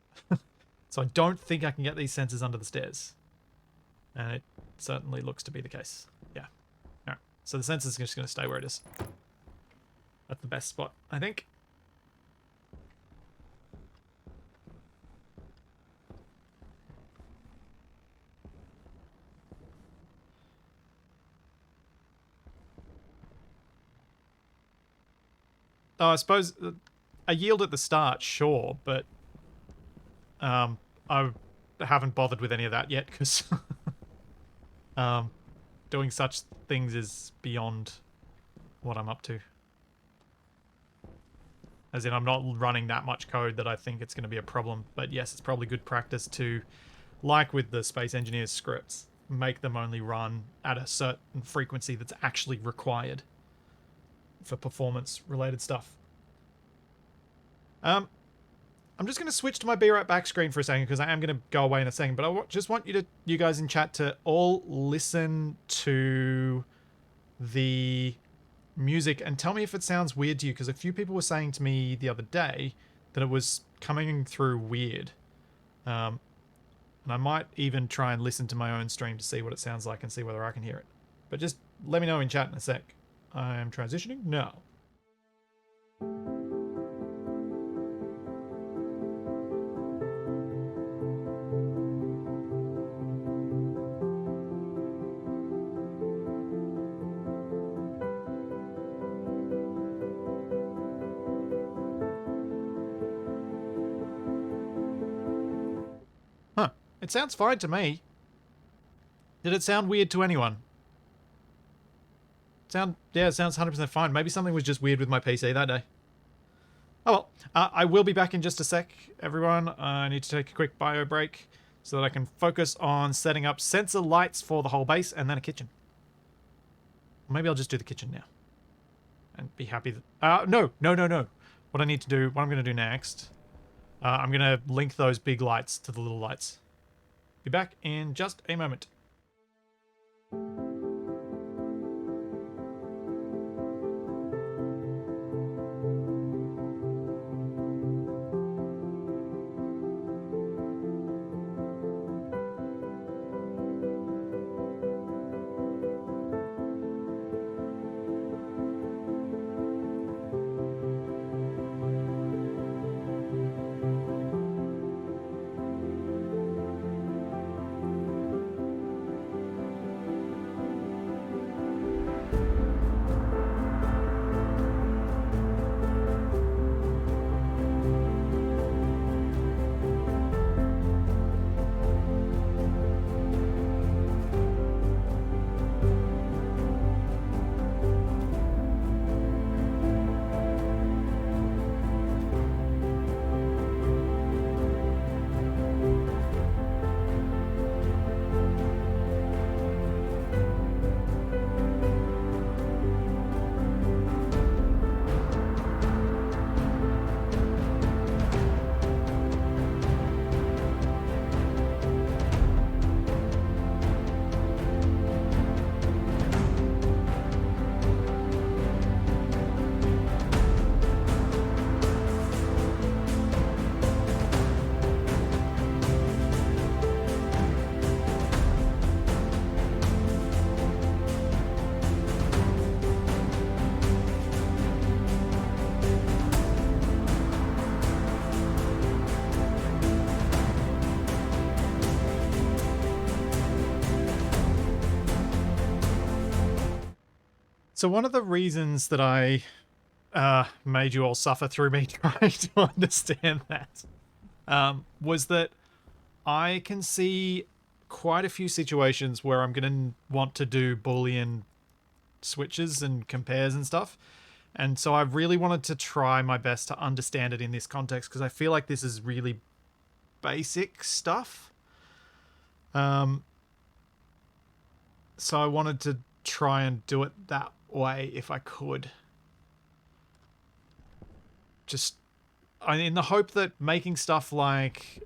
Speaker 1: So I don't think I can get these sensors under the stairs, and it certainly looks to be the case. Yeah. All right. So the sensor's just going to stay where it is. That's the best spot, I think. Oh, I suppose I yield at the start, sure, but I haven't bothered with any of that yet because doing such things is beyond what I'm up to. As in, I'm not running that much code that I think it's going to be a problem. But yes, it's probably good practice to, like with the Space Engineers scripts, make them only run at a certain frequency that's actually required for performance-related stuff. I'm just going to switch to my Be Right Back screen for a second because I am going to go away in a second. But I just want you guys in chat to all listen to the music and tell me if it sounds weird to you, because a few people were saying to me the other day that it was coming through weird. And I might even try and listen to my own stream to see what it sounds like and see whether I can hear it. But just let me know in chat in a sec. I am transitioning now. Huh. It sounds fine to me. Did it sound weird to anyone? Yeah, it sounds 100% fine. Maybe something was just weird with my PC that day. Oh well, I will be back in just a sec, everyone. I need to take a quick bio break so that I can focus on setting up sensor lights for the whole base and then a kitchen. Maybe I'll just do the kitchen now. And be happy that... no. What I need to do, what I'm going to do next, I'm going to link those big lights to the little lights. Be back in just a moment. So one of the reasons that I made you all suffer through me trying to understand that was that I can see quite a few situations where I'm going to want to do boolean switches and compares and stuff. And so I really wanted to try my best to understand it in this context because I feel like this is really basic stuff. So I wanted to try and do it that way if I could. Just in the hope that making stuff like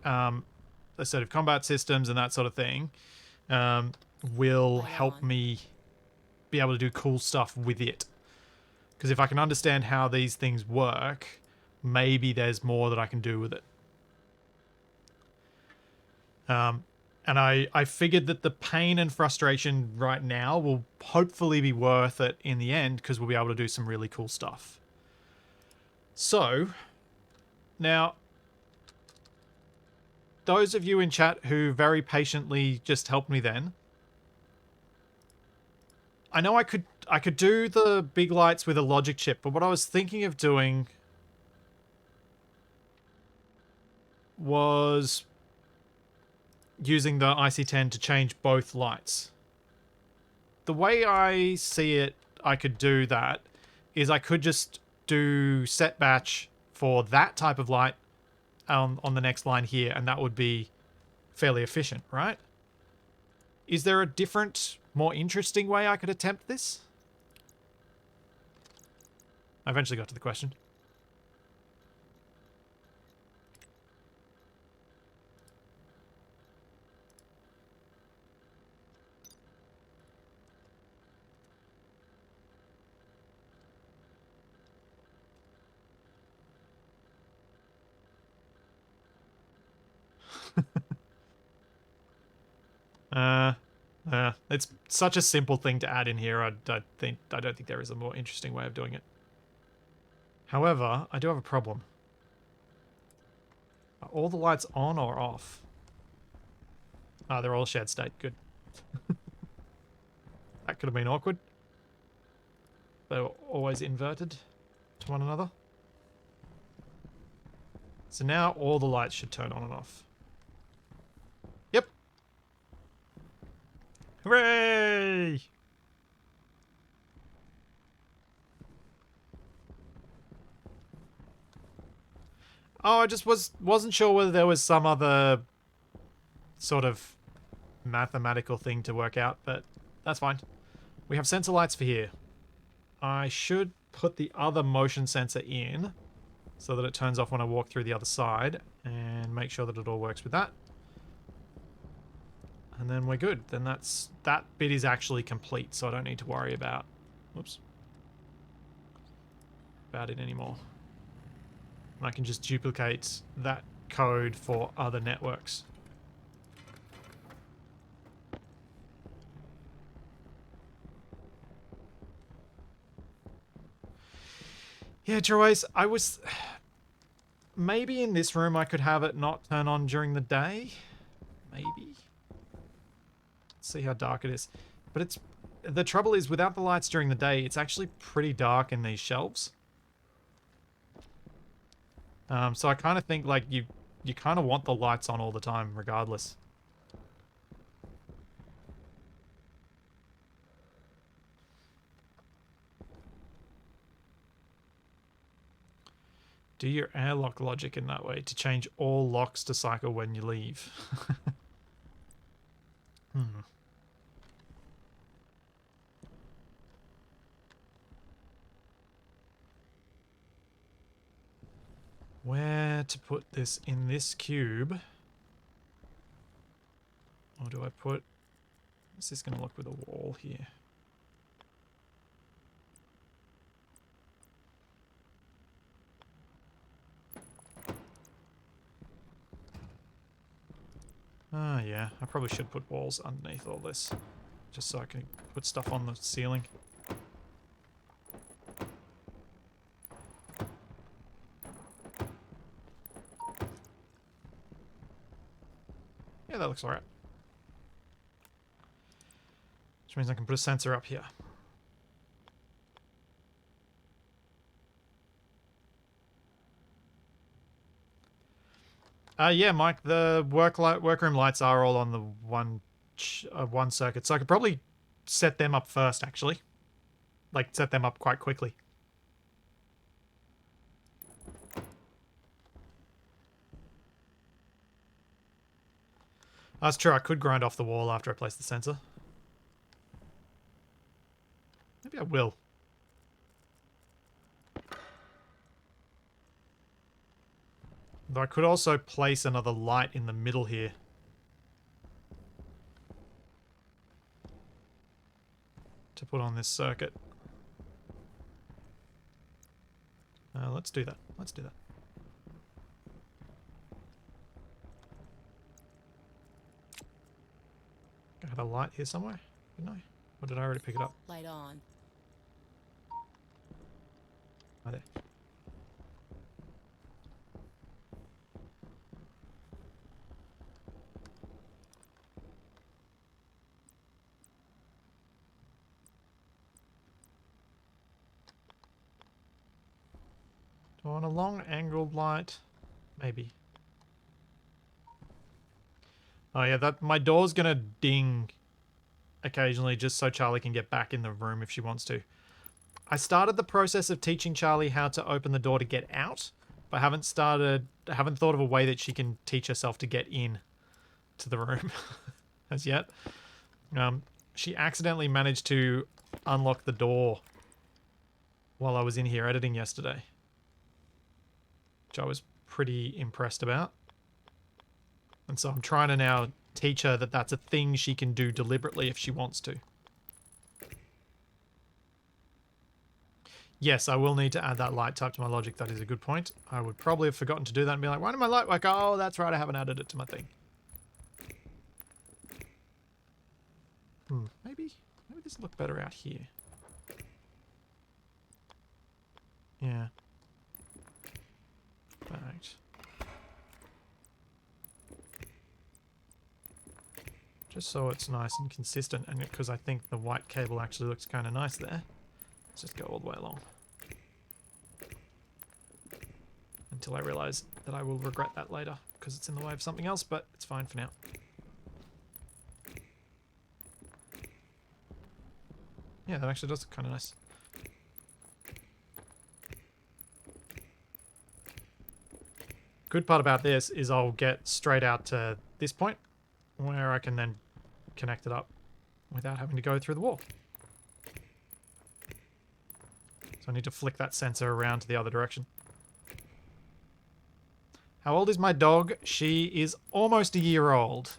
Speaker 1: assertive combat systems and that sort of thing will help me be able to do cool stuff with it. Because if I can understand how these things work, maybe there's more that I can do with it. And I figured that the pain and frustration right now will hopefully be worth it in the end because we'll be able to do some really cool stuff. So, now, those of you in chat who very patiently just helped me then, I know I could do the big lights with a logic chip, but what I was thinking of doing was using the IC10 to change both lights. The way I see it, I could do that is I could just do set batch for that type of light on the next line here, and that would be fairly efficient, right? Is there a different, more interesting way I could attempt this? I eventually got to the question. It's such a simple thing to add in here. I don't think there is a more interesting way of doing it. However, I do have a problem. Are all the lights on or off? Ah, they're all shared state. Good. That could have been awkward. They were always inverted to one another. So now all the lights should turn on and off. Yep. Hooray! Oh, I just wasn't sure whether there was some other sort of mathematical thing to work out, but that's fine. We have sensor lights for here. I should put the other motion sensor in so that it turns off when I walk through the other side, and make sure that it all works with that. And then we're good. Then that bit is actually complete, so I don't need to worry about, whoops, about it anymore. And I can just duplicate that code for other networks. Yeah, Joyce, I was... Maybe in this room I could have it not turn on during the day. Maybe. Let's see how dark it is. But it's... The trouble is, without the lights during the day, it's actually pretty dark in these shelves. So I kind of think, like, you kind of want the lights on all the time, regardless. Do your airlock logic in that way to change all locks to cycle when you leave. Where to put this in this cube? Or do I put... Is this going to look with a wall here? Ah, yeah. I probably should put walls underneath all this. Just so I can put stuff on the ceiling. Yeah, that looks alright. Which means I can put a sensor up here. Yeah, Mike, the workroom lights are all on the one circuit, so I could probably set them up first, actually. Like, set them up quite quickly. That's true, I could grind off the wall after I place the sensor. Maybe I will. Though I could also place another light in the middle here. To put on this circuit. Let's do that. Let's do that. I have a light here somewhere, didn't I? Or did I already pick it up?
Speaker 2: Light on.
Speaker 1: Right there. Do I want a long angled light? Maybe. Oh yeah, that my door's gonna ding occasionally just so Charlie can get back in the room if she wants to. I started the process of teaching Charlie how to open the door to get out, but I haven't thought of a way that she can teach herself to get in to the room as yet. She accidentally managed to unlock the door while I was in here editing yesterday, which I was pretty impressed about. And so I'm trying to now teach her that that's a thing she can do deliberately if she wants to. Yes, I will need to add that light type to my logic. That is a good point. I would probably have forgotten to do that and be like, why did my light work? Oh, that's right, I haven't added it to my thing. Maybe this will look better out here. Yeah. Right. Just so it's nice and consistent, and because I think the white cable actually looks kind of nice there. Let's just go all the way along. Until I realise that I will regret that later, because it's in the way of something else, but it's fine for now. Yeah, that actually does look kind of nice. Good part about this is I'll get straight out to this point, where I can then connect it up without having to go through the wall. So I need to flick that sensor around to the other direction. How old is my dog? She is almost a year old.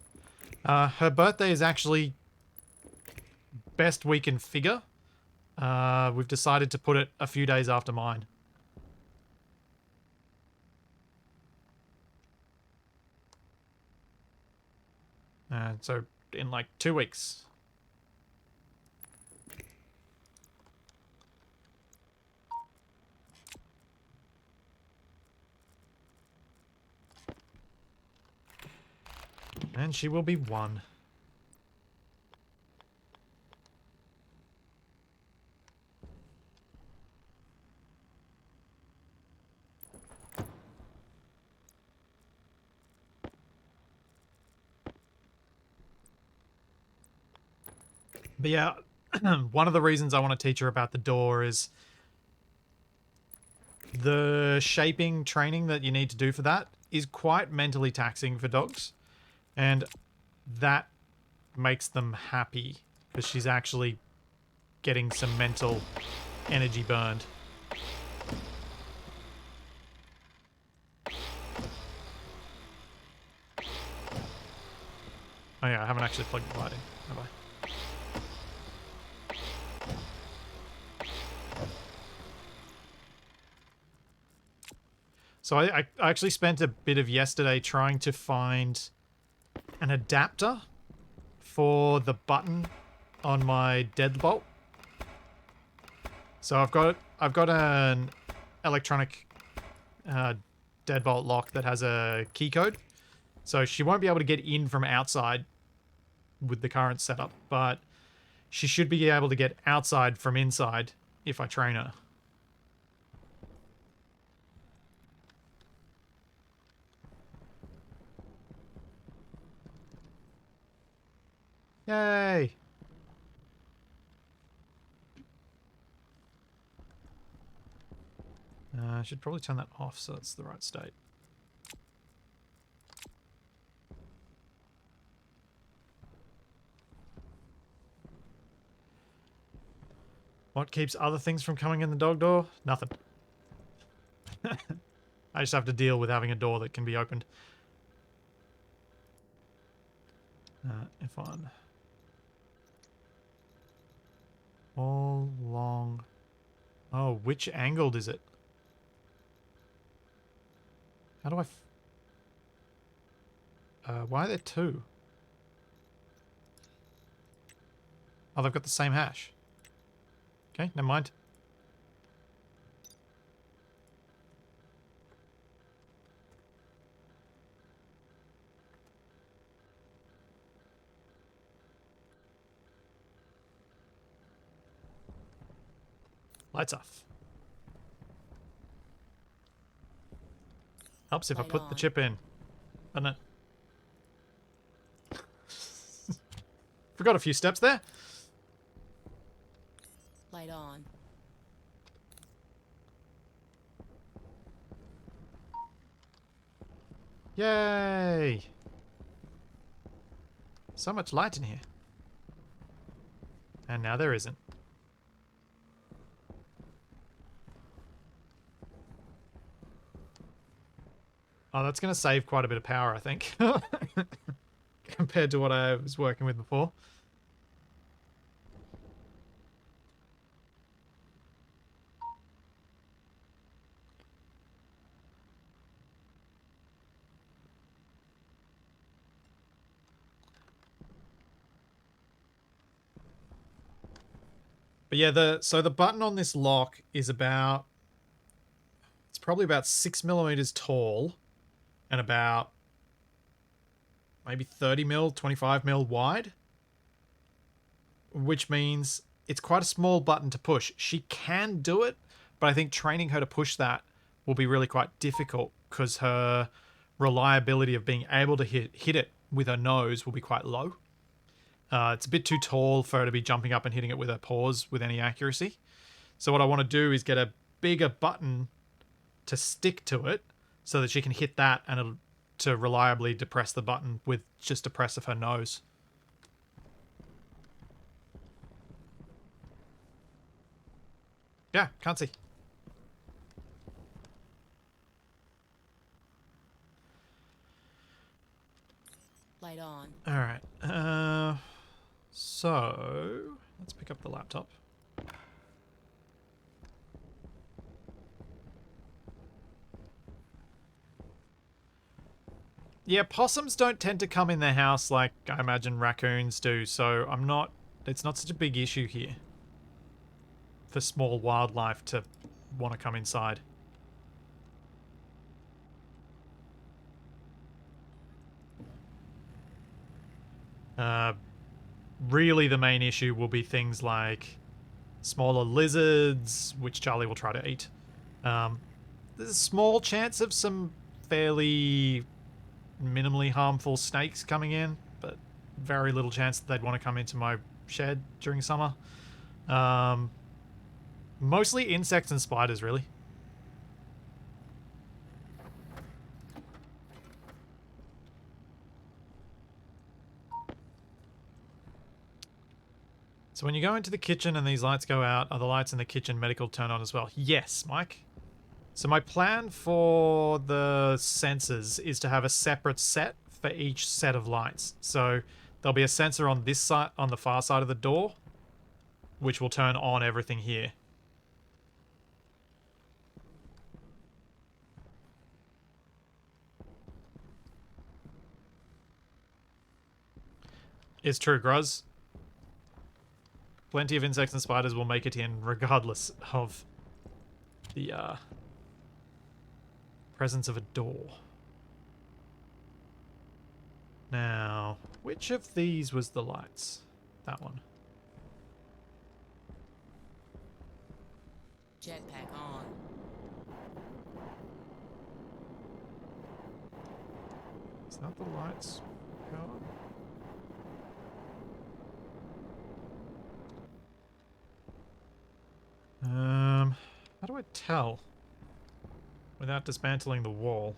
Speaker 1: Her birthday is actually best we can figure. We've decided to put it a few days after mine. So in like 2 weeks. And she will be 1. But yeah, one of the reasons I want to teach her about the door is the shaping training that you need to do for that is quite mentally taxing for dogs. And that makes them happy because she's actually getting some mental energy burned. Oh yeah, I haven't actually plugged the light in, have I? So I actually spent a bit of yesterday trying to find an adapter for the button on my deadbolt. So I've got an electronic deadbolt lock that has a key code. So she won't be able to get in from outside with the current setup, but she should be able to get outside from inside if I train her. Yay! I should probably turn that off so it's the right state. What keeps other things from coming in the dog door? Nothing. I just have to deal with having a door that can be opened. If on. All long. Oh, which angled is it? How do I... why are there 2? Oh, they've got the same hash. Okay, never mind. Lights off. Helps if I
Speaker 2: Light
Speaker 1: put the
Speaker 2: on.
Speaker 1: chip in. Doesn't it? Forgot a few steps there.
Speaker 2: Light on.
Speaker 1: Yay! So much light in here. And now there isn't. Oh, that's going to save quite a bit of power, I think. Compared to what I was working with before. But yeah, so the button on this lock is about... It's probably about 6 millimeters tall. And about maybe 30 mil, 25 mil wide. Which means it's quite a small button to push. She can do it, but I think training her to push that will be really quite difficult because her reliability of being able to hit it with her nose will be quite low. It's a bit too tall for her to be jumping up and hitting it with her paws with any accuracy. So what I want to do is get a bigger button to stick to it so that she can hit that and to reliably depress the button with just a press of her nose. Yeah, can't see.
Speaker 2: Light on.
Speaker 1: Alright. So let's pick up the laptop. Yeah, possums don't tend to come in their house like I imagine raccoons do, so it's not such a big issue here for small wildlife to want to come inside. Really the main issue will be things like smaller lizards, which Charlie will try to eat. There's a small chance of some fairly minimally harmful snakes coming in, but very little chance that they'd want to come into my shed during summer. Mostly insects and spiders, really. So when you go into the kitchen and these lights go out, are the lights in the kitchen medical turn on as well? Yes, Mike. So my plan for the sensors is to have a separate set for each set of lights. So there'll be a sensor on this side, on the far side of the door, which will turn on everything here. It's true, Gruz. Plenty of insects and spiders will make it in regardless of the presence of a door. Now, which of these was the lights? That one.
Speaker 2: Jetpack on.
Speaker 1: Is that the lights? Power? How do I tell without dismantling the wall?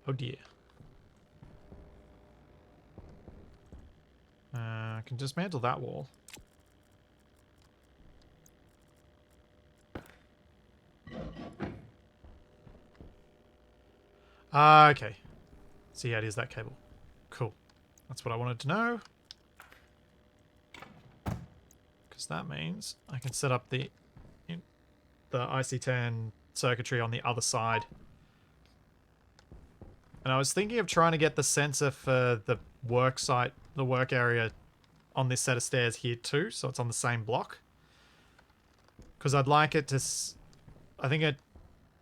Speaker 1: Oh dear. I can dismantle that wall. Okay. See how it is, that cable. Cool. That's what I wanted to know. Because that means I can set up the IC10 circuitry on the other side. And I was thinking of trying to get the sensor for the work site, the work area on this set of stairs here too, so it's on the same block. Because I'd like it to... I think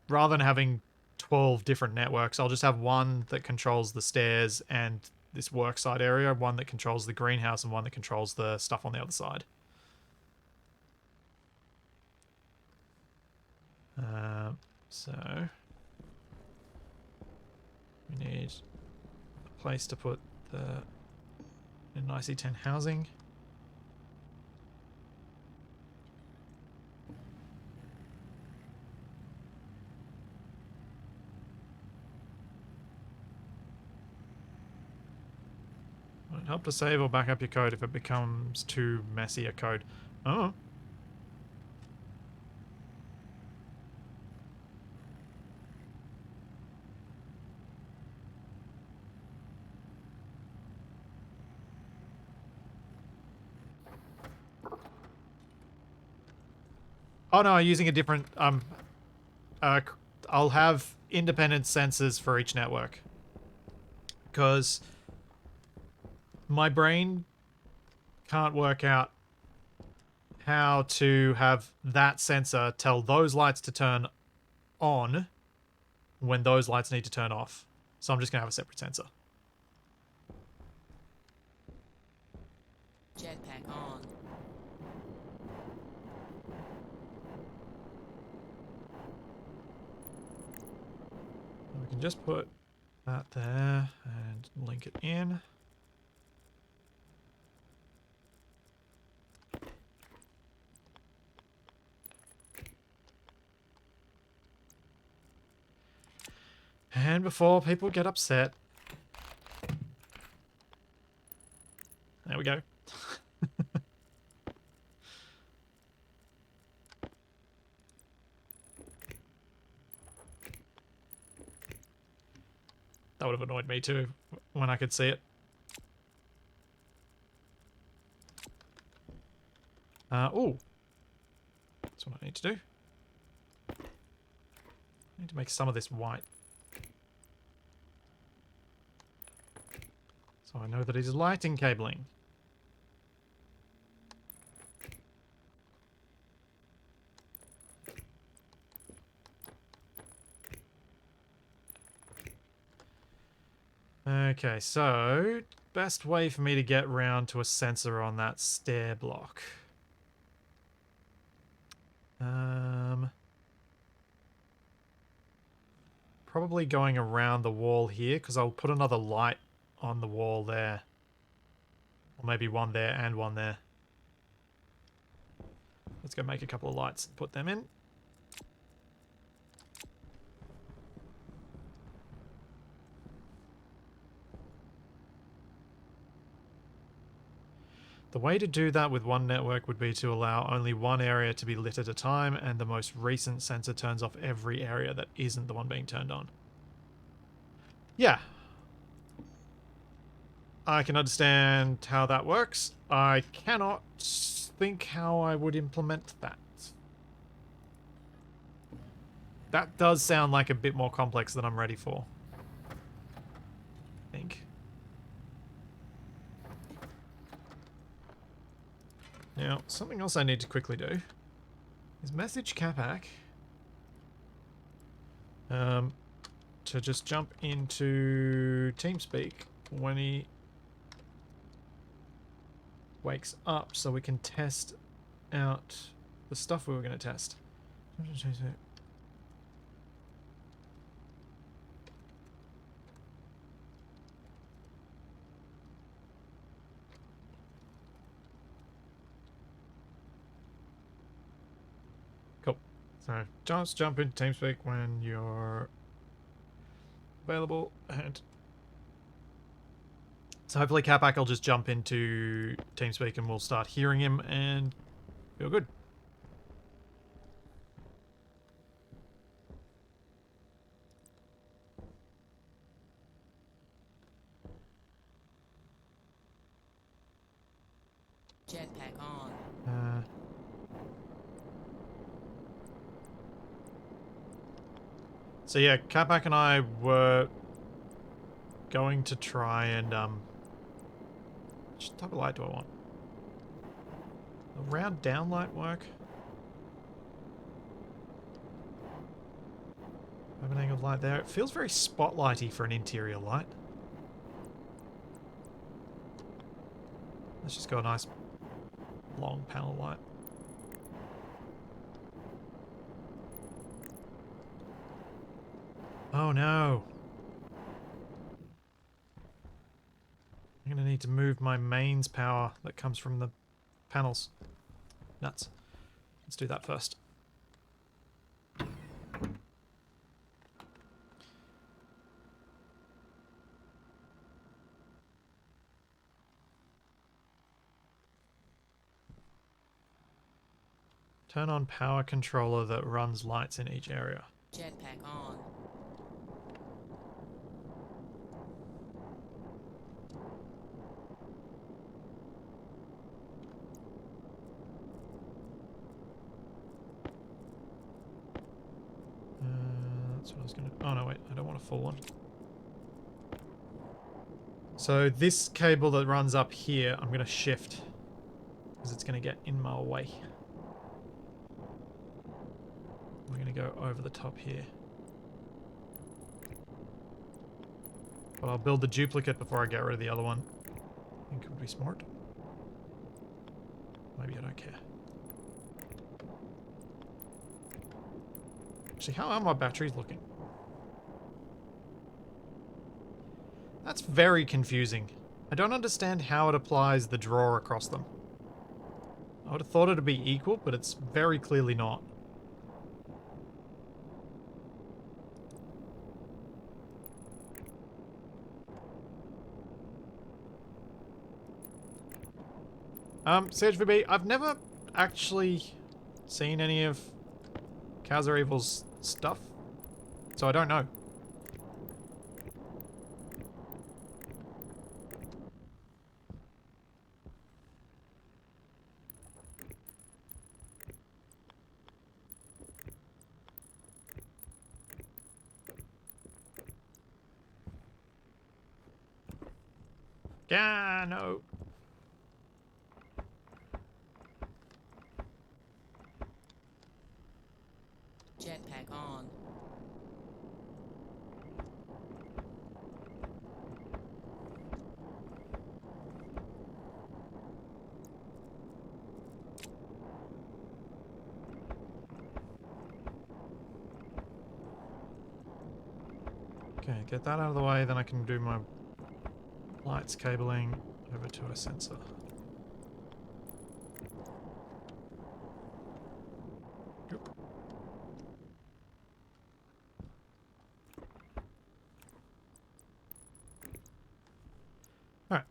Speaker 1: rather than having 12 different networks, I'll just have one that controls the stairs and this worksite area, one that controls the greenhouse, and one that controls the stuff on the other side. So we need a place to put the an IC10 housing. Will it help to save or back up your code if it becomes too messy a code? Oh. Oh no, I'm using a different, I'll have independent sensors for each network. Because my brain can't work out how to have that sensor tell those lights to turn on when those lights need to turn off. So I'm just going to have a separate sensor.
Speaker 2: Jetpack on.
Speaker 1: We can just put that there and link it in. And before people get upset. There we go. That would have annoyed me too when I could see it. Oh. That's what I need to do. I need to make some of this white. So I know that it is lighting cabling. Okay, so best way for me to get round to a sensor on that stair block. Probably going around the wall here, because I'll put another light on the wall there. Or maybe one there and one there. Let's go make a couple of lights and put them in. The way to do that with one network would be to allow only one area to be lit at a time, and the most recent sensor turns off every area that isn't the one being turned on. Yeah. I can understand how that works. I cannot think how I would implement that. That does sound like a bit more complex than I'm ready for. I think. Now, something else I need to quickly do is message Capac to just jump into TeamSpeak when he wakes up so we can test out the stuff we were going to test. So just jump into TeamSpeak when you're available, and so hopefully Capac will just jump into TeamSpeak and we'll start hearing him and feel good.
Speaker 2: Jetpack on.
Speaker 1: So yeah, Capac and I were going to try and which type of light do I want? A round down light work? Have an angled light there. It feels very spotlighty for an interior light. Let's just go a nice long panel light. Oh no! I'm gonna need to move my mains power that comes from the panels. Nuts. Let's do that first. Turn on power controller that runs lights in each area.
Speaker 2: Jetpack on.
Speaker 1: That's what I was gonna... Oh no, wait. I don't want a full one. So this cable that runs up here, I'm gonna shift. Because it's gonna get in my way. We're gonna go over the top here. But I'll build the duplicate before I get rid of the other one. I think it would be smart. Maybe I don't care. Actually, how are my batteries looking? That's very confusing. I don't understand how it applies the draw across them. I would have thought it'd be equal, but it's very clearly not. CHVB, I've never actually seen any of Cows Are Evil's stuff, so I don't know. Yeah, no.
Speaker 2: Jetpack on.
Speaker 1: Okay, get that out of the way, then I can do my lights cabling over to a sensor. Oop. Alright.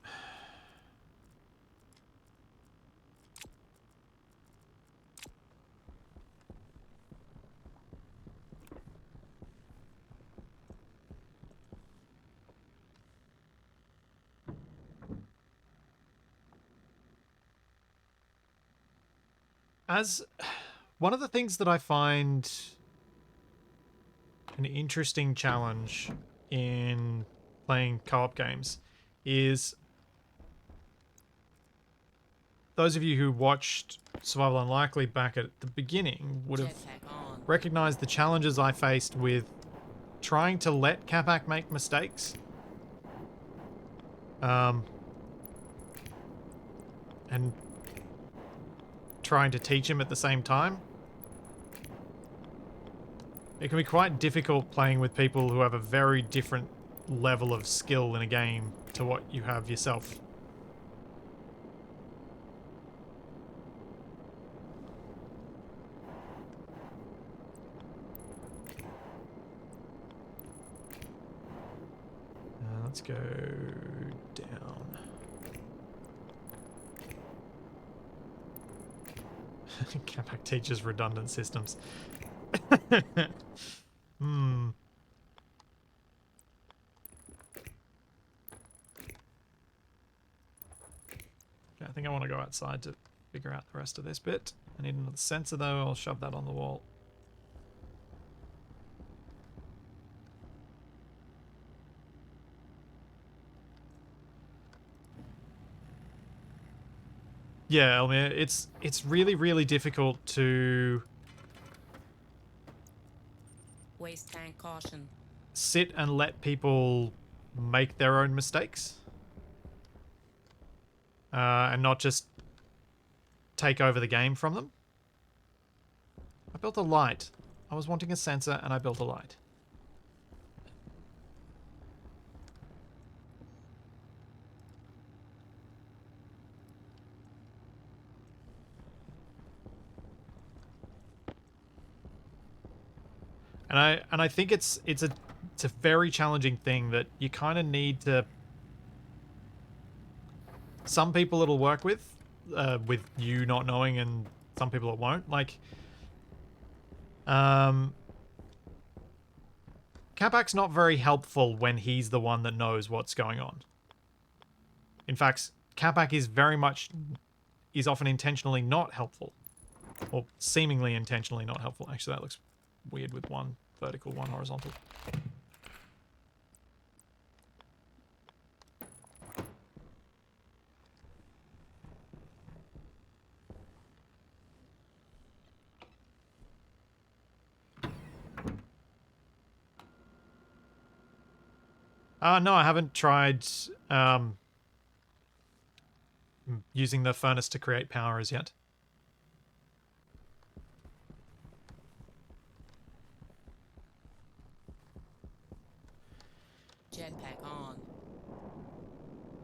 Speaker 1: As one of the things that I find an interesting challenge in playing co-op games is those of you who watched Survival Unlikely back at the beginning would have
Speaker 2: Jetpack on.
Speaker 1: recognized the challenges I faced with trying to let Capac make mistakes. And trying to teach him at the same time. It can be quite difficult playing with people who have a very different level of skill in a game to what you have yourself. Let's go down. Capac teaches redundant systems. Hmm. Okay, I think I want to go outside to figure out the rest of this bit. I need another sensor though, I'll shove that on the wall. Yeah, Elmir, it's really difficult to
Speaker 2: Waste tank caution.
Speaker 1: sit and let people make their own mistakes. And not just take over the game from them. I built a light. I was wanting a sensor and I built a light. And I think it's a very challenging thing that you kind of need to. Some people it'll work with you not knowing, and some people it won't. Like, Capac's not very helpful when he's the one that knows what's going on. In fact, Capac is often intentionally not helpful, or seemingly intentionally not helpful. Actually, that looks weird with one vertical, one horizontal. No, I haven't tried using the furnace to create power as yet.
Speaker 2: Jetpack on.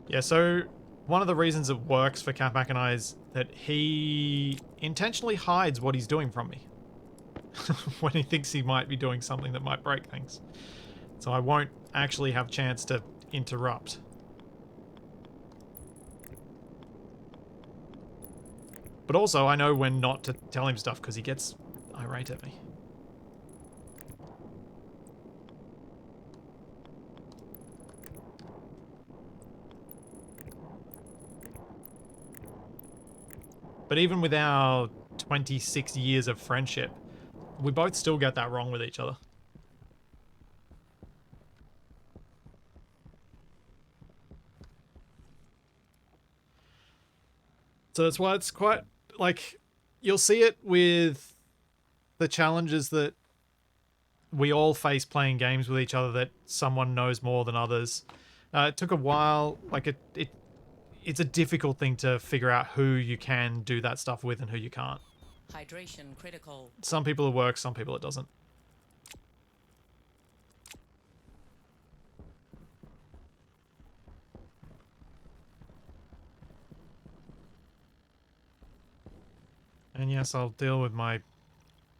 Speaker 1: Yeah, so one of the reasons it works for Capac and I is that he intentionally hides what he's doing from me when he thinks he might be doing something that might break things. So I won't actually have a chance to interrupt. But also, I know when not to tell him stuff because he gets irate at me. But even with our 26 years of friendship, we both still get that wrong with each other. So that's why it's quite, like, you'll see it with the challenges that we all face playing games with each other, that someone knows more than others. It took a while, like, it's a difficult thing to figure out who you can do that stuff with and who you can't.
Speaker 2: Hydration critical.
Speaker 1: Some people it works, some people it doesn't. And yes, I'll deal with my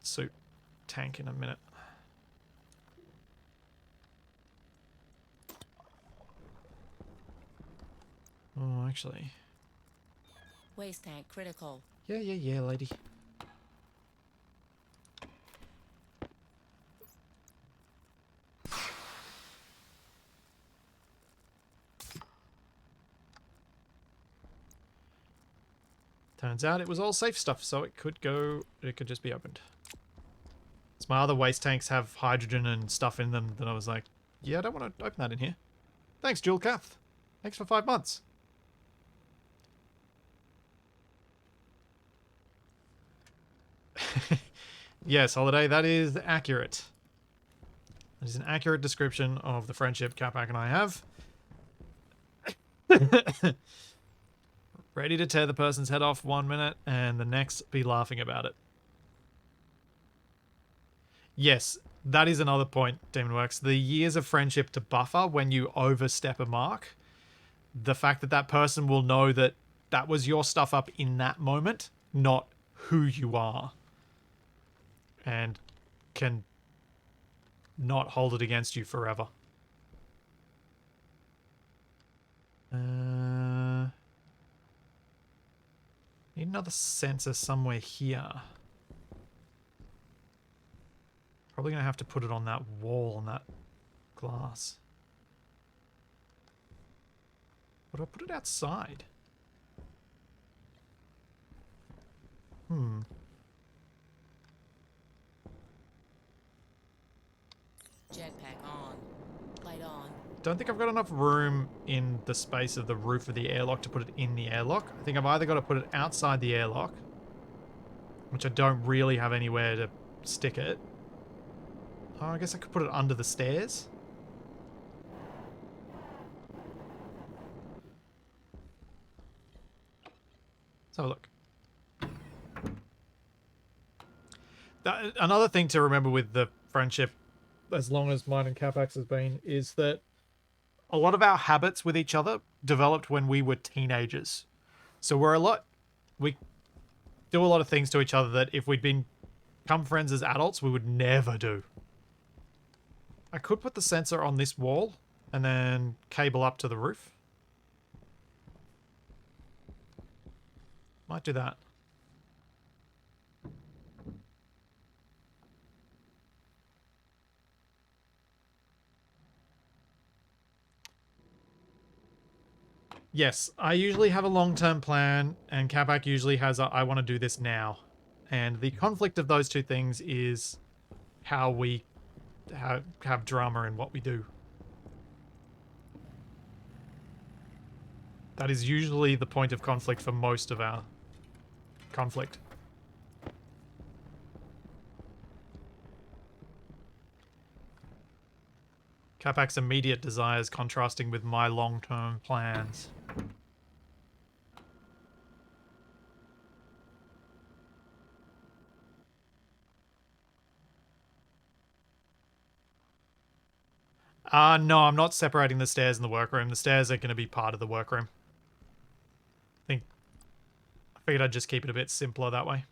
Speaker 1: suit tank in a minute. Oh, actually.
Speaker 2: Waste tank critical.
Speaker 1: Yeah, lady. Turns out it was all safe stuff, so it could just be opened. So my other waste tanks have hydrogen and stuff in them that I was like, yeah, I don't want to open that in here. Thanks, Jewel Cath. Thanks for 5 months. Yes, Holiday, that is accurate. That is an accurate description of the friendship Capac and I have. Ready to tear the person's head off 1 minute and the next be laughing about it. Yes, that is another point, Demonworks. The years of friendship to buffer when you overstep a mark. The fact that that person will know that that was your stuff up in that moment, not who you are. And can not hold it against you forever. Need another sensor somewhere here. Probably going to have to put it on that wall, on that glass. Or do I put it outside?
Speaker 2: Jetpack on. Light on.
Speaker 1: Don't think I've got enough room in the space of the roof of the airlock to put it in the airlock. I think I've either got to put it outside the airlock, which I don't really have anywhere to stick it. Oh, I guess I could put it under the stairs. Let's have a look. Another thing to remember with the friendship, as long as mine and Capax has been, is that a lot of our habits with each other developed when we were teenagers. So we do a lot of things to each other that if we'd become friends as adults, we would never do. I could put the sensor on this wall and then cable up to the roof. Might do that. Yes, I usually have a long-term plan, and Capac usually has a I want to do this now. And the conflict of those two things is how we have drama in what we do. That is usually the point of conflict for most of our conflict. Capac's immediate desires contrasting with my long-term plans. No, I'm not separating the stairs and the workroom. The stairs are going to be part of the workroom. I figured I'd just keep it a bit simpler that way.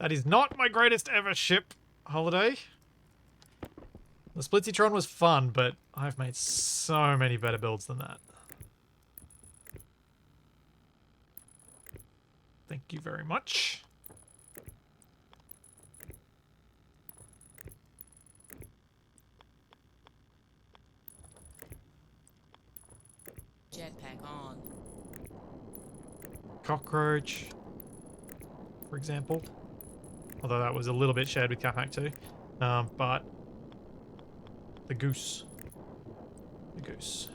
Speaker 1: That is not my greatest ever ship holiday. The Splitsytron was fun, but I've made so many better builds than that. Thank you very much.
Speaker 2: Jetpack on.
Speaker 1: Cockroach, for example. Although that was a little bit shared with Capac too. But the goose. The goose.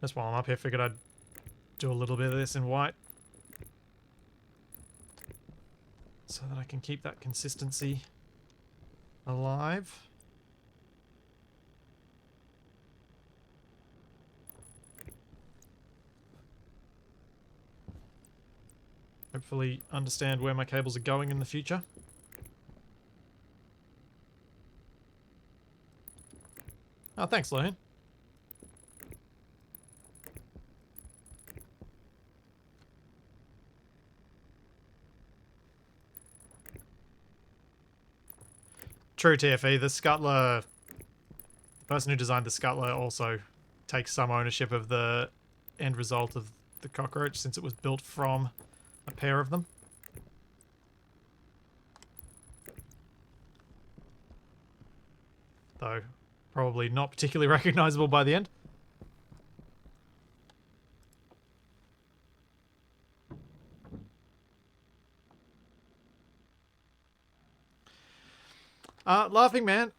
Speaker 1: That's why I'm up here. Figured I'd do a little bit of this in white. So that I can keep that consistency alive. Hopefully understand where my cables are going in the future. Oh, thanks, Lohan. True TFE, the scuttler, the person who designed the scuttler also takes some ownership of the end result of the cockroach since it was built from a pair of them. Though probably not particularly recognizable by the end. Laughing Man,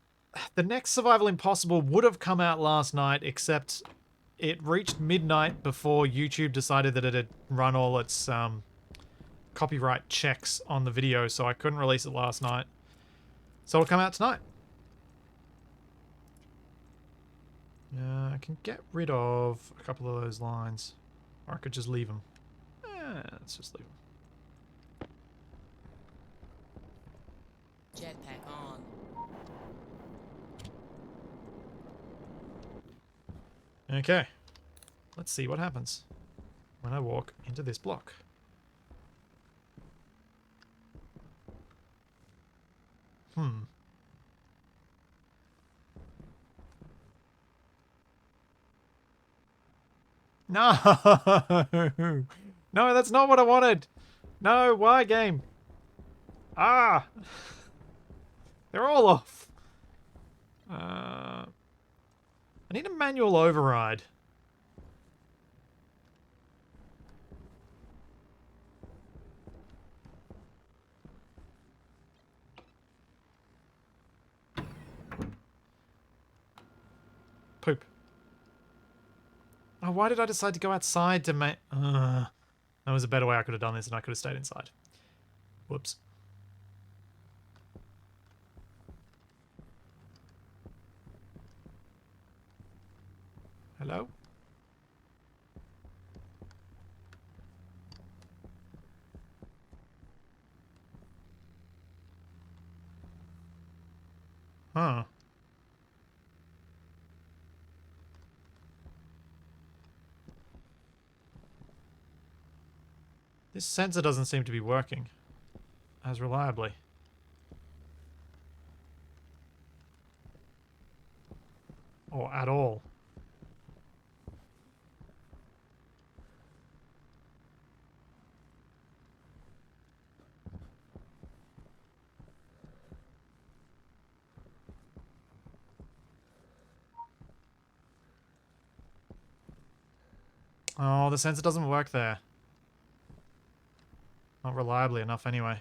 Speaker 1: the next Survival Impossible would have come out last night, except it reached midnight before YouTube decided that it had run all its copyright checks on the video, so I couldn't release it last night. So it'll come out tonight. I can get rid of a couple of those lines, or I could just leave them. Let's just leave them.
Speaker 2: Jetpack on.
Speaker 1: Okay, let's see what happens when I walk into this block. No! No, that's not what I wanted! No, why game? Ah! They're all off. I need a manual override. Poop. Oh, why did I decide to go outside to make... That was a better way I could have done this and I could have stayed inside. Whoops. Hello? Huh. This sensor doesn't seem to be working as reliably. Or at all. Oh, the sensor doesn't work there. Not reliably enough anyway.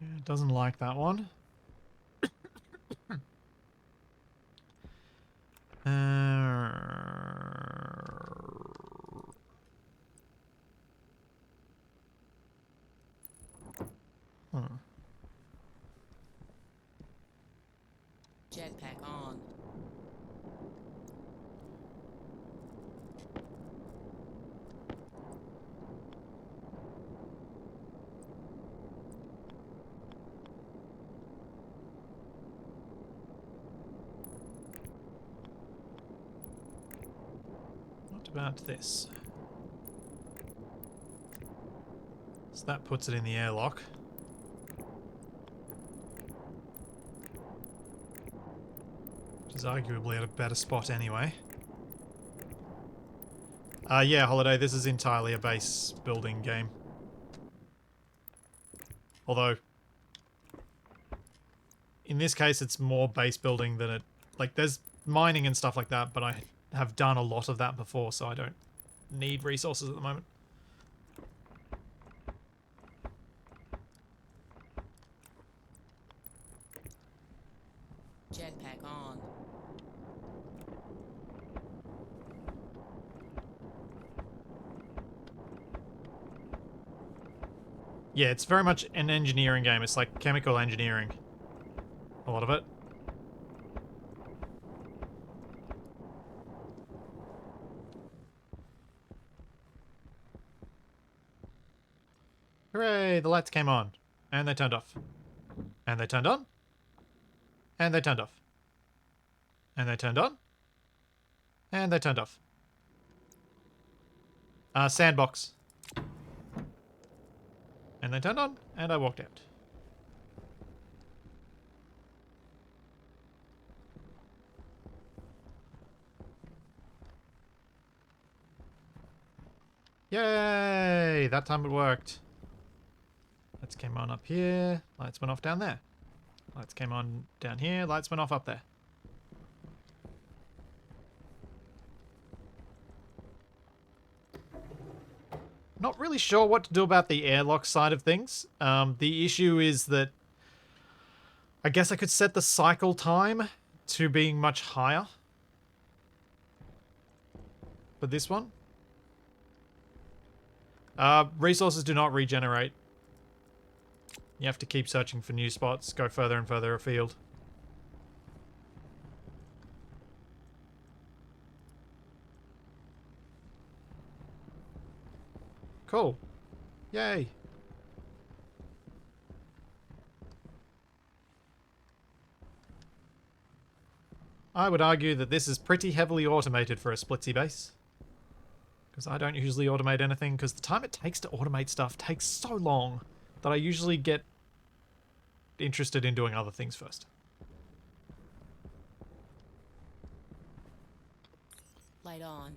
Speaker 1: Yeah, it doesn't like that one. about this? So that puts it in the airlock. Which is arguably at a better spot anyway. Yeah, Holiday, this is entirely a base building game. Although, in this case, it's more base building than it... Like, there's mining and stuff like that, but I have done a lot of that before, so I don't need resources at the moment.
Speaker 2: Jetpack on.
Speaker 1: Yeah, it's very much an engineering game. It's like chemical engineering. A lot of it. Hooray, the lights came on. And they turned off. And they turned on. And they turned off. And they turned on. And they turned off. Sandbox. And they turned on, and I walked out. Yay! That time it worked. Lights came on up here. Lights went off down there. Lights came on down here. Lights went off up there. Not really sure what to do about the airlock side of things. The issue is that I guess I could set the cycle time to being much higher. But this one? Resources do not regenerate. You have to keep searching for new spots, go further and further afield. Cool. Yay. I would argue that this is pretty heavily automated for a splitsy base. Because I don't usually automate anything, because the time it takes to automate stuff takes so long that I usually get interested in doing other things first.
Speaker 2: Light on.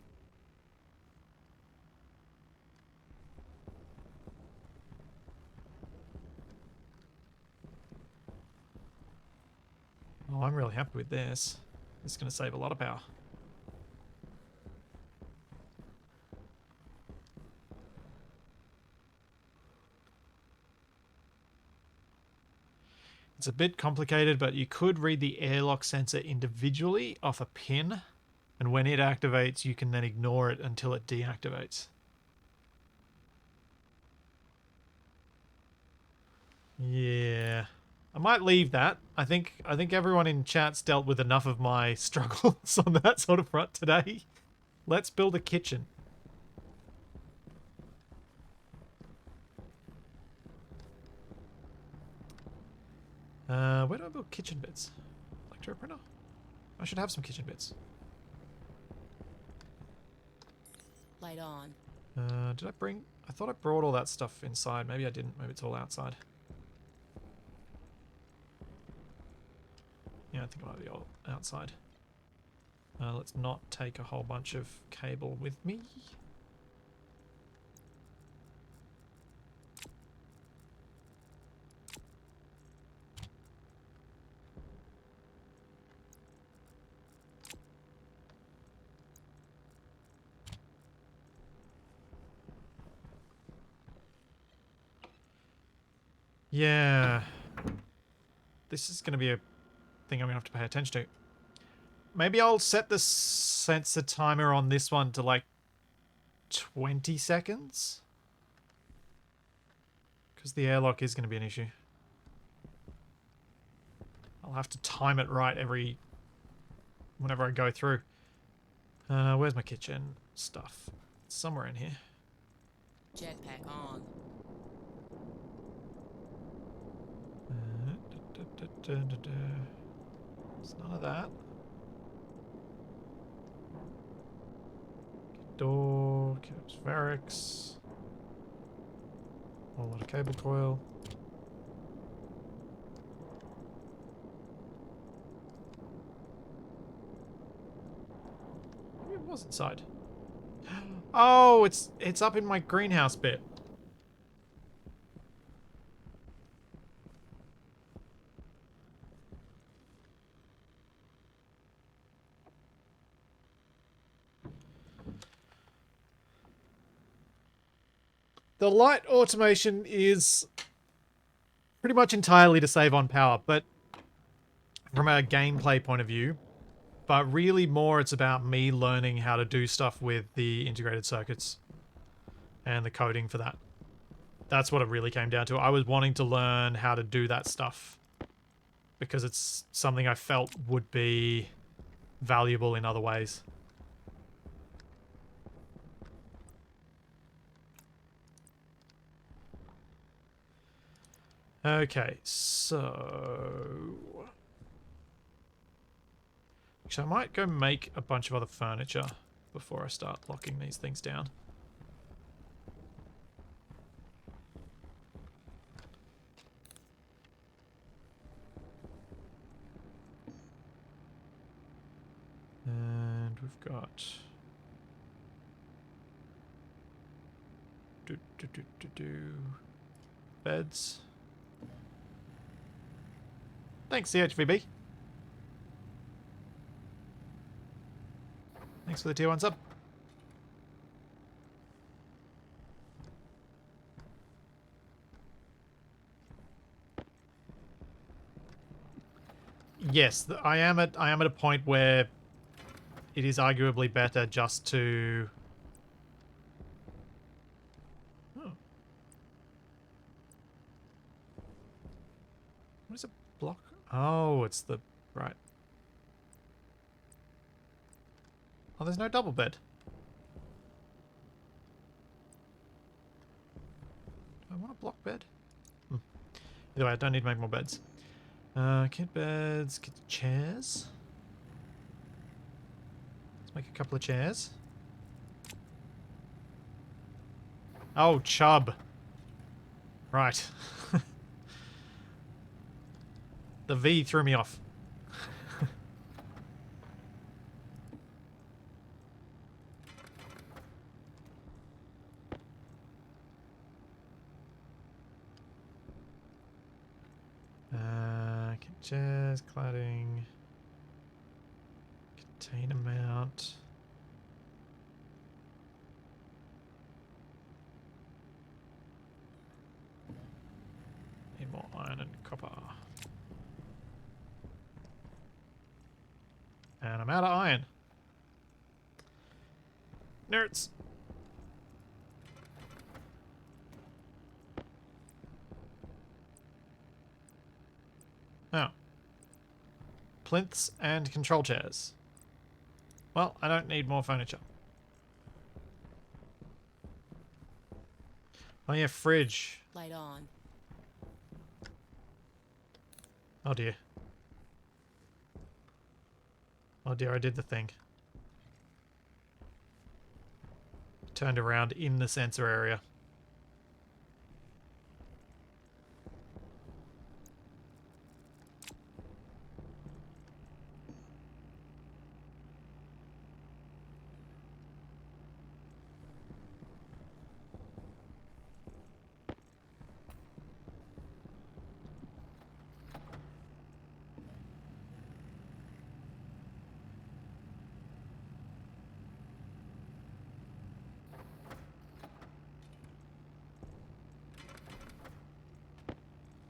Speaker 1: Oh, I'm really happy with this. This is going to save a lot of power. It's a bit complicated, but you could read the airlock sensor individually off a pin, and when it activates, you can then ignore it until it deactivates. Yeah. I might leave that. I think everyone in chat's dealt with enough of my struggles on that sort of front today. Let's build a kitchen. Where do I build kitchen bits? Electro printer? I should have some kitchen bits.
Speaker 2: Light on.
Speaker 1: Did I bring... I thought I brought all that stuff inside. Maybe I didn't. Maybe it's all outside. Yeah, I think it might be all outside. Let's not take a whole bunch of cable with me. Yeah. This is going to be a thing I'm going to have to pay attention to. Maybe I'll set the sensor timer on this one to like 20 seconds. Because the airlock is going to be an issue. I'll have to time it right whenever I go through. Where's my kitchen stuff? It's somewhere in here.
Speaker 2: Jetpack on.
Speaker 1: It's none of that. door, caps Varix. A lot of cable coil. Maybe it was inside. Oh, it's up in my greenhouse bit. The light automation is pretty much entirely to save on power, but from a gameplay point of view, but really more it's about me learning how to do stuff with the integrated circuits and the coding for that. That's what it really came down to. I was wanting to learn how to do that stuff because it's something I felt would be valuable in other ways. Okay, so... Actually, I might go make a bunch of other furniture before I start locking these things down. And we've got... beds. Thanks, CHVB. Thanks for the tier 1 sub. Yes, I am at a point where it is arguably better just to... Oh. What is a block? Oh, it's the... Right. Oh, there's no double bed. Do I want a block bed? Either way, I don't need to make more beds. Kit beds, kit chairs. Let's make a couple of chairs. Oh, chub. Right. The V threw me off. Chairs, cladding, container mount. Need more iron and copper. And I'm out of iron. Nerds. Oh. Plinths and control chairs. Well, I don't need more furniture. Oh yeah, fridge.
Speaker 2: Light on.
Speaker 1: Oh dear. Oh dear, I did the thing. Turned around in the sensor area.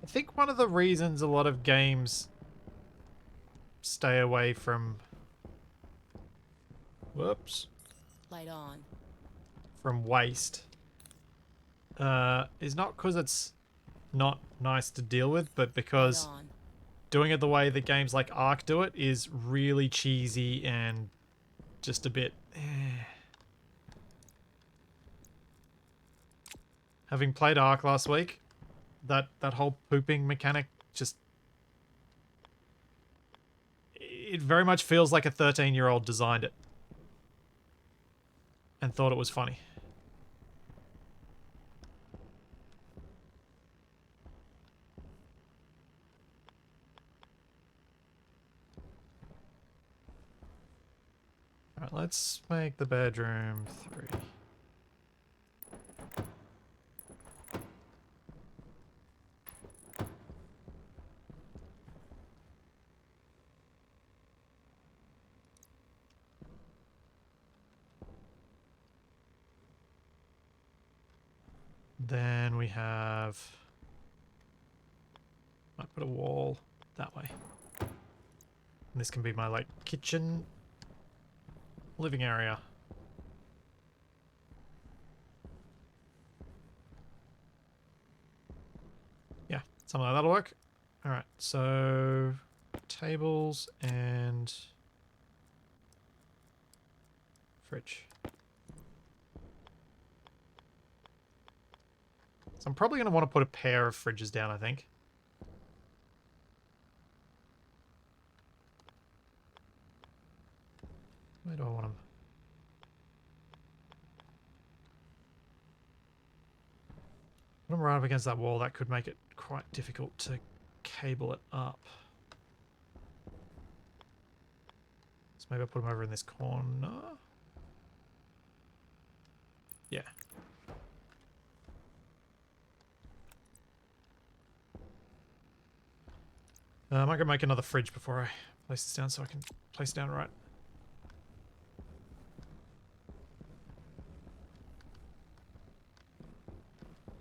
Speaker 1: I think one of the reasons a lot of games stay away from... Whoops.
Speaker 2: Light on.
Speaker 1: From waste is not because it's not nice to deal with, but because doing it the way that games like Ark do it is really cheesy and just a bit... Having played Ark last week, that whole pooping mechanic just... It very much feels like a 13-year-old designed it. and thought it was funny. Alright, let's make the bedroom 3. Then we have... might put a wall that way. And this can be my, like, kitchen, living area. Yeah, something like that'll work. Alright, so... tables and... fridge. So I'm probably going to want to put a pair of fridges down, I think. Where do I want them? Put them right up against that wall. That could make it quite difficult to cable it up. So maybe I'll put them over in this corner. Yeah. I might go make another fridge before I place this down so I can place it down right.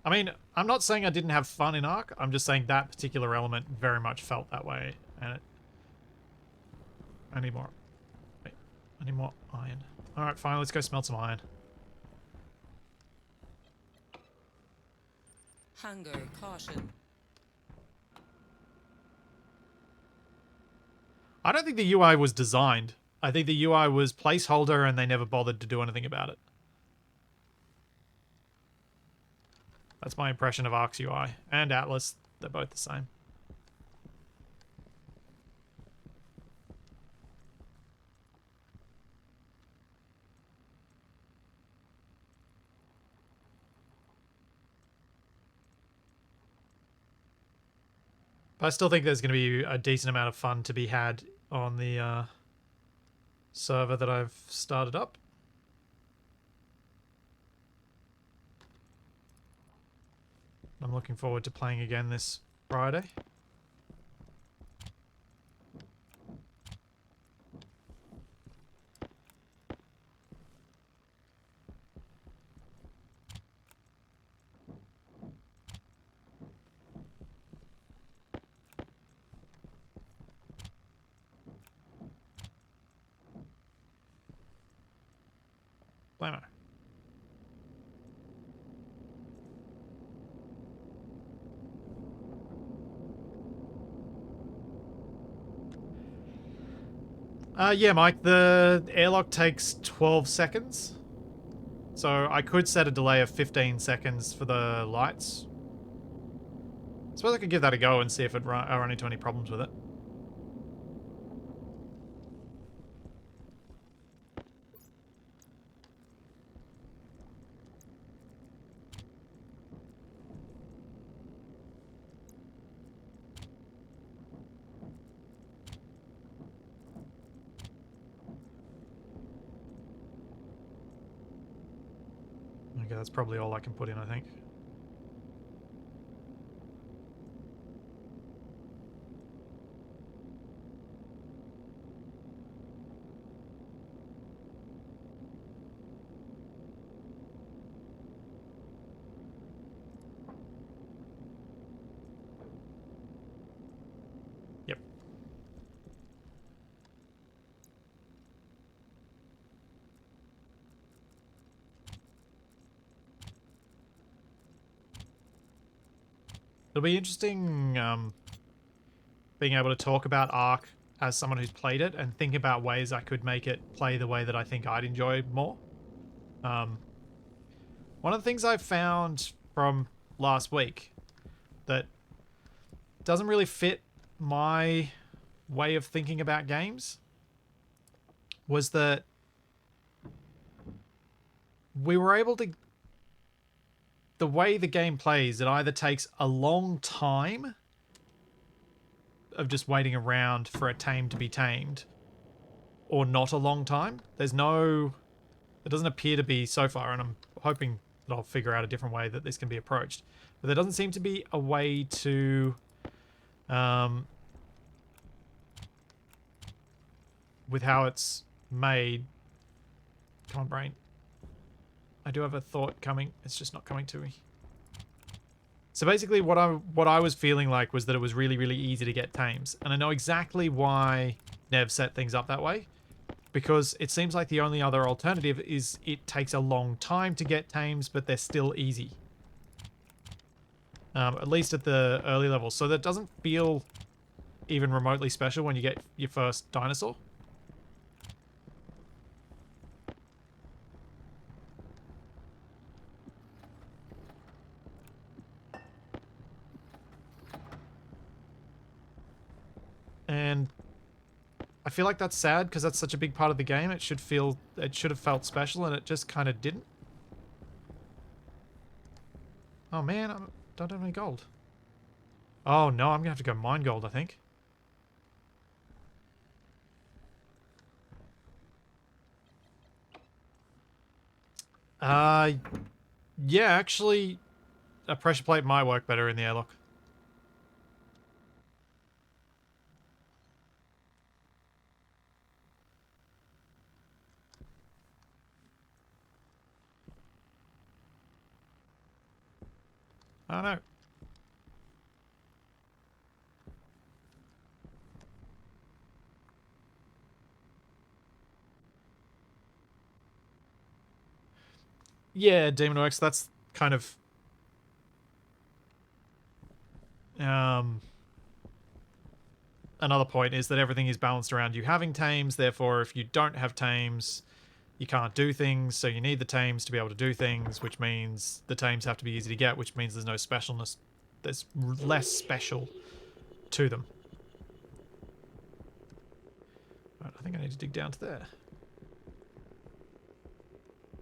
Speaker 1: I mean, I'm not saying I didn't have fun in Ark. I'm just saying that particular element very much felt that way. And it... I need more... wait. I need more iron. Alright, fine. Let's go smelt some iron.
Speaker 2: Hunger, caution.
Speaker 1: I don't think the UI was designed. I think the UI was placeholder and they never bothered to do anything about it. That's my impression of Ark's UI. And Atlas, they're both the same. But I still think there's going to be a decent amount of fun to be had on the server that I've started up. I'm looking forward to playing again this Friday. Blammo. Yeah, Mike, the airlock takes 12 seconds. So I could set a delay of 15 seconds for the lights. I suppose I could give that a go and see if I run into any problems with it. Okay, that's probably all I can put in, I think. Yep. It'll be interesting being able to talk about Ark as someone who's played it and think about ways I could make it play the way that I think I'd enjoy more. One of the things I found from last week that doesn't really fit my way of thinking about games was that we were able to... The way the game plays, it either takes a long time of just waiting around for a tame to be tamed, or not a long time. There's no... It doesn't appear to be so far, and I'm hoping that I'll figure out a different way that this can be approached. But there doesn't seem to be a way to... with how it's made... Come on, brain. I do have a thought coming. It's just not coming to me. So basically what I was feeling like was that it was really, really easy to get tames. And I know exactly why Nev set things up that way. Because it seems like the only other alternative is it takes a long time to get tames, but they're still easy. At least at the early levels. So that doesn't feel even remotely special when you get your first dinosaur. And I feel like that's sad because that's such a big part of the game. It should have felt special, and it just kind of didn't. Oh man, I don't have any gold. Oh no, I'm gonna have to go mine gold, I think. Yeah, actually, a pressure plate might work better in the airlock. I don't know. Yeah, Demon Works, that's kind of... another point is that everything is balanced around you having tames, therefore if you don't have tames, you can't do things, so you need the tames to be able to do things, which means the tames have to be easy to get, which means there's no specialness. There's less special to them. Right, I think I need to dig down to there.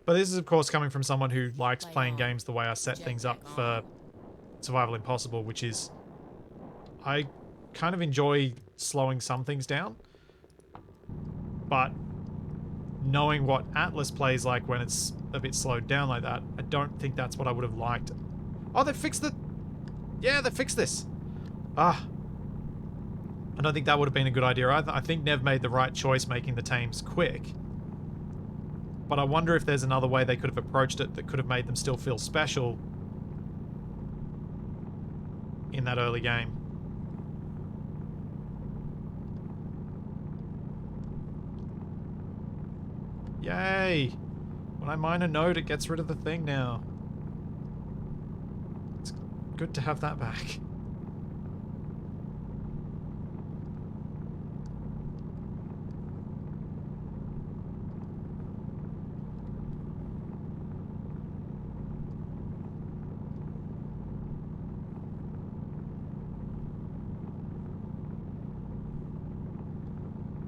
Speaker 1: But this is, of course, coming from someone who likes playing games the way I set things up for Survival Impossible, which is... I kind of enjoy slowing some things down, but knowing what Atlas plays like when it's a bit slowed down like that, I don't think that's what I would have liked. Oh, they fixed the... Yeah, they fixed this. Ah. I don't think that would have been a good idea either. I think Nev made the right choice making the tames quick. But I wonder if there's another way they could have approached it that could have made them still feel special in that early game. Yay! When I mine a node, it gets rid of the thing now. It's good to have that back.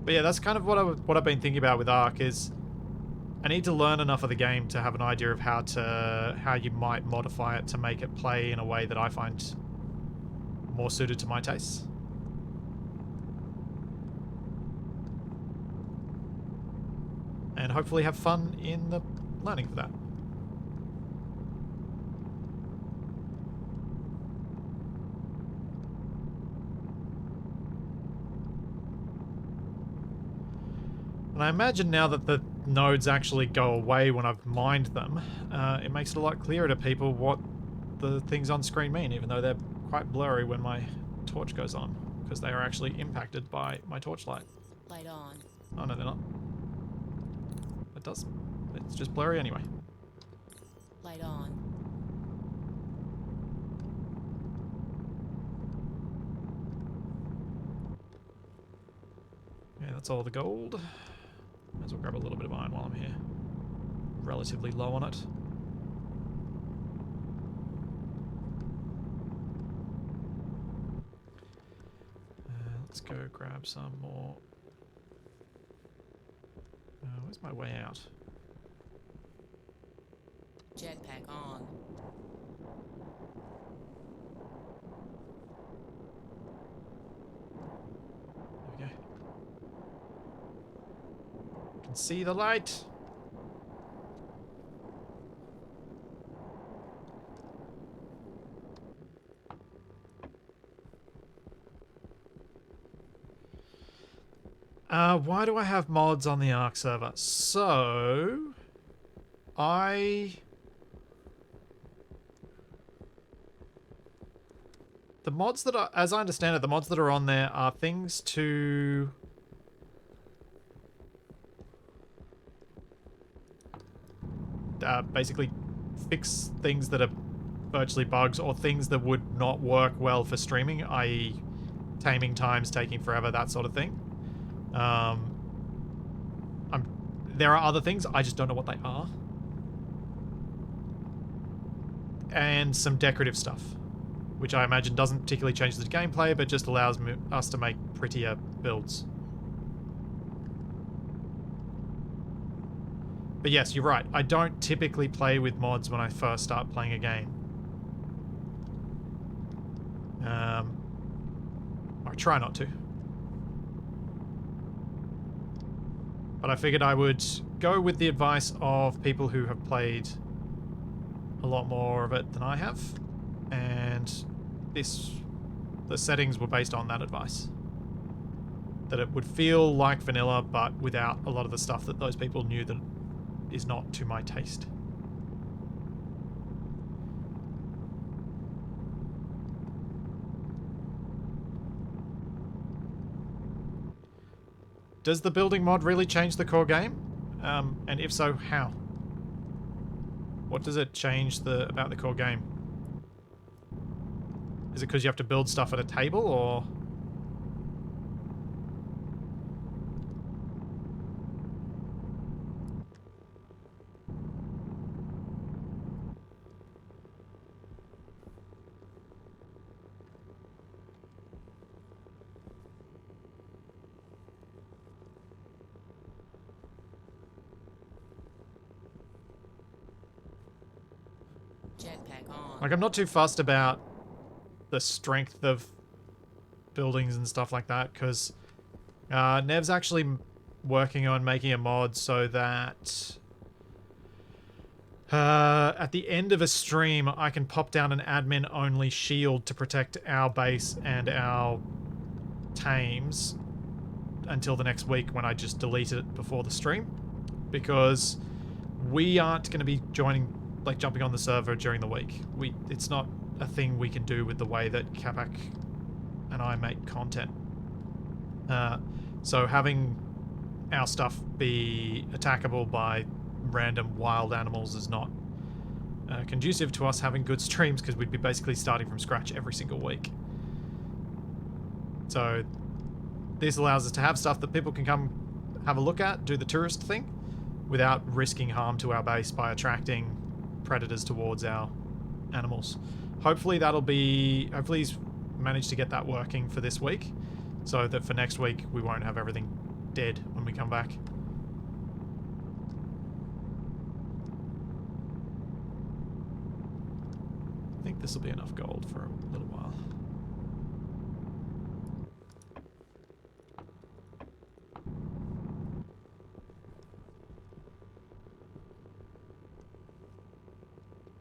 Speaker 1: But yeah, that's kind of what I've been thinking about with Ark is I need to learn enough of the game to have an idea of how you might modify it to make it play in a way that I find more suited to my tastes. And hopefully have fun in the learning for that. And I imagine now that the nodes actually go away when I've mined them, it makes it a lot clearer to people what the things on screen mean, even though they're quite blurry when my torch goes on, because they are actually impacted by my torchlight.
Speaker 2: Light on.
Speaker 1: Oh no, they're not. It does. It's just blurry anyway.
Speaker 2: Light on.
Speaker 1: Yeah, that's all the gold. Might as well grab a little bit of iron while I'm here. Relatively low on it. Let's go grab some more. Where's my way out?
Speaker 2: Jetpack on.
Speaker 1: There we go. Can see the light. Why do I have mods on the Ark server? So, the mods that are, as I understand it, the mods that are on there are things to basically fix things that are virtually bugs or things that would not work well for streaming, i.e. taming times taking forever, that sort of thing. There are other things, I just don't know what they are. And some decorative stuff, which I imagine doesn't particularly change the gameplay, but just allows us to make prettier builds. But yes, you're right. I don't typically play with mods when I first start playing a game. Or try not to. But I figured I would go with the advice of people who have played a lot more of it than I have. And the settings were based on that advice. That it would feel like vanilla, but without a lot of the stuff that those people knew that is not to my taste. Does the building mod really change the core game? And if so, how? What does it change about the core game? Is it because you have to build stuff at a table, or...?
Speaker 2: Jetpack on.
Speaker 1: Like, I'm not too fussed about the strength of buildings and stuff like that, because Nev's actually working on making a mod so that at the end of a stream, I can pop down an admin-only shield to protect our base and our tames until the next week when I just delete it before the stream, because we aren't going to be jumping on the server during the week. It's not a thing we can do with the way that Capac and I make content. So having our stuff be attackable by random wild animals is not conducive to us having good streams, because we'd be basically starting from scratch every single week. So this allows us to have stuff that people can come have a look at, do the tourist thing, without risking harm to our base by attracting predators towards our animals. Hopefully he's managed to get that working for this week, so that for next week we won't have everything dead when we come back. I think this will be enough gold for a little while.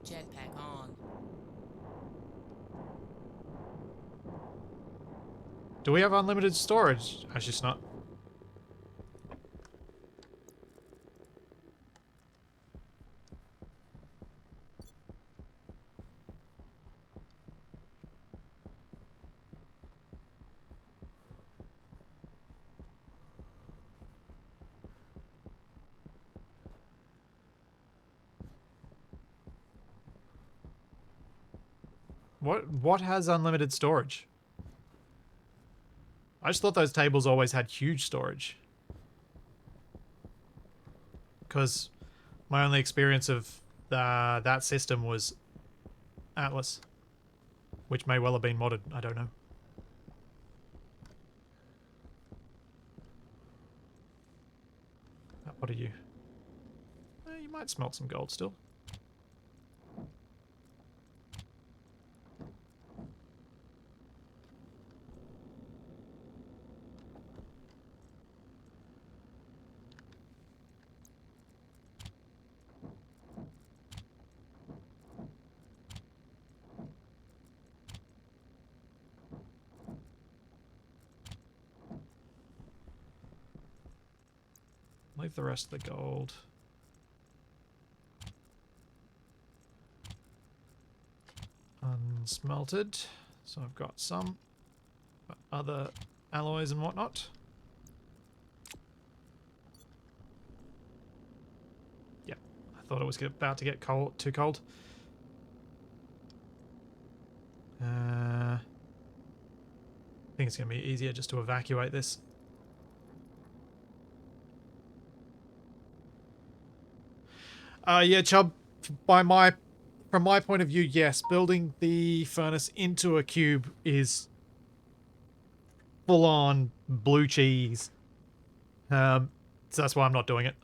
Speaker 2: Jetpack on.
Speaker 1: Do we have unlimited storage? Actually, it's not. What has unlimited storage? I just thought those tables always had huge storage. Because my only experience of that system was Atlas, which may well have been modded. I don't know. What are you? You might smelt some gold still. leave the rest of the gold. Unsmelted. So I've got some other alloys and whatnot. Yep, I thought it was about to get cold, too cold. I think it's going to be easier just to evacuate this. Yeah, Chubb, from my point of view, yes, building the furnace into a cube is full-on blue cheese. So that's why I'm not doing it.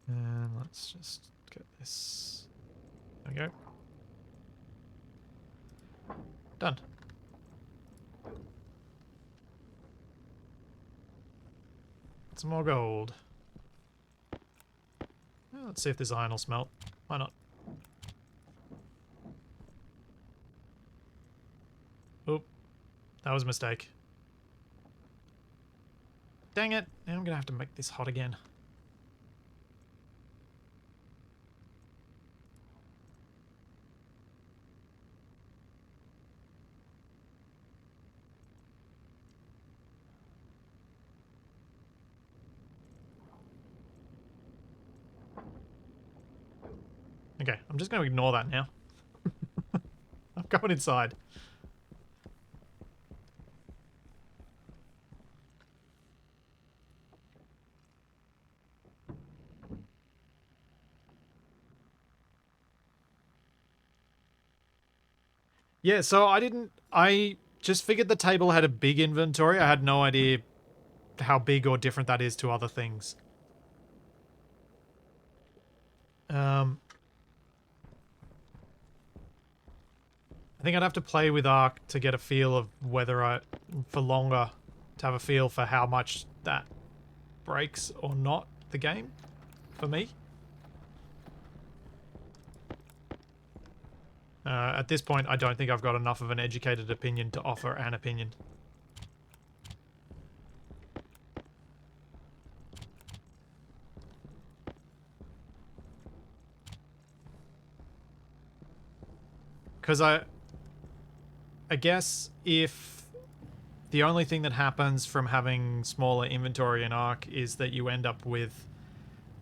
Speaker 1: And let's just get this. There we go. Done. Some more gold. Let's see if this iron will smelt. Why not? Oop. That was a mistake. Dang it. Now I'm going to have to make this hot again. Okay, I'm just going to ignore that now. I'm going inside. Yeah, so I just figured the table had a big inventory. I had no idea how big or different that is to other things. I think I'd have to play with Arc to get a feel of whether for longer, to have a feel for how much that breaks or not the game, for me. At this point, I don't think I've got enough of an educated opinion to offer an opinion. Because I guess if the only thing that happens from having smaller inventory in Arc is that you end up with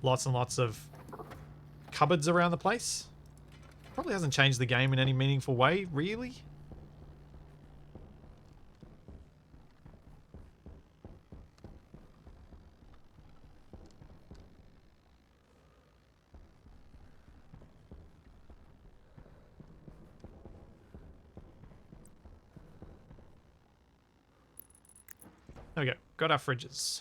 Speaker 1: lots and lots of cupboards around the place, probably hasn't changed the game in any meaningful way, really. There we go. Got our fridges.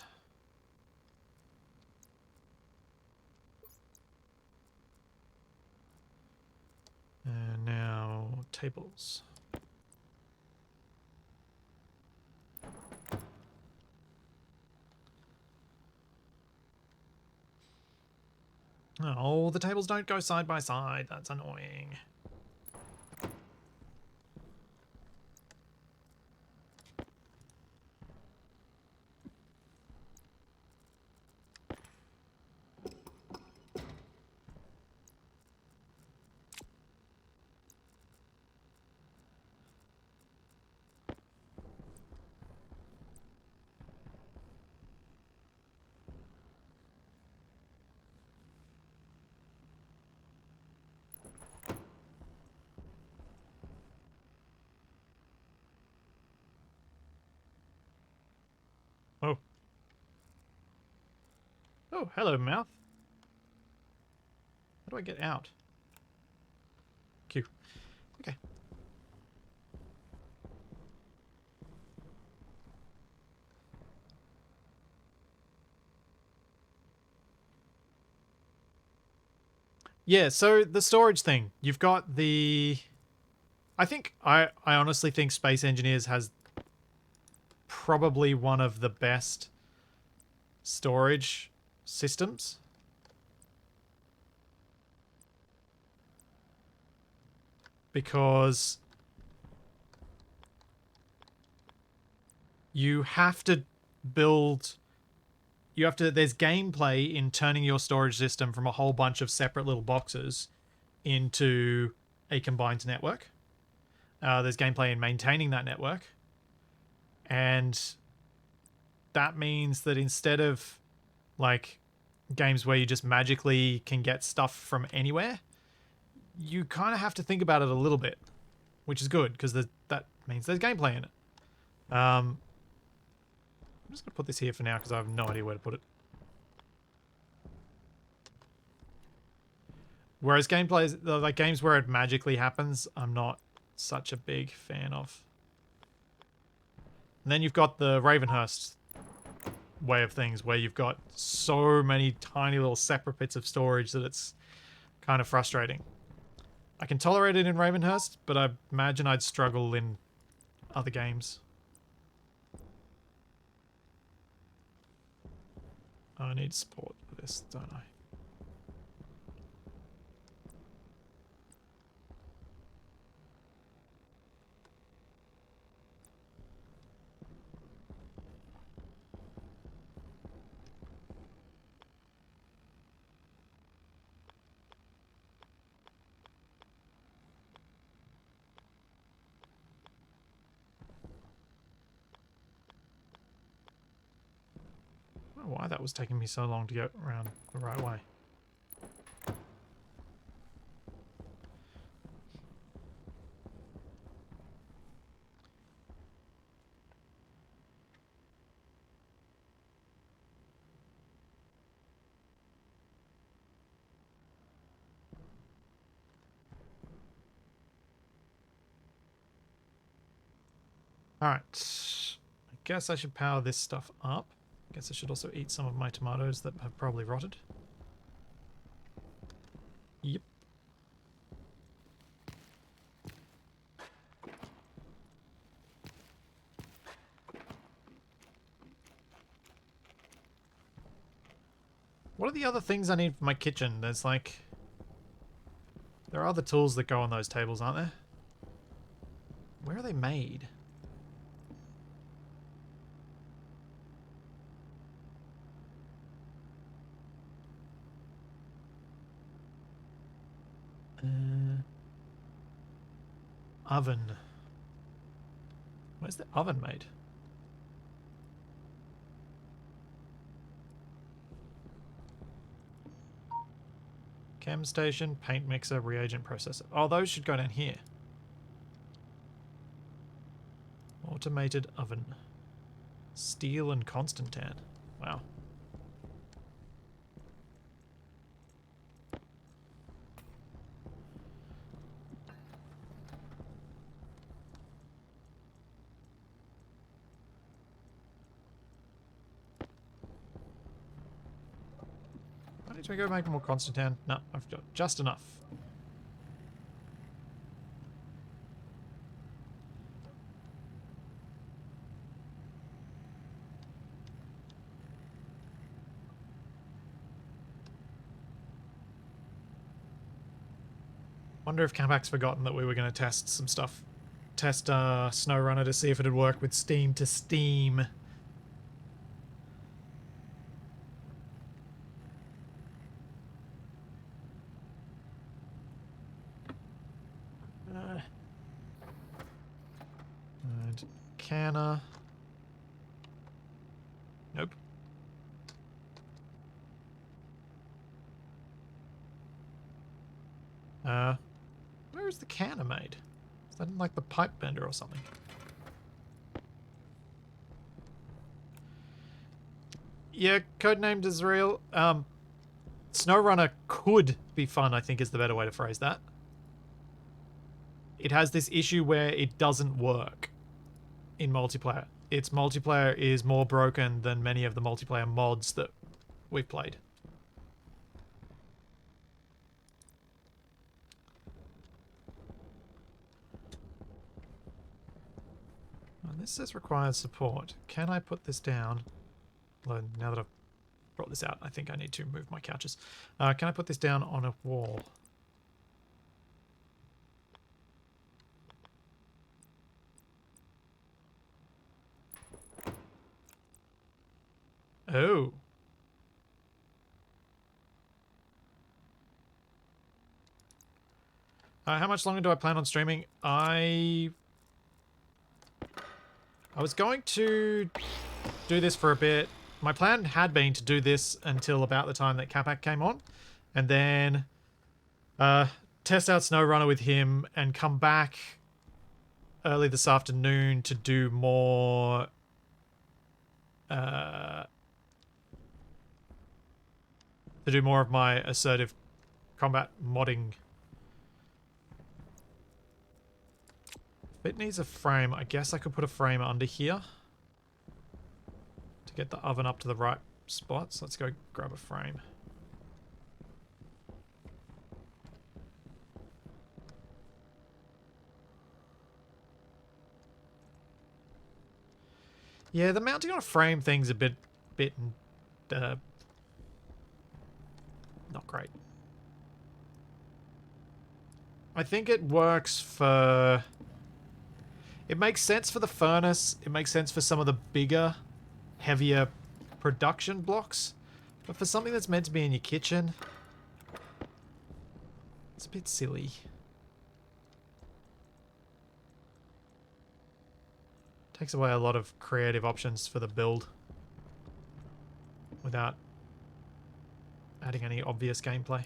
Speaker 1: And now tables. Oh, the tables don't go side by side. That's annoying. Oh. Oh, hello, mouth. How do I get out? Q. Okay. Yeah, so the storage thing. You've got the I honestly think Space Engineers has probably one of the best storage systems. Because you have to build... there's gameplay in turning your storage system from a whole bunch of separate little boxes into a combined network. There's gameplay in maintaining that network. And that means that instead of like games where you just magically can get stuff from anywhere, you kind of have to think about it a little bit, which is good because that means there's gameplay in it. I'm just going to put this here for now because I have no idea where to put it. Whereas gameplays, like games where it magically happens, I'm not such a big fan of. And then you've got the Ravenhurst way of things where you've got so many tiny little separate bits of storage that it's kind of frustrating. I can tolerate it in Ravenhurst, but I imagine I'd struggle in other games. I need support for this, don't I? I don't know why that was taking me so long to get around the right way. Alright. I guess I should power this stuff up. I guess I should also eat some of my tomatoes that have probably rotted. Yep. What are the other things I need for my kitchen? There's like... There are other tools that go on those tables, aren't there? Where are they made? Oven. Where's the oven made? Chem station, paint mixer, reagent processor. Oh, those should go down here. Automated oven. Steel and Constantan. Wow. I need to go make more Constantan. No, I've got just enough. Wonder if Campak's forgotten that we were going to test some stuff. Test SnowRunner to see if it'd work with Steam to Steam. And Canna. Nope. Where is the canner made? Is that in like the pipe bender or something? Yeah, codenamed Israel. SnowRunner could be fun, I think is the better way to phrase that. It has this issue where it doesn't work in multiplayer. Its multiplayer is more broken than many of the multiplayer mods that we've played. And this says requires support. Can I put this down? Well, now that I've brought this out, I think I need to move my couches. Can I put this down on a wall? Oh. How much longer do I plan on streaming? I was going to do this for a bit. My plan had been to do this until about the time that Capac came on, and then test out SnowRunner with him and come back early this afternoon to do more of my assertive combat modding. If it needs a frame, I guess I could put a frame under here to get the oven up to the right spots. Let's go grab a frame. Yeah, the mounting on a frame thing's a bit not great. I think it works for... It makes sense for the furnace. It makes sense for some of the bigger, heavier production blocks. But for something that's meant to be in your kitchen, it's a bit silly. Takes away a lot of creative options for the build without adding any obvious gameplay.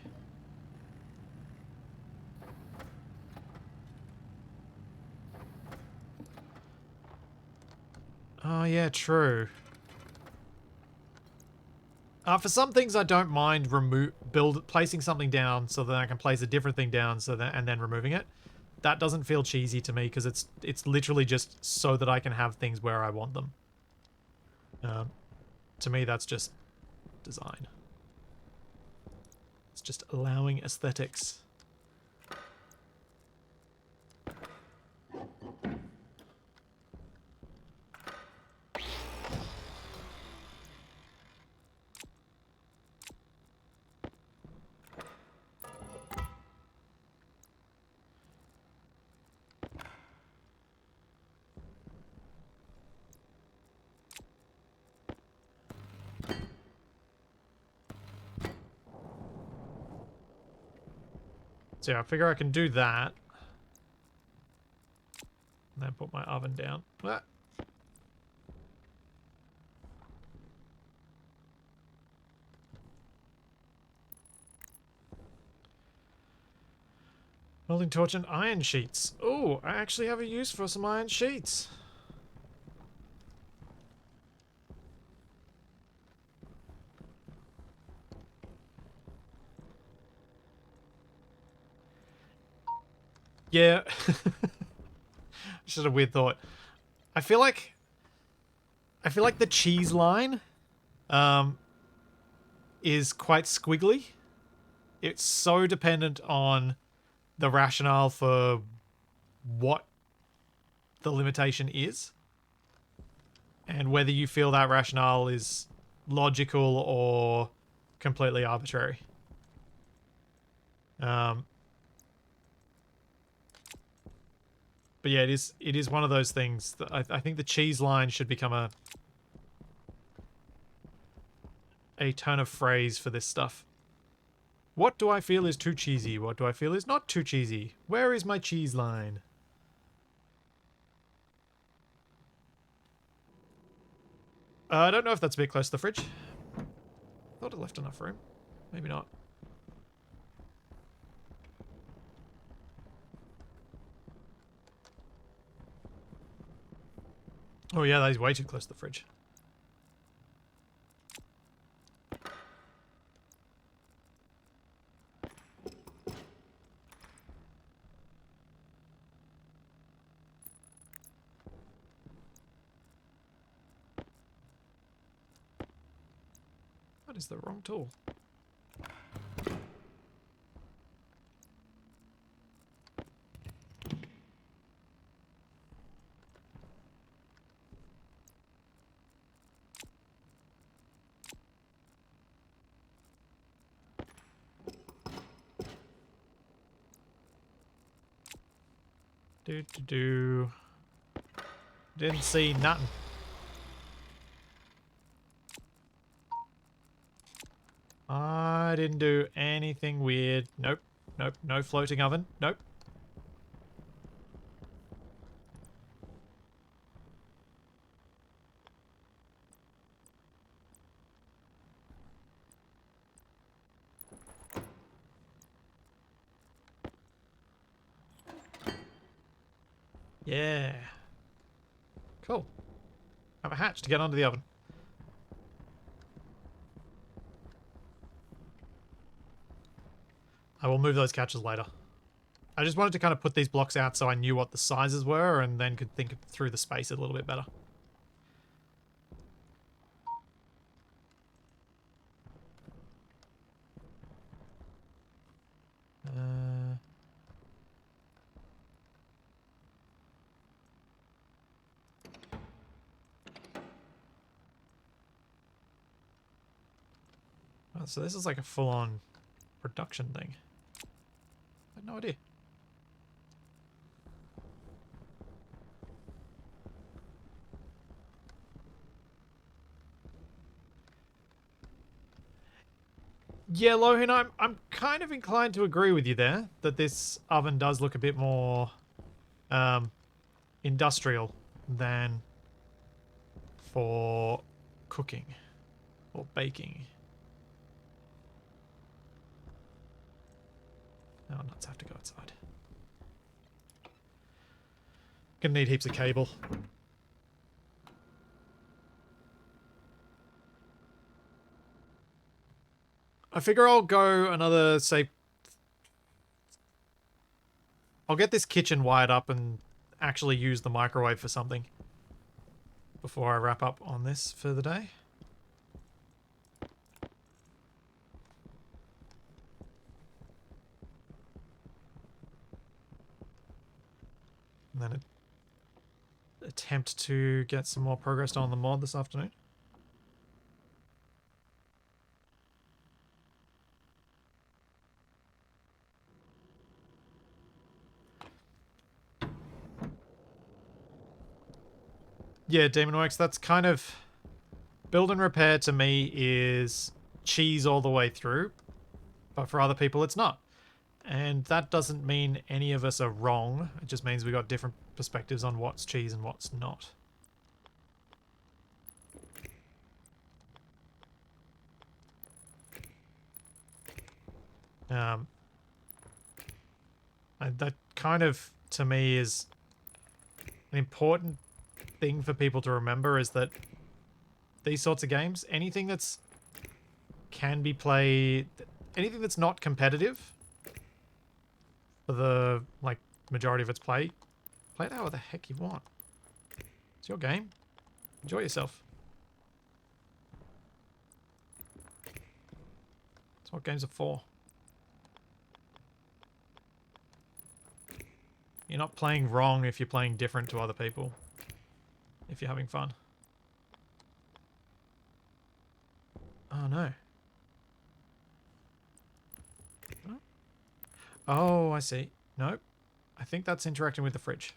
Speaker 1: Oh yeah, true. For some things, I don't mind placing something down so that I can place a different thing down, and then removing it. That doesn't feel cheesy to me because it's literally just so that I can have things where I want them. To me, that's just design. It's just allowing aesthetics. So yeah, I figure I can do that. And then put my oven down. Ah. Welding torch and iron sheets. Oh, I actually have a use for some iron sheets. Yeah. Just a weird thought. I feel like the cheese line is quite squiggly. It's so dependent on the rationale for what the limitation is and whether you feel that rationale is logical or completely arbitrary. But yeah, it is one of those things that I think the cheese line should become a turn of phrase for this stuff. What do I feel is too cheesy? What do I feel is not too cheesy? Where is my cheese line? I don't know if that's a bit close to the fridge. Thought it left enough room. Maybe not. Oh yeah, that is way too close to the fridge. That is the wrong tool. Do. Didn't see nothing. I didn't do anything weird. Nope. Nope. No floating oven. Nope. Yeah. Cool. Have a hatch to get under the oven. I will move those catches later. I just wanted to kind of put these blocks out so I knew what the sizes were and then could think through the space a little bit better. Oh, so this is like a full-on production thing. I had no idea. Yeah, Lohan, I'm kind of inclined to agree with you there, that this oven does look a bit more industrial than for cooking or baking. Oh, nuts have to go outside. Gonna need heaps of cable. I figure I'll go another, say... I'll get this kitchen wired up and actually use the microwave for something before I wrap up on this for the day. And then attempt to get some more progress on the mod this afternoon. Yeah, Demonworks, that's kind of... Build and repair to me is cheese all the way through, but for other people it's not. And that doesn't mean any of us are wrong, it just means we got different perspectives on what's cheese and what's not. And that kind of, to me, is an important thing for people to remember, is that these sorts of games, anything that's can be played, anything that's not competitive for the like majority of its play it however the heck you want. It's your game. Enjoy yourself. That's what games are for. You're not playing wrong if you're playing different to other people. If you're having fun. Oh no. Oh, I see. Nope. I think that's interacting with the fridge.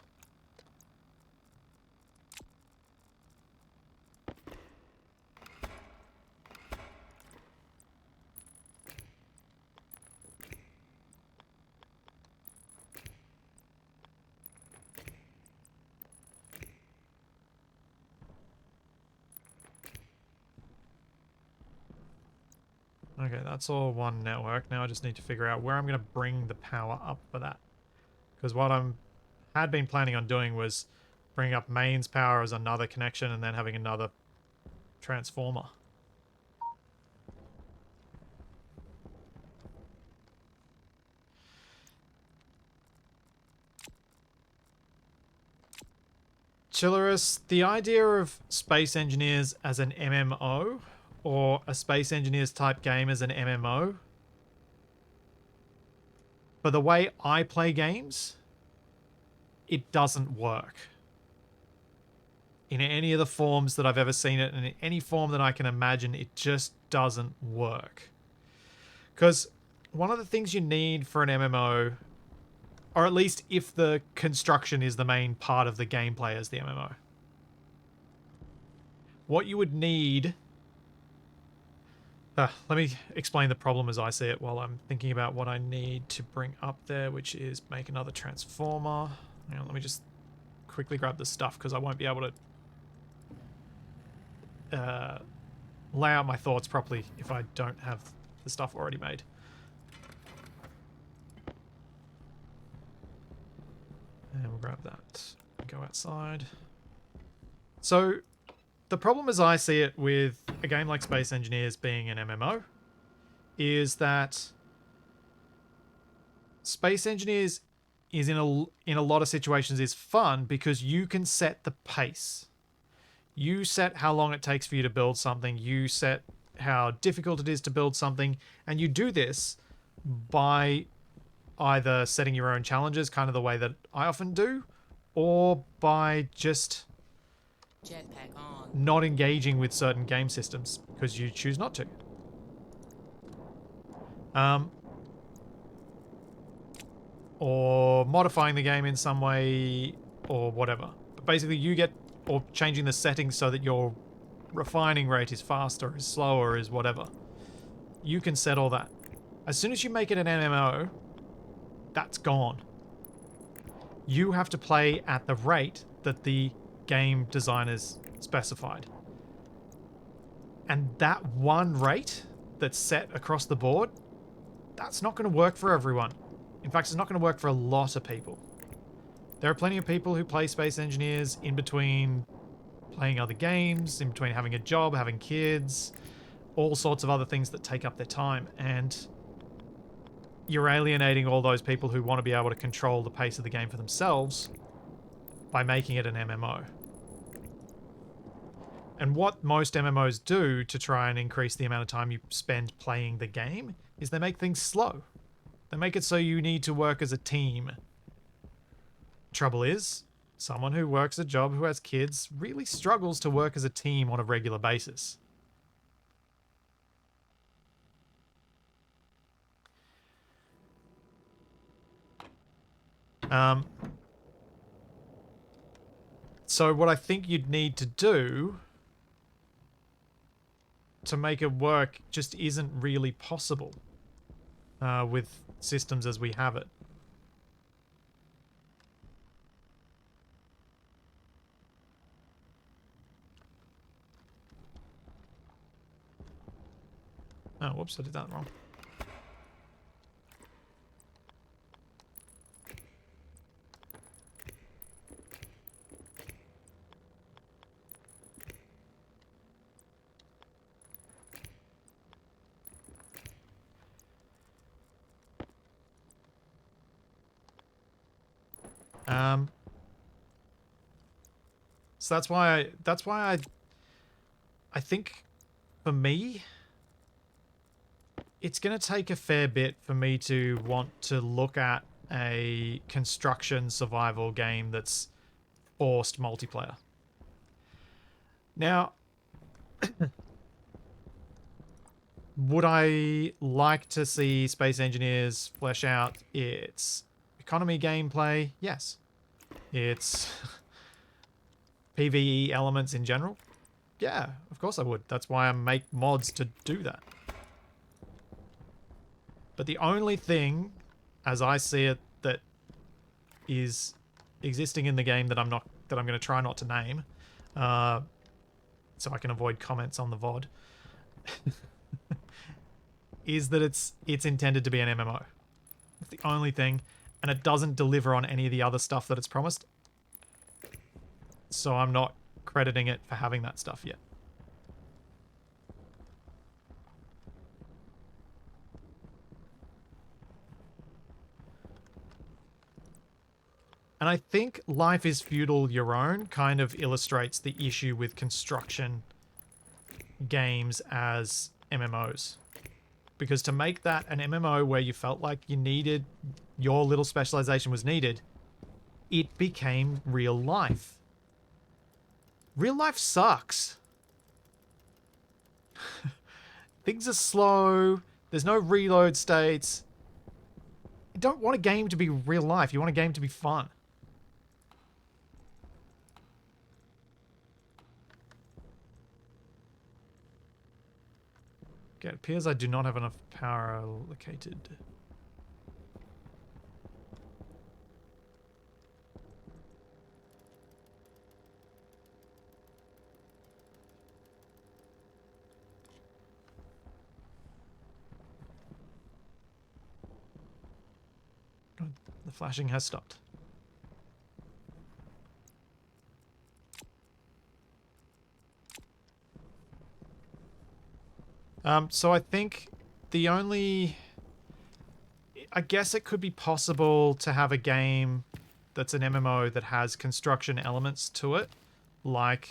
Speaker 1: Okay, that's all one network. Now I just need to figure out where I'm going to bring the power up for that. Because what had been planning on doing was bringing up mains power as another connection and then having another transformer. Chilarus, the idea of Space Engineers as an MMO, or a Space Engineers type game as an MMO, for the way I play games, it doesn't work. In any of the forms that I've ever seen it, and in any form that I can imagine, it just doesn't work. Because one of the things you need for an MMO Or at least if the construction is the main part of the gameplay as the MMO. What you would need... let me explain the problem as I see it while I'm thinking about what I need to bring up there, which is make another transformer. Hang on, let me just quickly grab the stuff because I won't be able to lay out my thoughts properly if I don't have the stuff already made. And we'll grab that and go outside. So, the problem as I see it with a game like Space Engineers being an MMO is that Space Engineers is in a lot of situations is fun because you can set the pace. You set how long it takes for you to build something, you set how difficult it is to build something, and you do this by either setting your own challenges, kind of the way that I often do, or by just
Speaker 2: Jetpack on.
Speaker 1: not engaging with certain game systems because you choose not to. Or modifying the game in some way, or whatever. But basically you get, or changing the settings so that your refining rate is faster, is slower, is whatever. You can set all that. As soon as you make it an MMO, that's gone. You have to play at the rate that the game designers specified. And that one rate that's set across the board, that's not going to work for everyone. In fact, it's not going to work for a lot of people. There are plenty of people who play Space Engineers in between playing other games, in between having a job, having kids, all sorts of other things that take up their time, and you're alienating all those people who want to be able to control the pace of the game for themselves by making it an MMO. And what most MMOs do to try and increase the amount of time you spend playing the game is they make things slow. They make it so you need to work as a team. Trouble is, someone who works a job who has kids really struggles to work as a team on a regular basis. So what I think you'd need to do to make it work just isn't really possible with systems as we have it. Oh, whoops, I did that wrong. So that's why I think for me it's going to take a fair bit for me to want to look at a construction survival game that's forced multiplayer. Now, would I like to see Space Engineers flesh out its economy gameplay? Yes. Its PvE elements in general? Yeah, of course I would. That's why I make mods to do that. But the only thing, as I see it, that is existing in the game that I'm going to try not to name, so I can avoid comments on the VOD, is that it's intended to be an MMO. It's the only thing, and it doesn't deliver on any of the other stuff that it's promised. So I'm not crediting it for having that stuff yet. And I think Life is Feudal Your Own kind of illustrates the issue with construction games as MMOs. Because to make that an MMO where you felt like you needed, your little specialization was needed, it became real life. Real life sucks. Things are slow, there's no reload states. don't want a game to be real life. You want a game to be fun. Okay, it appears I do not have enough power allocated. God, the flashing has stopped. So I think the only... I guess it could be possible to have a game that's an MMO that has construction elements to it, like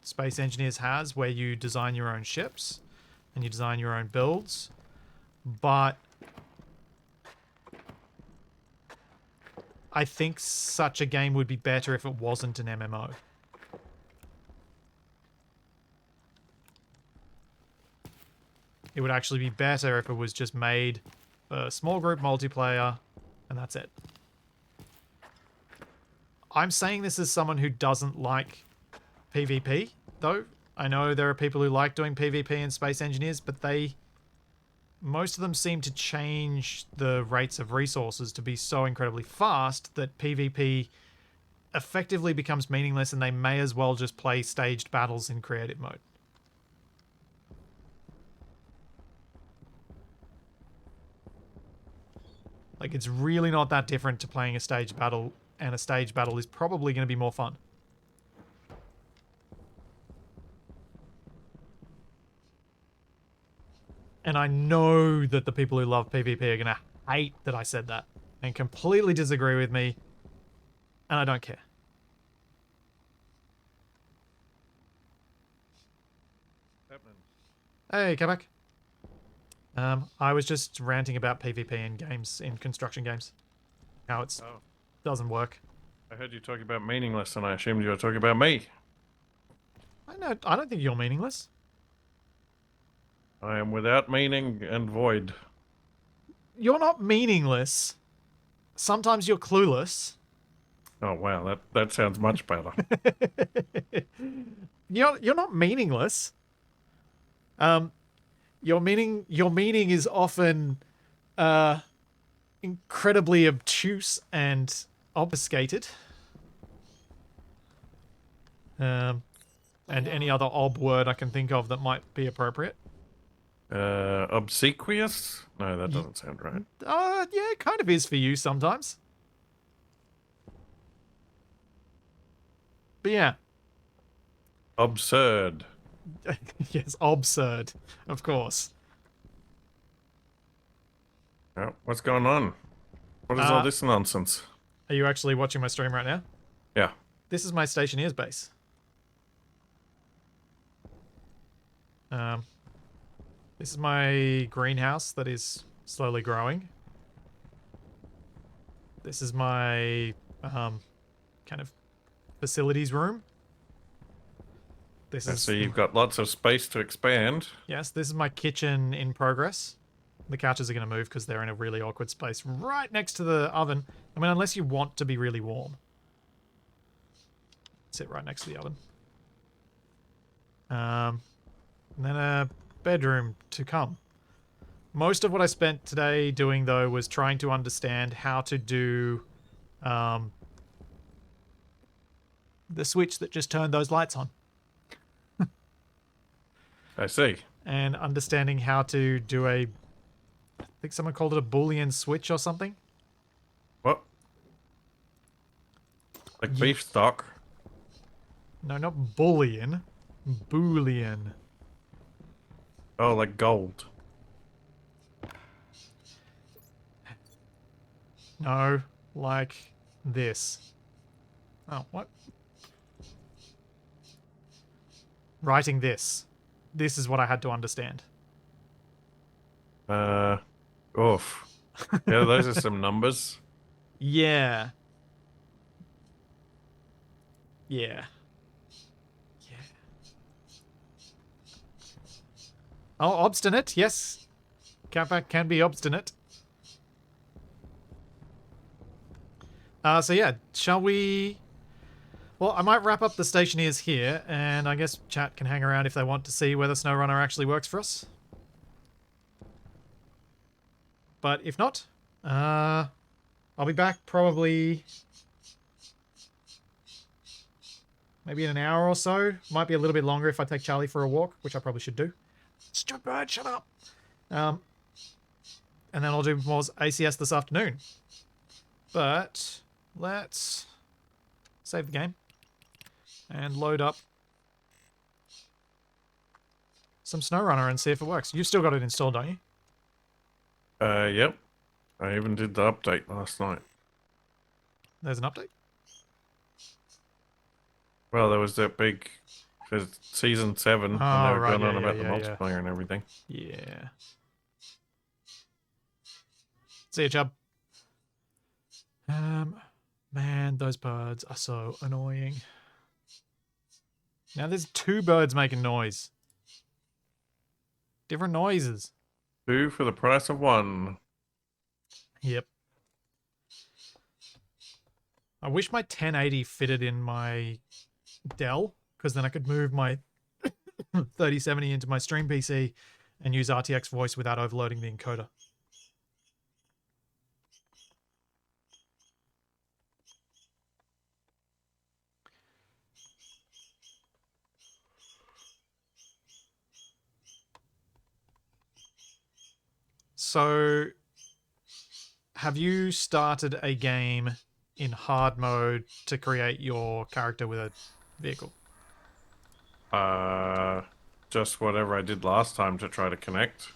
Speaker 1: Space Engineers has, where you design your own ships and you design your own builds. But I think such a game would be better if it wasn't an MMO. It would actually be better if it was just made a small group multiplayer, and that's it. I'm saying this as someone who doesn't like PvP, though. I know there are people who like doing PvP in Space Engineers, but most of them seem to change the rates of resources to be so incredibly fast that PvP effectively becomes meaningless, and they may as well just play staged battles in creative mode. Like, it's really not that different to playing a staged battle, and a staged battle is probably going to be more fun. And I know that the people who love PvP are going to hate that I said that and completely disagree with me, and I don't care. Hey, come back. I was just ranting about PvP in games, in construction games. How it doesn't work.
Speaker 3: I heard you talking about meaningless, and I assumed you were talking about me.
Speaker 1: I don't think you're meaningless.
Speaker 3: I am without meaning and void.
Speaker 1: You're not meaningless. Sometimes you're clueless.
Speaker 3: Oh wow, that sounds much better.
Speaker 1: You're not meaningless. Your meaning is often incredibly obtuse and obfuscated. And any other ob word I can think of that might be appropriate.
Speaker 3: Obsequious? No, that doesn't sound right.
Speaker 1: Yeah, it kind of is for you sometimes. But yeah.
Speaker 3: Absurd.
Speaker 1: Yes, absurd, of course.
Speaker 3: Oh, what's going on? What is all this nonsense?
Speaker 1: Are you actually watching my stream right now?
Speaker 3: Yeah.
Speaker 1: This is my Stationeers base. This is my greenhouse that is slowly growing. This is my kind of facilities room. This is
Speaker 3: So you've got lots of space to expand.
Speaker 1: Yes, this is my kitchen in progress. The couches are going to move because they're in a really awkward space right next to the oven. I mean, unless you want to be really warm. Sit right next to the oven. And then a bedroom to come. Most of what I spent today doing, though, was trying to understand how to do the switch that just turned those lights on.
Speaker 3: I see.
Speaker 1: And understanding how to do I think someone called it a boolean switch or something.
Speaker 3: What? Like beef stock?
Speaker 1: No, not boolean. Boolean.
Speaker 3: Oh, like gold.
Speaker 1: No, like this. Oh, what? Writing this. This is what I had to understand.
Speaker 3: Oof. Yeah, those are some numbers.
Speaker 1: Yeah. Yeah. Yeah. Oh, obstinate, yes. Catback can be obstinate. So yeah, shall we... Well, I might wrap up the Stationeers here, and I guess chat can hang around if they want to see whether SnowRunner actually works for us. But if not, I'll be back probably... maybe in an hour or so. Might be a little bit longer if I take Charlie for a walk, which I probably should do. Stupid bird, shut up! And then I'll do more ACS this afternoon. But let's save the game and load up some SnowRunner and see if it works. You've still got it installed, don't you?
Speaker 3: Yep. I even did the update last night.
Speaker 1: There's an update?
Speaker 3: Well, there was that big for season 7, and they
Speaker 1: Oh,
Speaker 3: were
Speaker 1: right,
Speaker 3: going on
Speaker 1: yeah,
Speaker 3: about
Speaker 1: yeah,
Speaker 3: the
Speaker 1: yeah.
Speaker 3: multiplayer and everything.
Speaker 1: Yeah. See ya, Chubb. Man, those birds are so annoying. Now there's 2 birds making noise. Different noises.
Speaker 3: 2 for the price of 1.
Speaker 1: Yep. I wish my 1080 fitted in my Dell, because then I could move my 3070 into my stream PC and use RTX voice without overloading the encoder. So, have you started a game in hard mode to create your character with a vehicle?
Speaker 3: Just whatever I did last time to try to connect.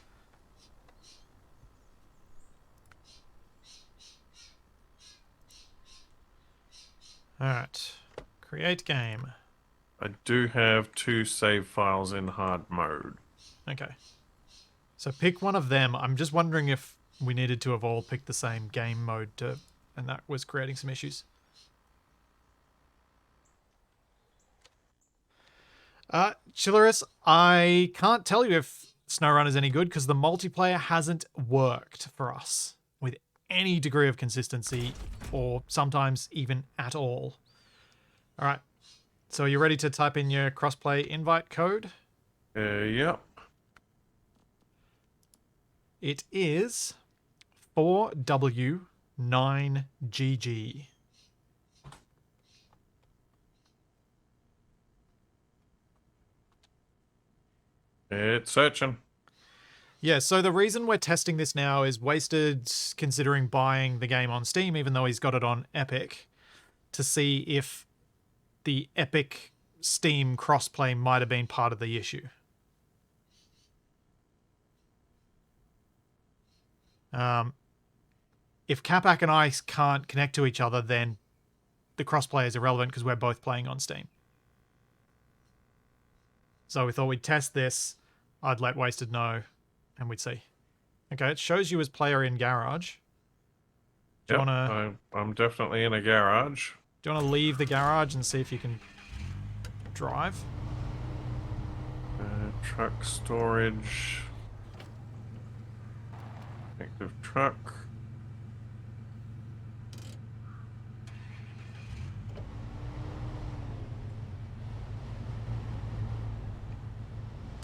Speaker 1: Alright. Create game.
Speaker 3: I do have 2 save files in hard mode.
Speaker 1: Okay. So pick one of them. I'm just wondering if we needed to have all picked the same game mode to, and that was creating some issues. Chillaris, I can't tell you if SnowRun is any good because the multiplayer hasn't worked for us with any degree of consistency or sometimes even at all. All right. So are you ready to type in your crossplay invite code?
Speaker 3: Yep.
Speaker 1: It is 4W9GG.
Speaker 3: It's searching.
Speaker 1: Yeah, so the reason we're testing this now is Wasted's considering buying the game on Steam, even though he's got it on Epic, to see if the Epic Steam crossplay might have been part of the issue. If Capac and I can't connect to each other, then the crossplay is irrelevant because we're both playing on Steam. So we thought we'd test this. I'd let Wasted know, and we'd see. Okay, it shows you as player in garage. Do you
Speaker 3: Yep,
Speaker 1: wanna?
Speaker 3: I'm definitely in a garage.
Speaker 1: Do you want to leave the garage and see if you can drive?
Speaker 3: Truck storage. Active truck.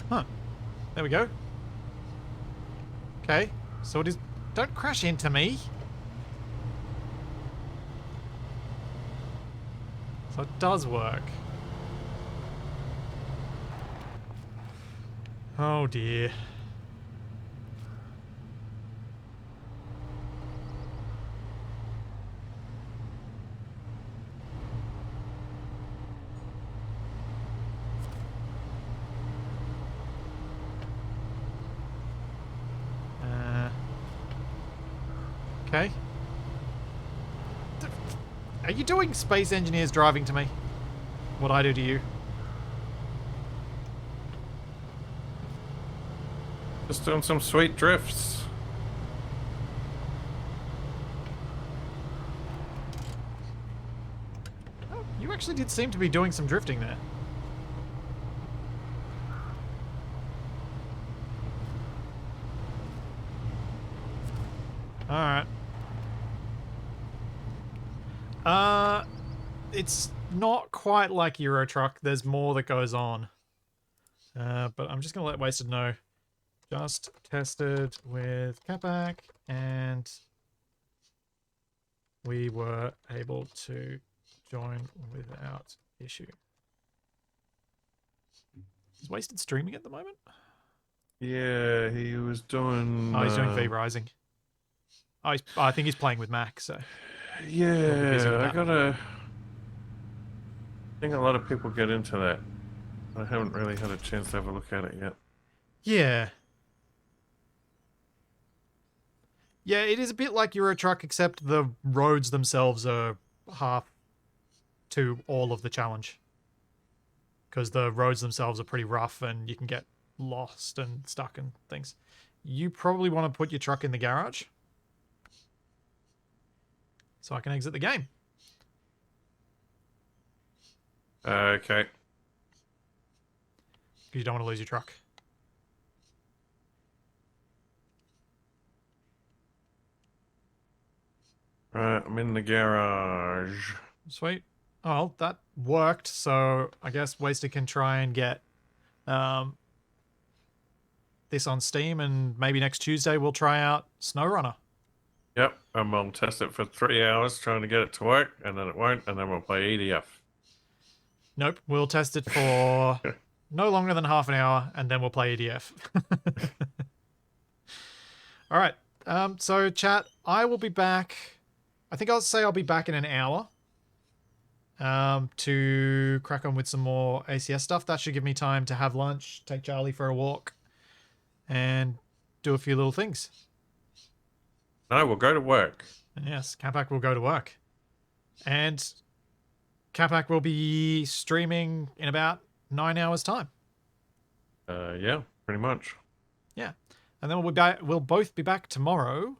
Speaker 1: Huh. There we go. Okay. So it is... Don't crash into me. So it does work. Oh dear. Okay. Are you doing Space Engineers driving to me? What I do to you?
Speaker 3: Just doing some sweet drifts.
Speaker 1: Oh, you actually did seem to be doing some drifting there. Alright. It's not quite like Euro Truck. There's more that goes on. But I'm just gonna let Wasted know. Just tested with Capac, and we were able to join without issue. Is Wasted streaming at the moment?
Speaker 3: Yeah, he was doing.
Speaker 1: Oh, he's doing V Rising. Oh, I think he's playing with Mac, so.
Speaker 3: Yeah, I gotta. I think a lot of people get into that. I haven't really had a chance to have a look at it yet.
Speaker 1: Yeah. Yeah, it is a bit like Euro Truck, except the roads themselves are half to all of the challenge. Because the roads themselves are pretty rough and you can get lost and stuck and things. You probably want to put your truck in the garage. So I can exit the game.
Speaker 3: Okay.
Speaker 1: Because you don't want to lose your truck.
Speaker 3: Right, I'm in the garage.
Speaker 1: Sweet. Oh, that worked. So I guess Wasted can try and get this on Steam, and maybe next Tuesday we'll try out SnowRunner.
Speaker 3: Yep, and we'll test it for 3 hours trying to get it to work, and then it won't, and then we'll play EDF.
Speaker 1: Nope, we'll test it for no longer than half an hour, and then we'll play EDF. All right. So chat, I will be back. I think I'll say I'll be back in an hour. To crack on with some more ACS stuff. That should give me time to have lunch, take Charlie for a walk, and do a few little things.
Speaker 3: No, we'll go to work.
Speaker 1: And yes, Capac will go to work. And Capac will be streaming in about 9 hours' time.
Speaker 3: Yeah, pretty much.
Speaker 1: Yeah. And then we'll both be back tomorrow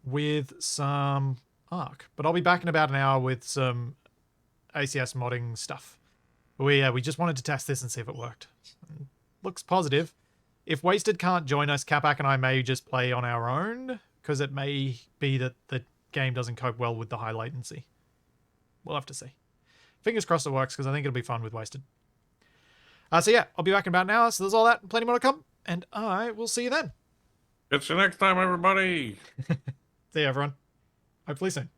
Speaker 1: with some Arc. But I'll be back in about an hour with some ACS modding stuff. We just wanted to test this and see if it worked. Looks positive. If Wasted can't join us, Capac and I may just play on our own, because it may be that the game doesn't cope well with the high latency. We'll have to see. Fingers crossed it works, because I think it'll be fun with Wasted. So yeah, I'll be back in about an hour, so there's all that and plenty more to come, and I will see you then.
Speaker 3: It's the next time, everybody.
Speaker 1: See you, everyone. Hopefully soon.